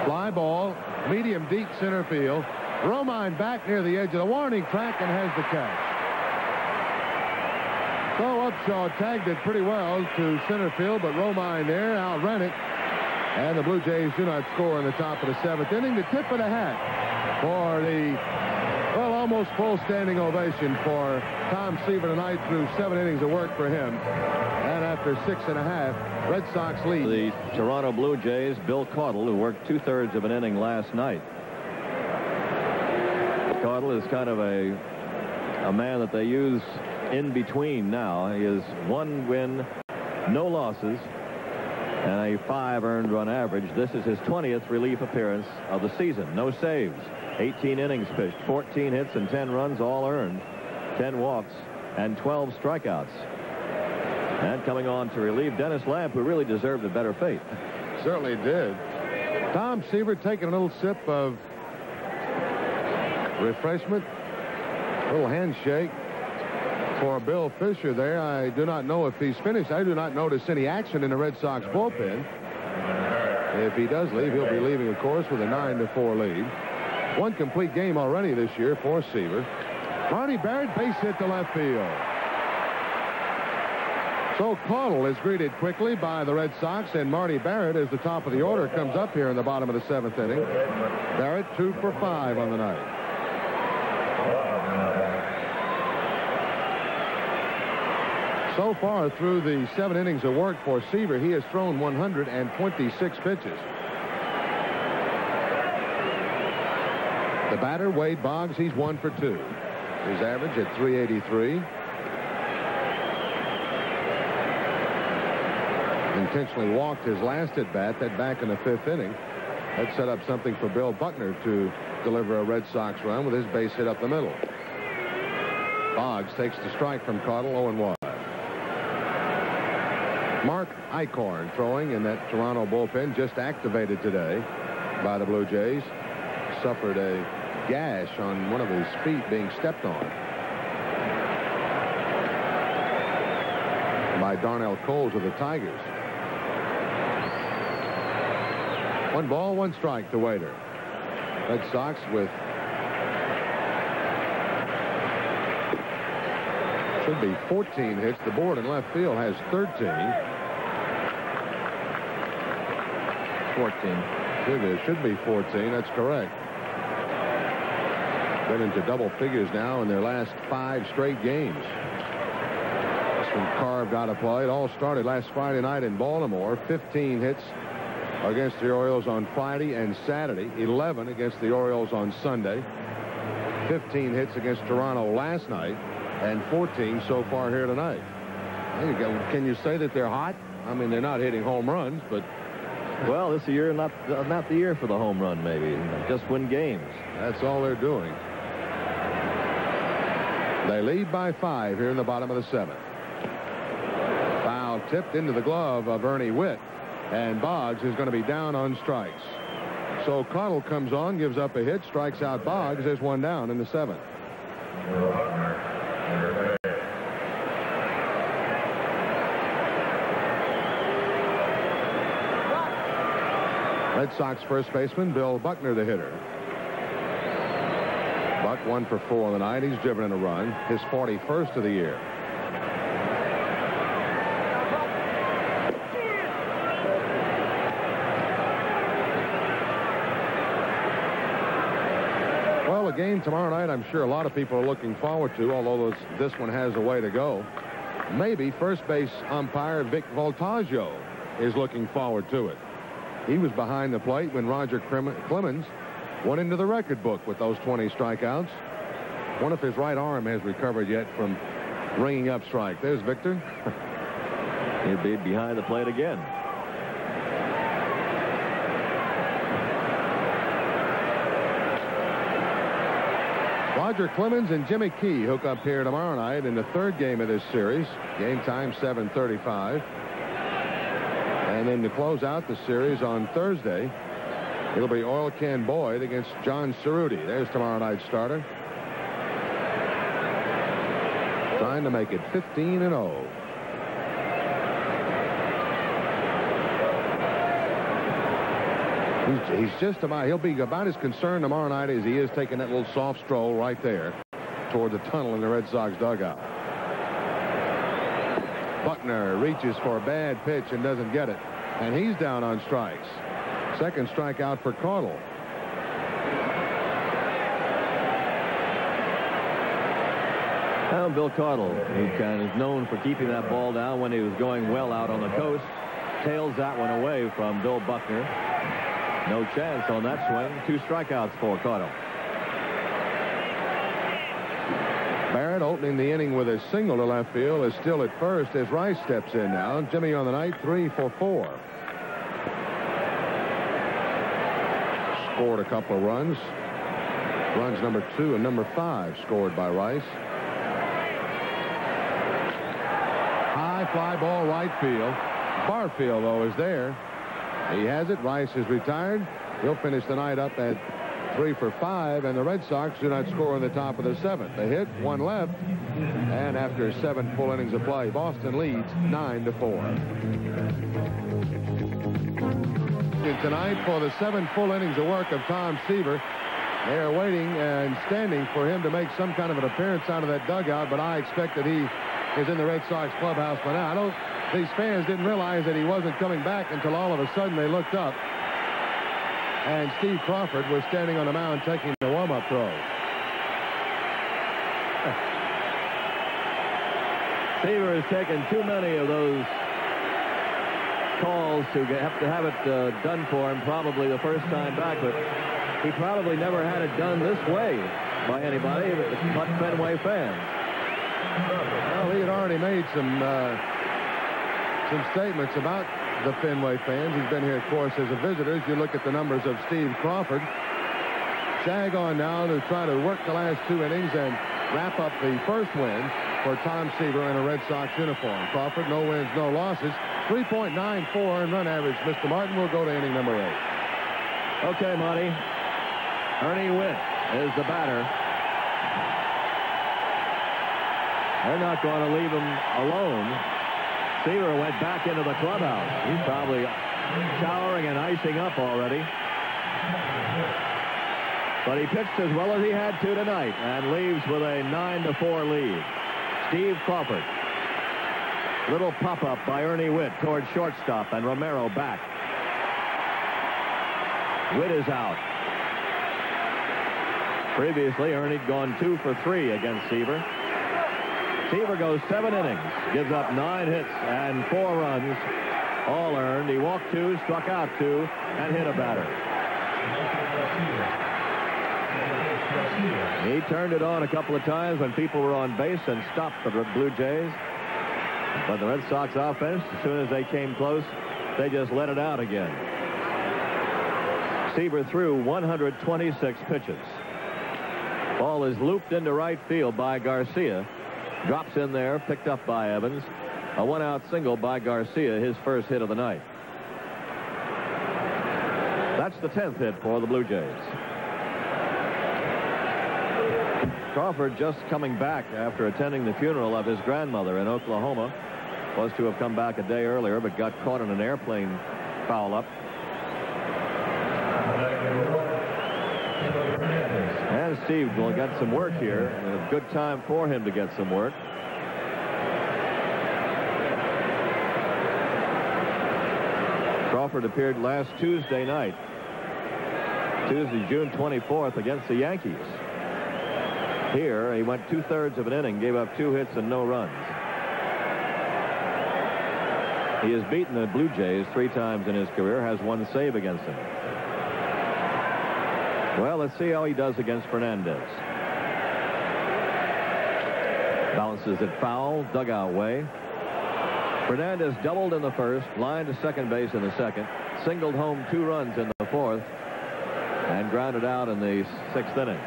Fly ball, medium deep center field. Romine back near the edge of the warning track and has the catch. So Upshaw tagged it pretty well to center field, but Romine there outran it. And the Blue Jays do not score in the top of the 7th inning. The tip of the hat for the, well, almost full standing ovation for Tom Seaver tonight through 7 innings of work for him. And after 6 1/2, Red Sox lead. The Toronto Blue Jays, Bill Caudle, who worked 2/3 of an inning last night. Caudle is kind of a man that they use in between now. He is 1 win, no losses, and a 5 earned run average. This is his 20th relief appearance of the season. No saves, 18 innings pitched, 14 hits and 10 runs, all earned, 10 walks and 12 strikeouts. And coming on to relieve Dennis Lamp, who really deserved a better fate. Certainly did. Tom Seaver taking a little sip of refreshment, a little handshake for Bill Fisher there. I do not know if he's finished. I do not notice any action in the Red Sox bullpen. If he does leave, he'll be leaving, of course, with a 9-4 lead. 1 complete game already this year for Seaver. Marty Barrett, base hit to left field. So Caudle is greeted quickly by the Red Sox, and Marty Barrett, as the top of the order, comes up here in the bottom of the 7th inning. Barrett 2 for 5 on the night. So far through the 7 innings of work for Seaver, he has thrown 126 pitches. The batter, Wade Boggs, he's 1 for 2. His average at 383. Intentionally walked his last at bat, that back in the 5th inning. That set up something for Bill Buckner to deliver a Red Sox run with his base hit up the middle. Boggs takes the strike from Caudle, 0-1. Mark Eichhorn throwing in that Toronto bullpen, just activated today by the Blue Jays. Suffered a gash on one of his feet being stepped on by Darnell Coles of the Tigers. 1 ball, 1 strike to Waiter. Red Sox with should be 14 hits. The board in left field has 13. 14. Should be 14. That's correct. Been into double figures now in their last 5 straight games. This one carved out of play. It all started last Friday night in Baltimore. 15 hits against the Orioles on Friday and Saturday. 11 against the Orioles on Sunday. 15 hits against Toronto last night. And 14 so far here tonight. Can you say that they're hot? I mean, they're not hitting home runs, but... Well, this year, not the year for the home run, maybe. Just win games. That's all they're doing. They lead by 5 here in the bottom of the 7th. Foul tipped into the glove of Ernie Witt, and Boggs is going to be down on strikes. So Caudle comes on, gives up a hit, strikes out Boggs. There's 1 down in the 7th. Red Sox first baseman Bill Buckner, the hitter. Buck 1 for 4 on the night. He's driven in a run, his 41st of the year. Well, a game tomorrow night I'm sure a lot of people are looking forward to, although this one has a way to go. Maybe first base umpire Vic Voltaggio is looking forward to it. He was behind the plate when Roger Clemens went into the record book with those 20 strikeouts. Wonder if his right arm has recovered yet from ringing up strike. There's Victor. He'll be behind the plate again. Roger Clemens and Jimmy Key hook up here tomorrow night in the third game of this series. Game time 7:35. And then to close out the series on Thursday, it'll be Oil Can Boyd against John Cerruti. There's tomorrow night's starter. Trying to make it 15-0. He's just about, he'll be about as concerned tomorrow night as he is taking that little soft stroll right there toward the tunnel in the Red Sox dugout. Buckner reaches for a bad pitch and doesn't get it. And he's down on strikes. Second strikeout for Caudle. Well, Bill Caudle, who kind of is known for keeping that ball down when he was going well out on the coast, tails that one away from Bill Buckner. No chance on that swing. 2 strikeouts for Caudle. Barrett opening the inning with a single to left field is still at first as Rice steps in now. Jimmy on the night 3 for 4. Scored a couple of runs. Runs number 2 and number 5 scored by Rice. High fly ball right field. Barfield though is there. He has it. Rice is retired. He'll finish the night up at 3 for 5, and the Red Sox do not score in the top of the 7th. They hit 1 left, and after 7 full innings of play, Boston leads 9-4. Tonight for the 7 full innings of work of Tom Seaver. They are waiting and standing for him to make some kind of an appearance out of that dugout, but I expect that he is in the Red Sox clubhouse by now. These fans didn't realize that he wasn't coming back until all of a sudden they looked up. And Steve Crawford was standing on the mound taking the warm-up throw. Seaver has taken too many of those calls to have it done for him probably the first time back, but he probably never had it done this way by anybody but Fenway fans. Well, he had already made some statements about the Fenway fans. He's been here, of course, as a visitor. As you look at the numbers of Steve Crawford. Shag on now to try to work the last 2 innings and wrap up the first win for Tom Seaver in a Red Sox uniform. Crawford, no wins, no losses. 3.94 earned run average. Mr. Martin will go to inning number 8. Okay, Monty. Ernie Witt is the batter. They're not going to leave him alone. Seaver went back into the clubhouse. He's probably showering and icing up already. But he pitched as well as he had to tonight and leaves with a 9-4 lead. Steve Crawford. Little pop-up by Ernie Witt towards shortstop, and Romero back. Witt is out. Previously, Ernie'd gone 2 for 3 against Seaver. Seaver goes 7 innings, gives up 9 hits and 4 runs, all earned. He walked 2, struck out 2, and hit a batter. He turned it on a couple of times when people were on base and stopped the Blue Jays. But the Red Sox offense, as soon as they came close, they just let it out again. Seaver threw 126 pitches. Ball is looped into right field by Garcia. Drops in there, picked up by Evans. A 1-out single by Garcia, his first hit of the night. That's the 10th hit for the Blue Jays. Crawford, just coming back after attending the funeral of his grandmother in Oklahoma, was to have come back a day earlier, but got caught in an airplane foul-up. Steve will get some work here. A good time for him to get some work. Crawford appeared last Tuesday night. Tuesday, June 24th, against the Yankees. Here, he went 2/3 of an inning, gave up 2 hits and no runs. He has beaten the Blue Jays 3 times in his career, has 1 save against them. Well, let's see how he does against Fernandez. Bounces it foul, dugout way. Fernandez doubled in the first, lined to second base in the second, singled home 2 runs in the fourth, and grounded out in the 6th inning.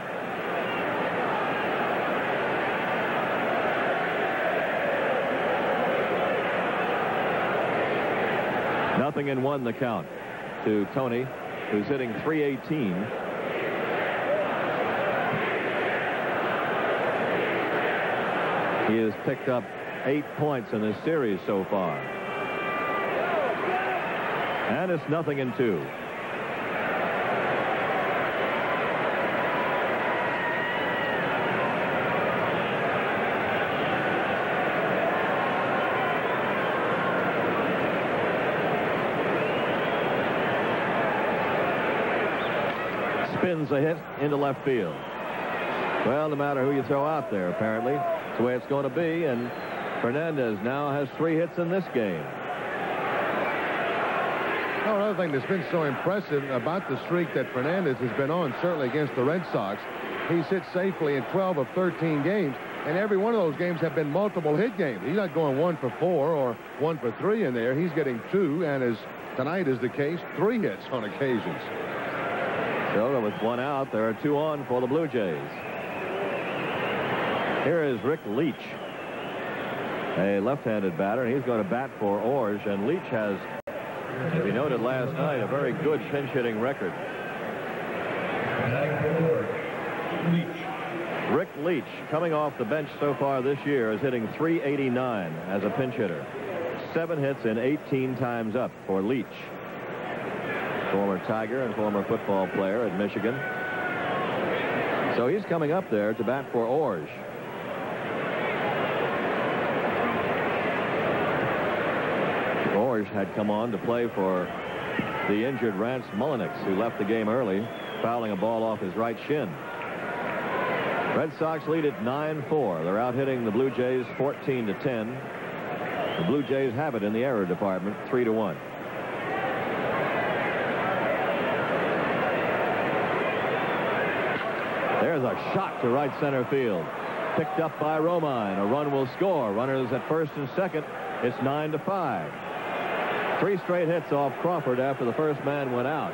Nothing in 1 the count to Tony, who's hitting .318. He has picked up 8 points in this series so far. And it's nothing in 2. Spins a hit into left field. Well, no matter who you throw out there, apparently, it's the way it's going to be, and Fernandez now has 3 hits in this game. Well, another thing that's been so impressive about the streak that Fernandez has been on, certainly against the Red Sox, he's hit safely in 12 of 13 games, and every one of those games have been multiple hit games. He's not going 1 for 4 or 1 for 3 in there. He's getting 2, and as tonight is the case, 3 hits on occasions. So with 1 out, there are 2 on for the Blue Jays. Here is Rick Leach, a left-handed batter, and he's going to bat for Orge. And Leach has, as we noted last night, a very good pinch-hitting record. Rick Leach, coming off the bench so far this year, is hitting .389 as a pinch hitter. 7 hits and 18 times up for Leach. Former Tiger and former football player at Michigan. So he's coming up there to bat for Orge. Orge had come on to play for the injured Rance Mullenix, who left the game early, fouling a ball off his right shin. Red Sox lead at 9-4. They're out hitting the Blue Jays 14-10. The Blue Jays have it in the error department, 3-1. There's a shot to right center field. Picked up by Romine. A run will score. Runners at first and second. It's 9-5. 3 straight hits off Crawford after the first man went out.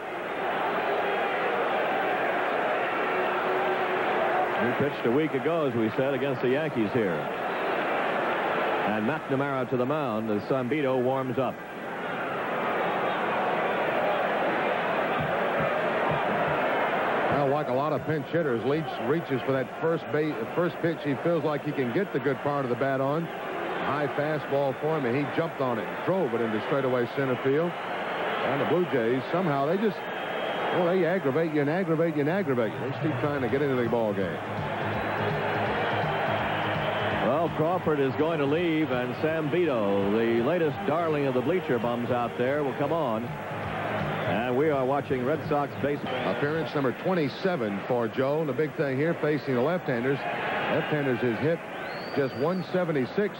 He pitched a week ago, as we said, against the Yankees here. And McNamara to the mound as Zambito warms up. Well, like a lot of pinch hitters, Leach reaches for that first pitch. He feels like he can get the good part of the bat on. High fastball for him, and he jumped on it and drove it into straightaway center field. And the Blue Jays, somehow, they just, well, they aggravate you and aggravate you and aggravate you. They just keep trying to get into the ball game. Well, Crawford is going to leave, and Zambito, the latest darling of the bleacher bums out there, will come on. And we are watching Red Sox baseball. Appearance number 27 for Joe. And the big thing here, facing the left-handers. Left-handers has hit just 176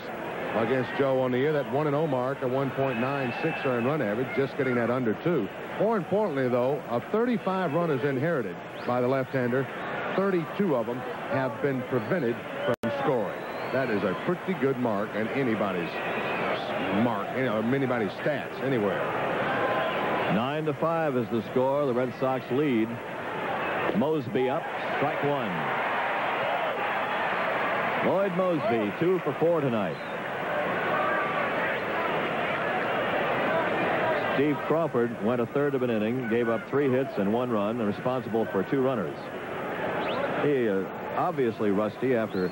against Joe on the year. That 1-0 mark, a 1.96 earned run average, just getting that under 2. More importantly, though, of 35 runners inherited by the left-hander, 32 of them have been prevented from scoring. That is a pretty good mark, and anybody's mark, anybody's stats anywhere. 9-5 is the score. The Red Sox lead. Mosby up, strike 1. Lloyd Mosby, 2 for 4 tonight. Steve Crawford went 1/3 of an inning, gave up 3 hits and 1 run, and responsible for 2 runners. He obviously rusty after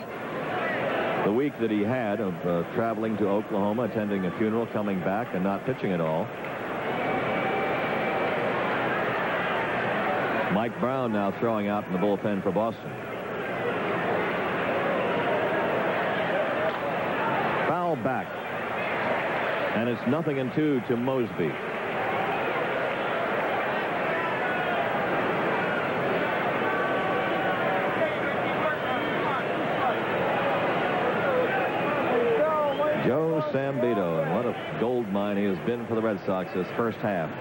the week that he had of traveling to Oklahoma, attending a funeral, coming back, and not pitching at all. Mike Brown now throwing out in the bullpen for Boston. And it's 0-2 to Mosby. Joe Sambito, and what a gold mine he has been for the Red Sox this first half.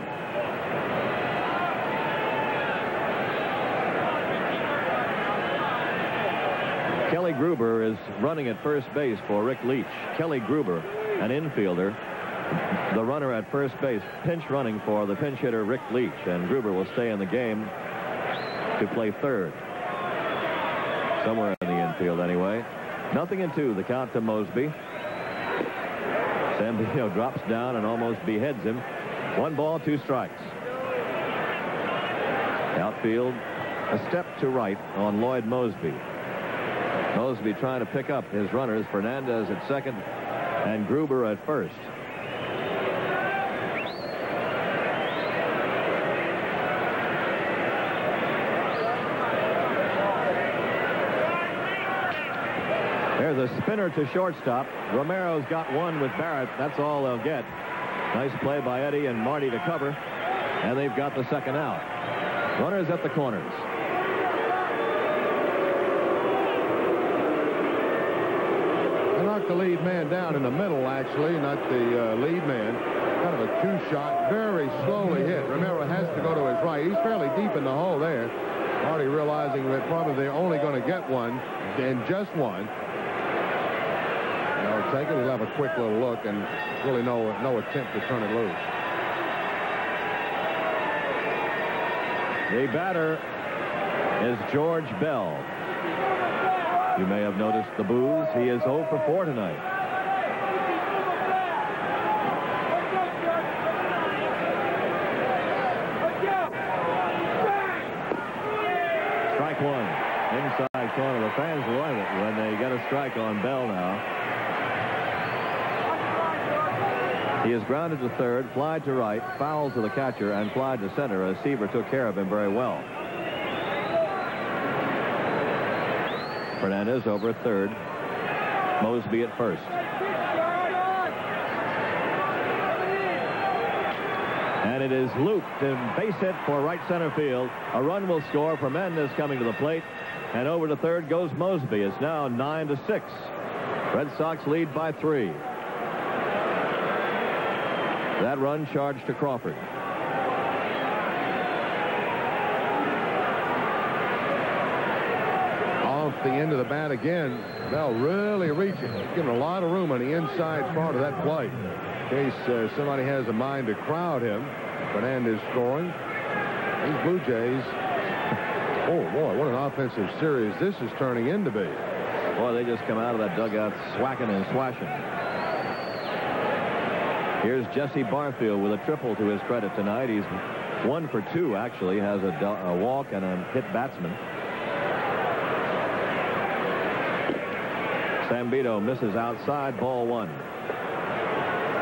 Kelly Gruber is running at first base for Rick Leach. Kelly Gruber, an infielder, the runner at first base, pinch running for the pinch hitter Rick Leach, and Gruber will stay in the game to play third. Somewhere in the infield anyway. 0-2, the count to Mosby. Sambito drops down and almost beheads him. 1 ball, 2 strikes. Outfield, a step to right on Lloyd Mosby. Mosby trying to pick up his runners. Fernandez at second and Gruber at first. There's a spinner to shortstop. Romero's got one with Barrett. That's all they'll get. Nice play by Eddie and Marty to cover. And they've got the second out. Runners at the corners. They knocked the lead man down in the middle, actually, not the lead man. Kind of a 2-shot, very slowly hit. Romero has to go to his right. He's fairly deep in the hole there. Marty realizing that probably they're only going to get one, and just one. They'll take it. He'll have a quick little look, and really no attempt to turn it loose. The batter is George Bell. You may have noticed the boos. He is 0 for 4 tonight. Strike one. Inside corner. The fans love it when they get a strike on Bell now. He is grounded to third, fly to right, foul to the catcher, and fly to center as Seaver took care of him very well. Fernandez over at third. Mosby at first. And it is looped and base hit for right center field. A run will score. Fernandez coming to the plate. And over to third goes Mosby. It's now 9-6. Red Sox lead by 3. That run charged to Crawford. Off the end of the bat again. Bell really reaching. He's giving a lot of room on the inside part of that play. In case somebody has a mind to crowd him. Fernandez scoring. These Blue Jays. Oh, boy, what an offensive series this is turning into be. Boy, they just come out of that dugout swacking and swashing. Here's Jesse Barfield with a triple to his credit tonight. He's 1 for 2, actually. Has a walk and a hit batsman. Sambito misses outside, ball 1.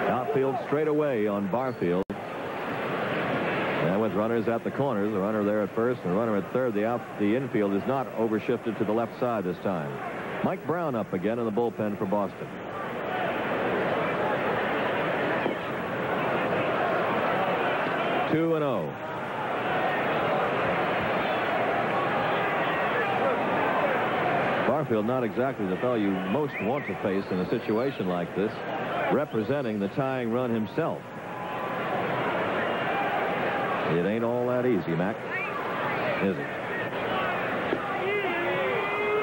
Outfield straight away on Barfield. And with runners at the corners, the runner there at first and the runner at third, the infield is not overshifted to the left side this time. Mike Brown up again in the bullpen for Boston. 2-0. Barfield, not exactly the fellow you most want to face in a situation like this, representing the tying run himself. It ain't all that easy, Mac, is it?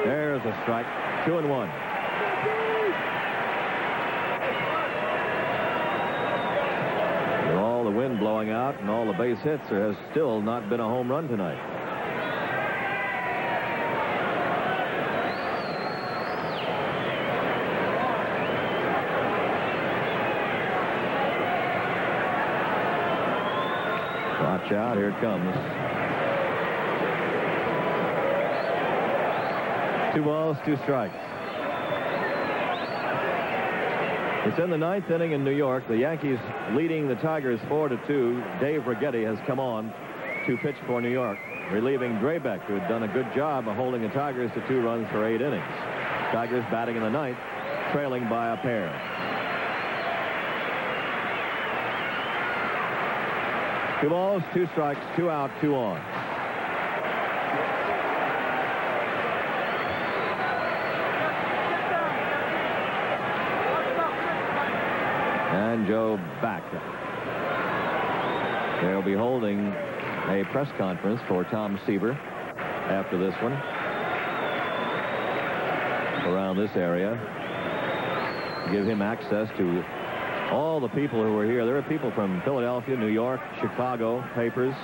There's a strike. 2-1. With all the wind blowing out and all the base hits, there has still not been a home run tonight. Watch out, here it comes. 2 balls, 2 strikes. It's in the 9th inning in New York. The Yankees leading the Tigers 4-2. Dave Righetti has come on to pitch for New York, relieving Drabek, who had done a good job of holding the Tigers to 2 runs for 8 innings. Tigers batting in the 9th, trailing by a pair. 2 balls, 2 strikes, 2 out, 2 on. And Joe back. They'll be holding a press conference for Tom Seaver after this one around this area. Give him access to all the people who were here. There are people from Philadelphia, New York, Chicago, papers.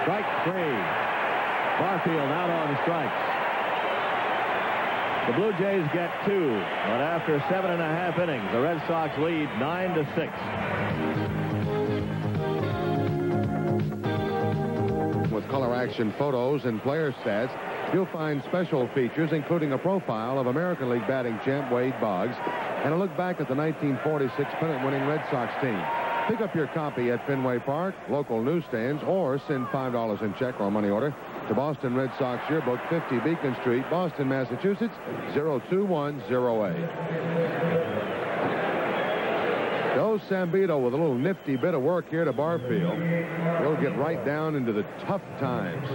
Strike 3. Barfield out on strikes. The Blue Jays get 2, but after 7.5 innings, the Red Sox lead 9-6. With color action photos and player stats, you'll find special features, including a profile of American League batting champ Wade Boggs and a look back at the 1946 pennant-winning Red Sox team. Pick up your copy at Fenway Park, local newsstands, or send $5 in check or money order to Boston Red Sox Yearbook, 50 Beacon Street, Boston, Massachusetts, 02108. Joe Sambito with a little nifty bit of work here to Barfield. He'll get right down into the tough times.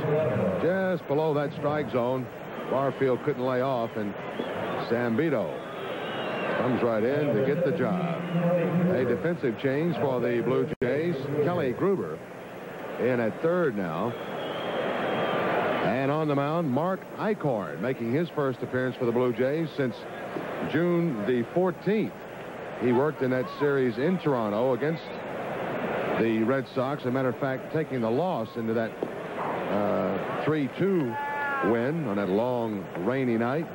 Just below that strike zone, Barfield couldn't lay off, and Sambito comes right in to get the job. A defensive change for the Blue Jays. Kelly Gruber in at third now. And on the mound, Mark Eichhorn making his first appearance for the Blue Jays since June the 14th. He worked in that series in Toronto against the Red Sox. As a matter of fact, taking the loss into that 3-2 win on that long, rainy night.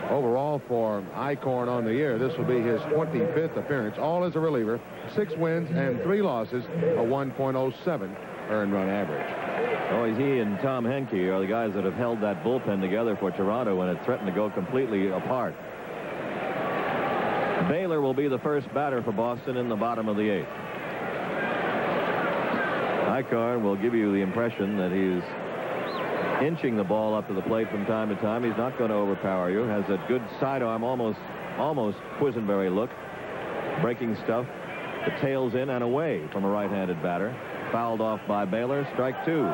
Overall for Eichhorn on the year, this will be his 25th appearance, all as a reliever. 6 wins and 3 losses, a 1.07 earned run average. Oh, he and Tom Henke are the guys that have held that bullpen together for Toronto when it threatened to go completely apart. Baylor will be the first batter for Boston in the bottom of the 8th. Eichhorn will give you the impression that he's inching the ball up to the plate from time to time. He's not going to overpower you. Has a good sidearm, almost Quisenberry look. Breaking stuff. The tails in and away from a right-handed batter. Fouled off by Baylor. Strike 2.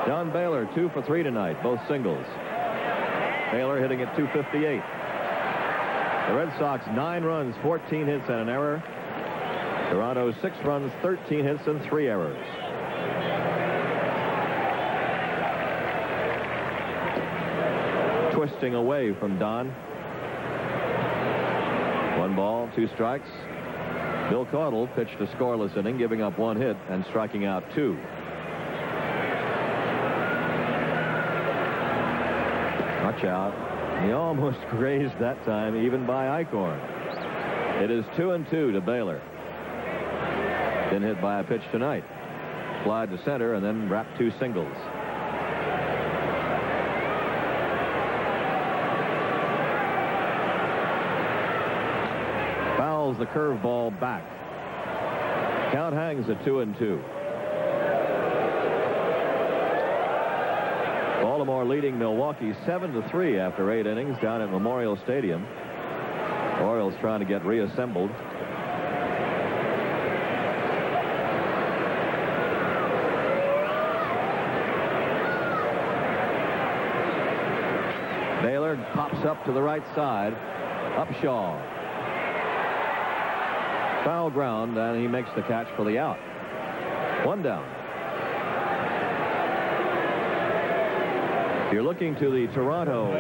John Baylor 2 for 3 tonight, both singles. Baylor hitting at .258. The Red Sox 9 runs, 14 hits and an error. Toronto 6 runs, 13 hits and 3 errors. Twisting away from Don. 1 ball, 2 strikes. Bill Caudle pitched a scoreless inning, giving up 1 hit and striking out 2. Watch out. He almost grazed that time, even by Eichhorn. It is 2-2 to Baylor. Been hit by a pitch tonight. Fly to center and then wrapped 2 singles. Fouls the curveball back. Count hangs at 2-2. Baltimore leading Milwaukee 7-3 after 8 innings down at Memorial Stadium. Orioles trying to get reassembled. Baylor pops up to the right side. Upshaw. Foul ground, and he makes the catch for the out. 1 down. You're looking to the Toronto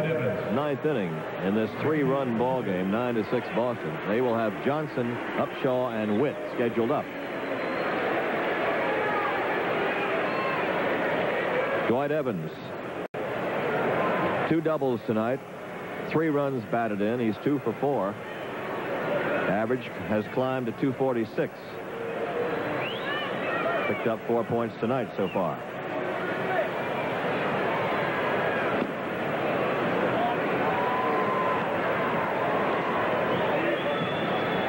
9th inning in this 3-run ball game, 9-6 Boston. They will have Johnson, Upshaw, and Witt scheduled up. Dwight Evans. 2 doubles tonight. 3 runs batted in. He's 2 for 4. Average has climbed to 246. Picked up 4 points tonight so far.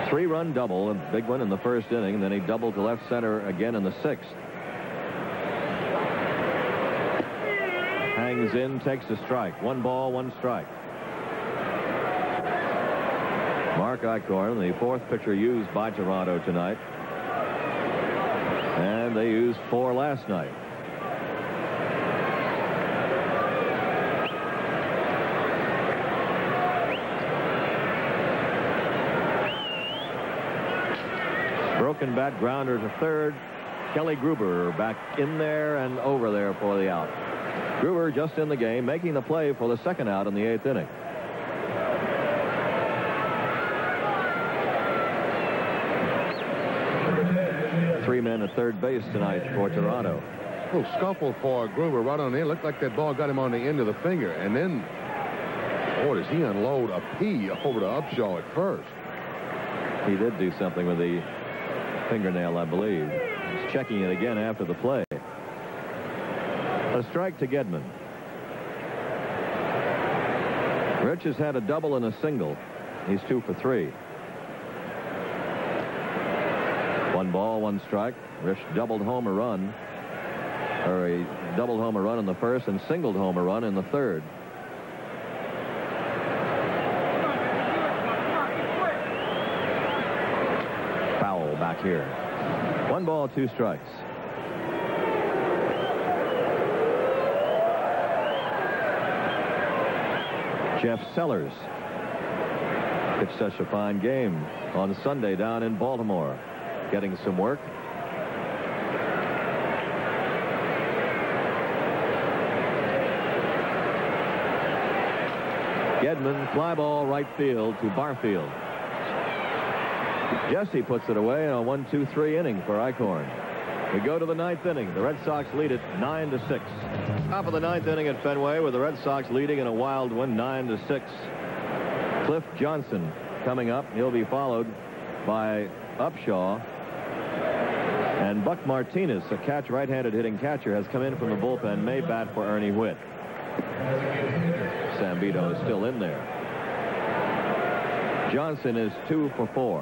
Three-run double, a big one in the first inning, and then he doubled to left center again in the 6th. Hangs in, takes a strike. 1 ball, 1 strike. Mark Eichhorn, the fourth pitcher used by Toronto tonight. And they used 4 last night. Broken bat grounder to third. Kelly Gruber back in there and over there for the out. Gruber just in the game, making the play for the second out in the 8th inning. 3 men at third base tonight for Toronto. A little scuffle for Gruber right on the end. Looked like that ball got him on the end of the finger. And then, boy, does he unload a P over to Upshaw at first. He did do something with the fingernail, I believe. He's checking it again after the play. A strike to Gedman. Rich has had a double and a single. He's 2 for 3. 1 ball, 1 strike. Rich doubled home a run. Or he doubled home a run in the first and singled home a run in the third. Foul back here. 1 ball, 2 strikes. Jeff Sellers pitched such a fine game on Sunday down in Baltimore, getting some work. Gedman, fly ball right field to Barfield. Jesse puts it away in a 1-2-3 inning for Eichhorn. We go to the 9th inning. The Red Sox lead it 9-6. Top of the 9th inning at Fenway with the Red Sox leading in a wild one, 9-6. Cliff Johnson coming up. He'll be followed by Upshaw. And Buck Martinez, a right-handed hitting catcher, has come in from the bullpen, may bat for Ernie Whitt. Zambito is still in there. Johnson is 2 for 4.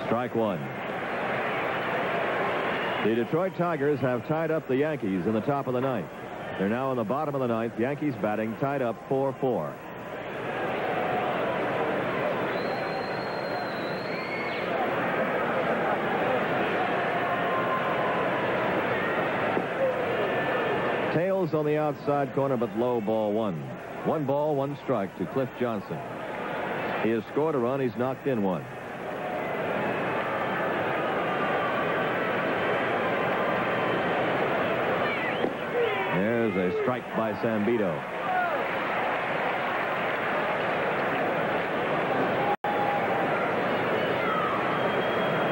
Strike 1. The Detroit Tigers have tied up the Yankees in the top of the 9th. They're now in the bottom of the 9th. Yankees batting tied up 4-4. Tails on the outside corner, but low, ball 1. 1 ball, 1 strike to Cliff Johnson. He has scored a run. He's knocked in 1. There's a strike by Zambito.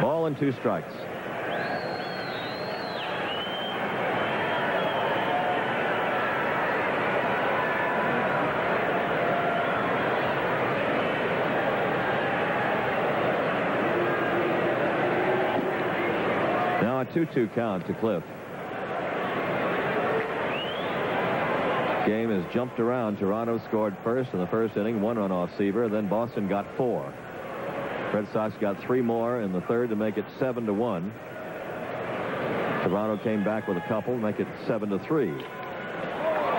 Ball and 2 strikes. Now a 2-2 count to Cliff. Game has jumped around. Toronto scored first in the first inning, 1 run off Seaver. Then Boston got 4. Red Sox got 3 more in the third to make it 7-1. Toronto came back with a couple, make it 7-3.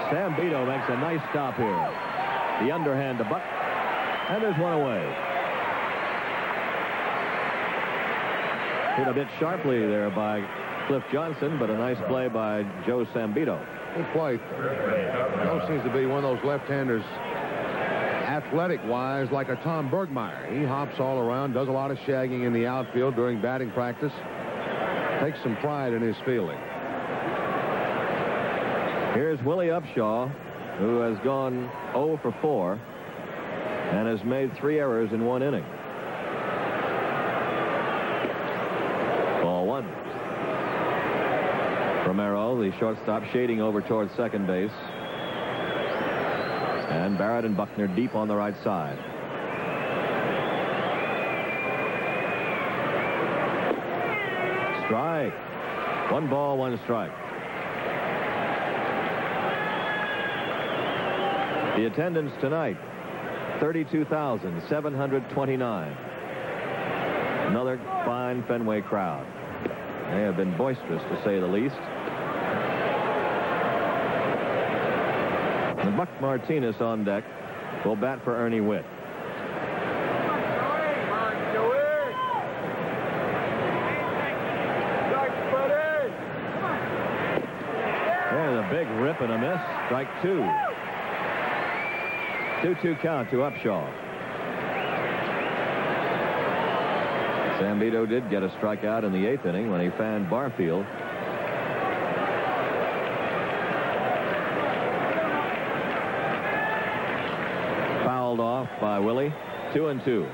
Zambito makes a nice stop here. The underhand to Buck, and there's 1 away. Hit a bit sharply there by Cliff Johnson, but a nice play by Joe Zambito. Good play. Joe seems to be one of those left-handers, athletic-wise, like a Tom Bergmeyer. He hops all around, does a lot of shagging in the outfield during batting practice. Takes some pride in his fielding. Here's Willie Upshaw, who has gone 0 for 4 and has made 3 errors in 1 inning. Ball 1. Romero, the shortstop, shading over towards second base. And Barrett and Buckner deep on the right side. Strike. 1 ball, 1 strike. The attendance tonight, 32,729. Another fine Fenway crowd. They have been boisterous, to say the least. And Buck Martinez on deck will bat for Ernie Witt. There's a big rip and a miss. Strike 2. 2-2 count to Upshaw. Zambito did get a strikeout in the 8th inning when he fanned Barfield. Fouled off by Willie. 2-2.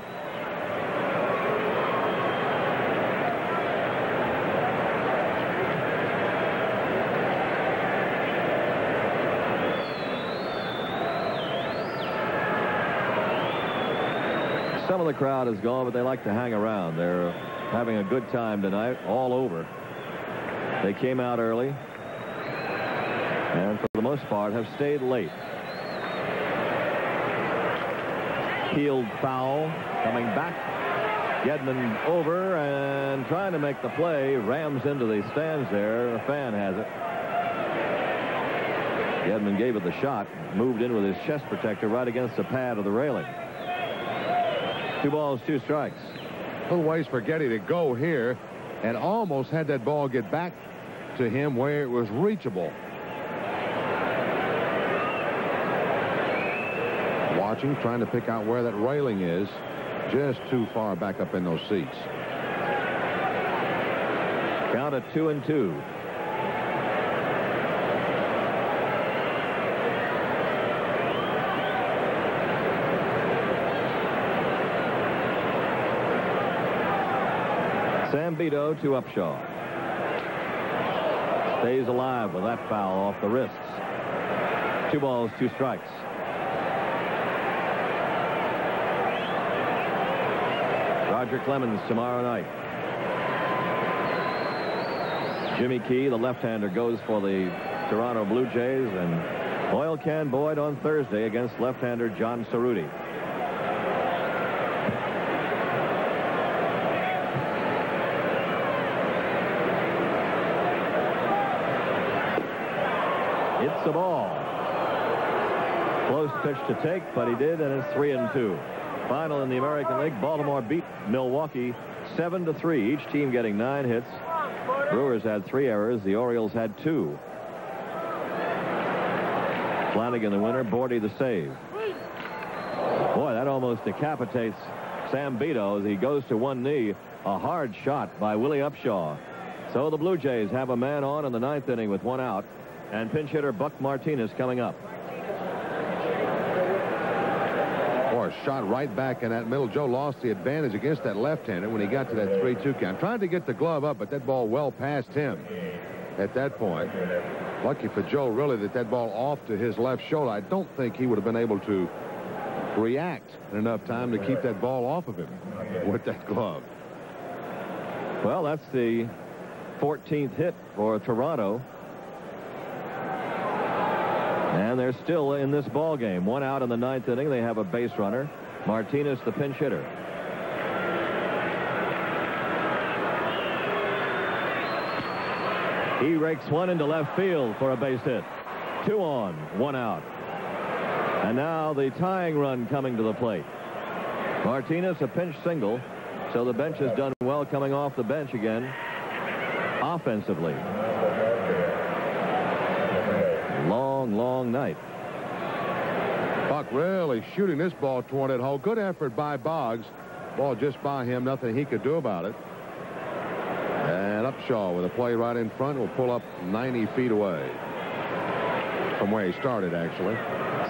Some of the crowd is gone, but they like to hang around. They're having a good time tonight all over. They came out early and for the most part have stayed late. Peeled foul coming back. Gedman over and trying to make the play. Rams into the stands there. A fan has it. Gedman gave it the shot. Moved in with his chest protector right against the pad of the railing. 2 balls, 2 strikes. Little ways for Getty to go here and almost had that ball get back to him where it was reachable. Watching, trying to pick out where that railing is. Just too far back up in those seats. Count at 2-2. Zambito to Upshaw. Stays alive with that foul off the wrists. 2 balls, 2 strikes. Roger Clemens tomorrow night. Jimmy Key, the left-hander, goes for the Toronto Blue Jays, and Oil Can Boyd on Thursday against left-hander John Cerruti. It's a ball. Close pitch to take, but he did, and it's 3-2. Final in the American League. Baltimore beat Milwaukee 7-3. Each team getting 9 hits. Brewers had 3 errors. The Orioles had 2. Flanagan the winner. Bordy the save. Boy, that almost decapitates Zambito as he goes to one knee. A hard shot by Willie Upshaw. So the Blue Jays have a man on in the 9th inning with 1 out. And pinch hitter Buck Martinez coming up. Or shot right back in that middle. Joe lost the advantage against that left-hander when he got to that 3-2 count. Tried to get the glove up, but that ball well past him at that point. Lucky for Joe, really, that ball off to his left shoulder. I don't think he would have been able to react in enough time to keep that ball off of him with that glove. Well, that's the 14th hit for Toronto. And they're still in this ball game. 1 out in the 9th inning. They have a base runner. Martinez, the pinch hitter. He rakes one into left field for a base hit. 2 on, 1 out. And now the tying run coming to the plate. Martinez, a pinch single. So the bench has done well coming off the bench again offensively. Long night. Buck really shooting this ball toward that hole. Good effort by Boggs. Ball just by him. Nothing he could do about it. And Upshaw with a play right in front will pull up 90 feet away from where he started, actually.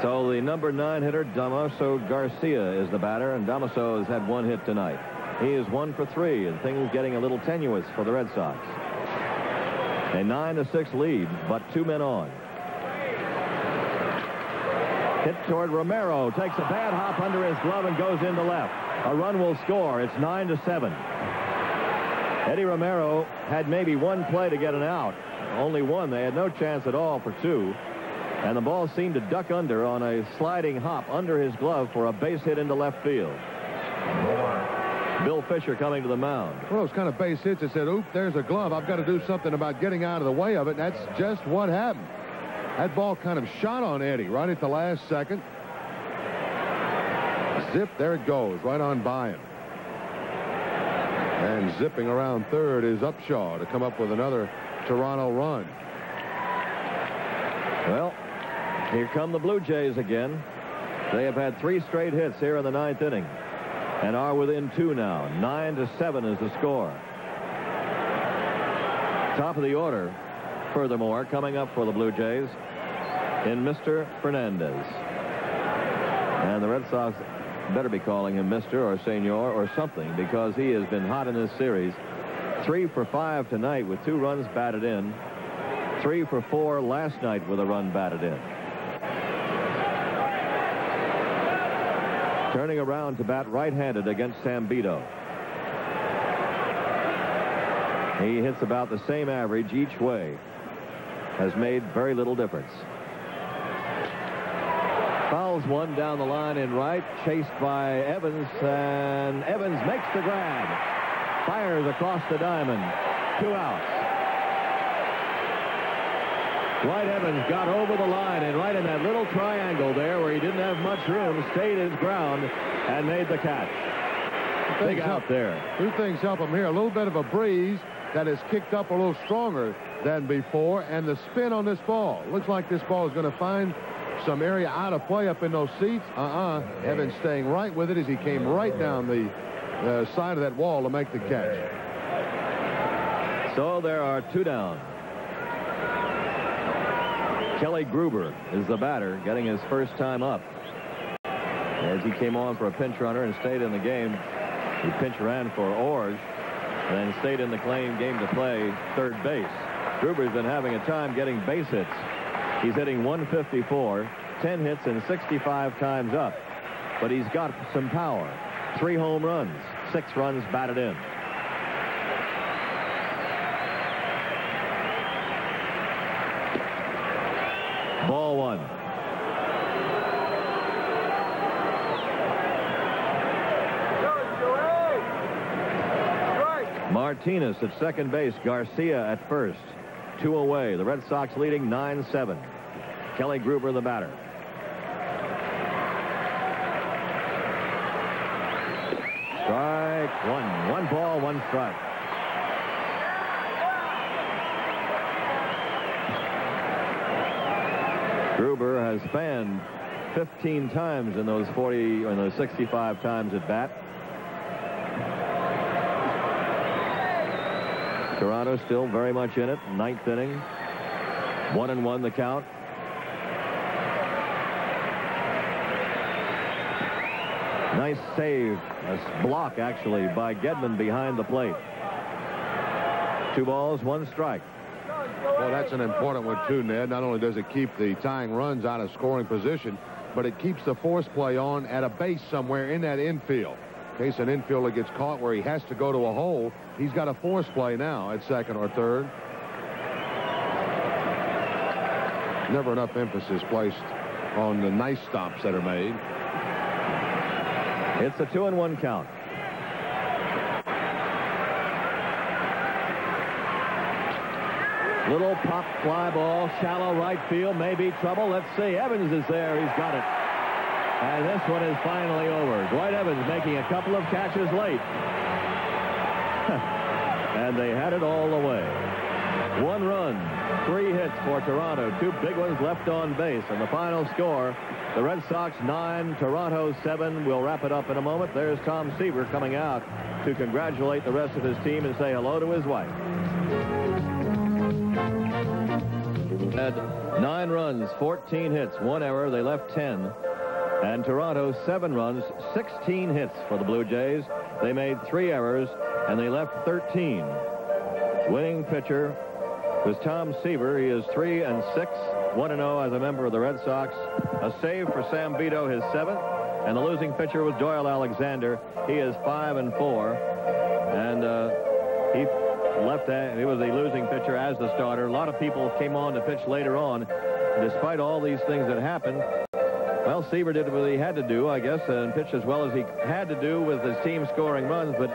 So the number 9 hitter, Damaso Garcia, is the batter, and Damaso has had 1 hit tonight. He is 1 for 3, and things getting a little tenuous for the Red Sox. A 9-6 lead, but 2 men on. Hit toward Romero. Takes a bad hop under his glove and goes into left. A run will score. It's 9-7. Eddie Romero had maybe 1 play to get an out. Only 1. They had no chance at all for 2. And the ball seemed to duck under on a sliding hop under his glove for a base hit into left field. Bill Fisher coming to the mound. Well, those kind of base hits that said, oop, there's a glove. I've got to do something about getting out of the way of it. And that's just what happened. That ball kind of shot on Eddie right at the last second. Zip, there it goes, right on by him. And zipping around third is Upshaw to come up with another Toronto run. Well, here come the Blue Jays again. They have had 3 straight hits here in the 9th inning and are within 2 now. 9-7 is the score. Top of the order, furthermore, coming up for the Blue Jays in Mr. Fernandez. And the Red Sox better be calling him Mr. or Senor or something, because he has been hot in this series. 3 for 5 tonight with 2 runs batted in. 3 for 4 last night with a run batted in. Turning around to bat right-handed against Zambito. He hits about the same average each way. Has made very little difference. Fouls one down the line in right, chased by Evans, and Evans makes the grab. Fires across the diamond. 2 outs. Dwight Evans got over the line, and right in that little triangle there where he didn't have much room, stayed his ground and made the catch. Big out there. 2 things help him here. A little bit of a breeze that has kicked up a little stronger than before, and the spin on this ball. Looks like this ball is going to find some area out of play up in those seats. Evans staying right with it as he came right down the side of that wall to make the catch. So there are 2 down. Kelly Gruber is the batter, getting his first time up. As he came on for a pinch runner and stayed in the game, he pinch ran for Orge and then stayed in the game to play third base. Gruber's been having a time getting base hits. He's hitting 154, 10 hits and 65 times up. But he's got some power. 3 home runs, 6 runs batted in. Ball 1. Martinez at second base, Garcia at first. 2 away. The Red Sox leading 9-7. Kelly Gruber the batter. Strike 1. 1 ball, 1 strike. Gruber has fanned 15 times in those 65 times at bat. Toronto still very much in it. 9th inning. 1-1 the count. Nice save, a block actually by Gedman behind the plate. 2 balls, 1 strike. Well, that's an important one too, Ned. Not only does it keep the tying runs out of scoring position, but it keeps the force play on at a base somewhere in that infield. In case an infielder gets caught where he has to go to a hole, he's got a force play now at second or third. Never enough emphasis placed on the nice stops that are made. It's a 2-1 count. Little pop fly ball, shallow right field, maybe trouble. Let's see. Evans is there. He's got it. And this one is finally over. Dwight Evans making a couple of catches late. And they had it all the way. 1 run, 3 hits for Toronto. 2 big ones left on base. And the final score, the Red Sox 9, Toronto 7. We'll wrap it up in a moment. There's Tom Seaver coming out to congratulate the rest of his team and say hello to his wife. Had 9 runs, 14 hits, 1 error. They left 10. And Toronto 7 runs, 16 hits for the Blue Jays. They made 3 errors and they left 13. Winning pitcher was Tom Seaver. He is 3-6, 1-0 as a member of the Red Sox. A save for Zambito, his 7th. And the losing pitcher was Doyle Alexander. He is 5-4. And he was the losing pitcher as the starter. A lot of people came on to pitch later on. Despite all these things that happened, well, Seaver did what he had to do, I guess, and pitched as well as he had to do with his team scoring runs. But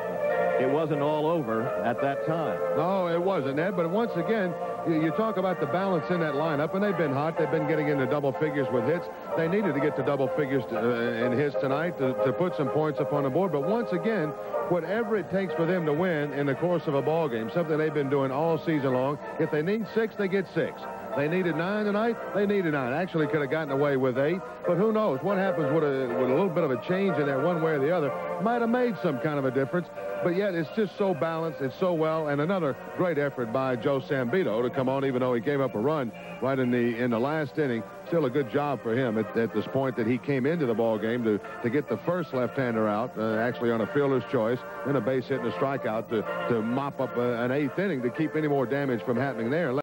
it wasn't all over at that time. No, it wasn't, Ed. But once again, you talk about the balance in that lineup, and they've been hot. They've been getting into double figures with hits. They needed to get to double figures in hits tonight to put some points up on the board. But once again, whatever it takes for them to win in the course of a ball game, something they've been doing all season long. If they need 6, they get 6. They needed 9 tonight. They needed 9. Actually, could have gotten away with 8. But who knows? What happens with a little bit of a change in there one way or the other might have made some kind of a difference. But yet, it's just so balanced. It's so well. And another great effort by Joe Sambito to come on, even though he gave up a run right in the last inning. Still a good job for him at this point that he came into the ball game to get the first left-hander out, actually on a fielder's choice, then a base hit and a strikeout to mop up an 8th inning to keep any more damage from happening there.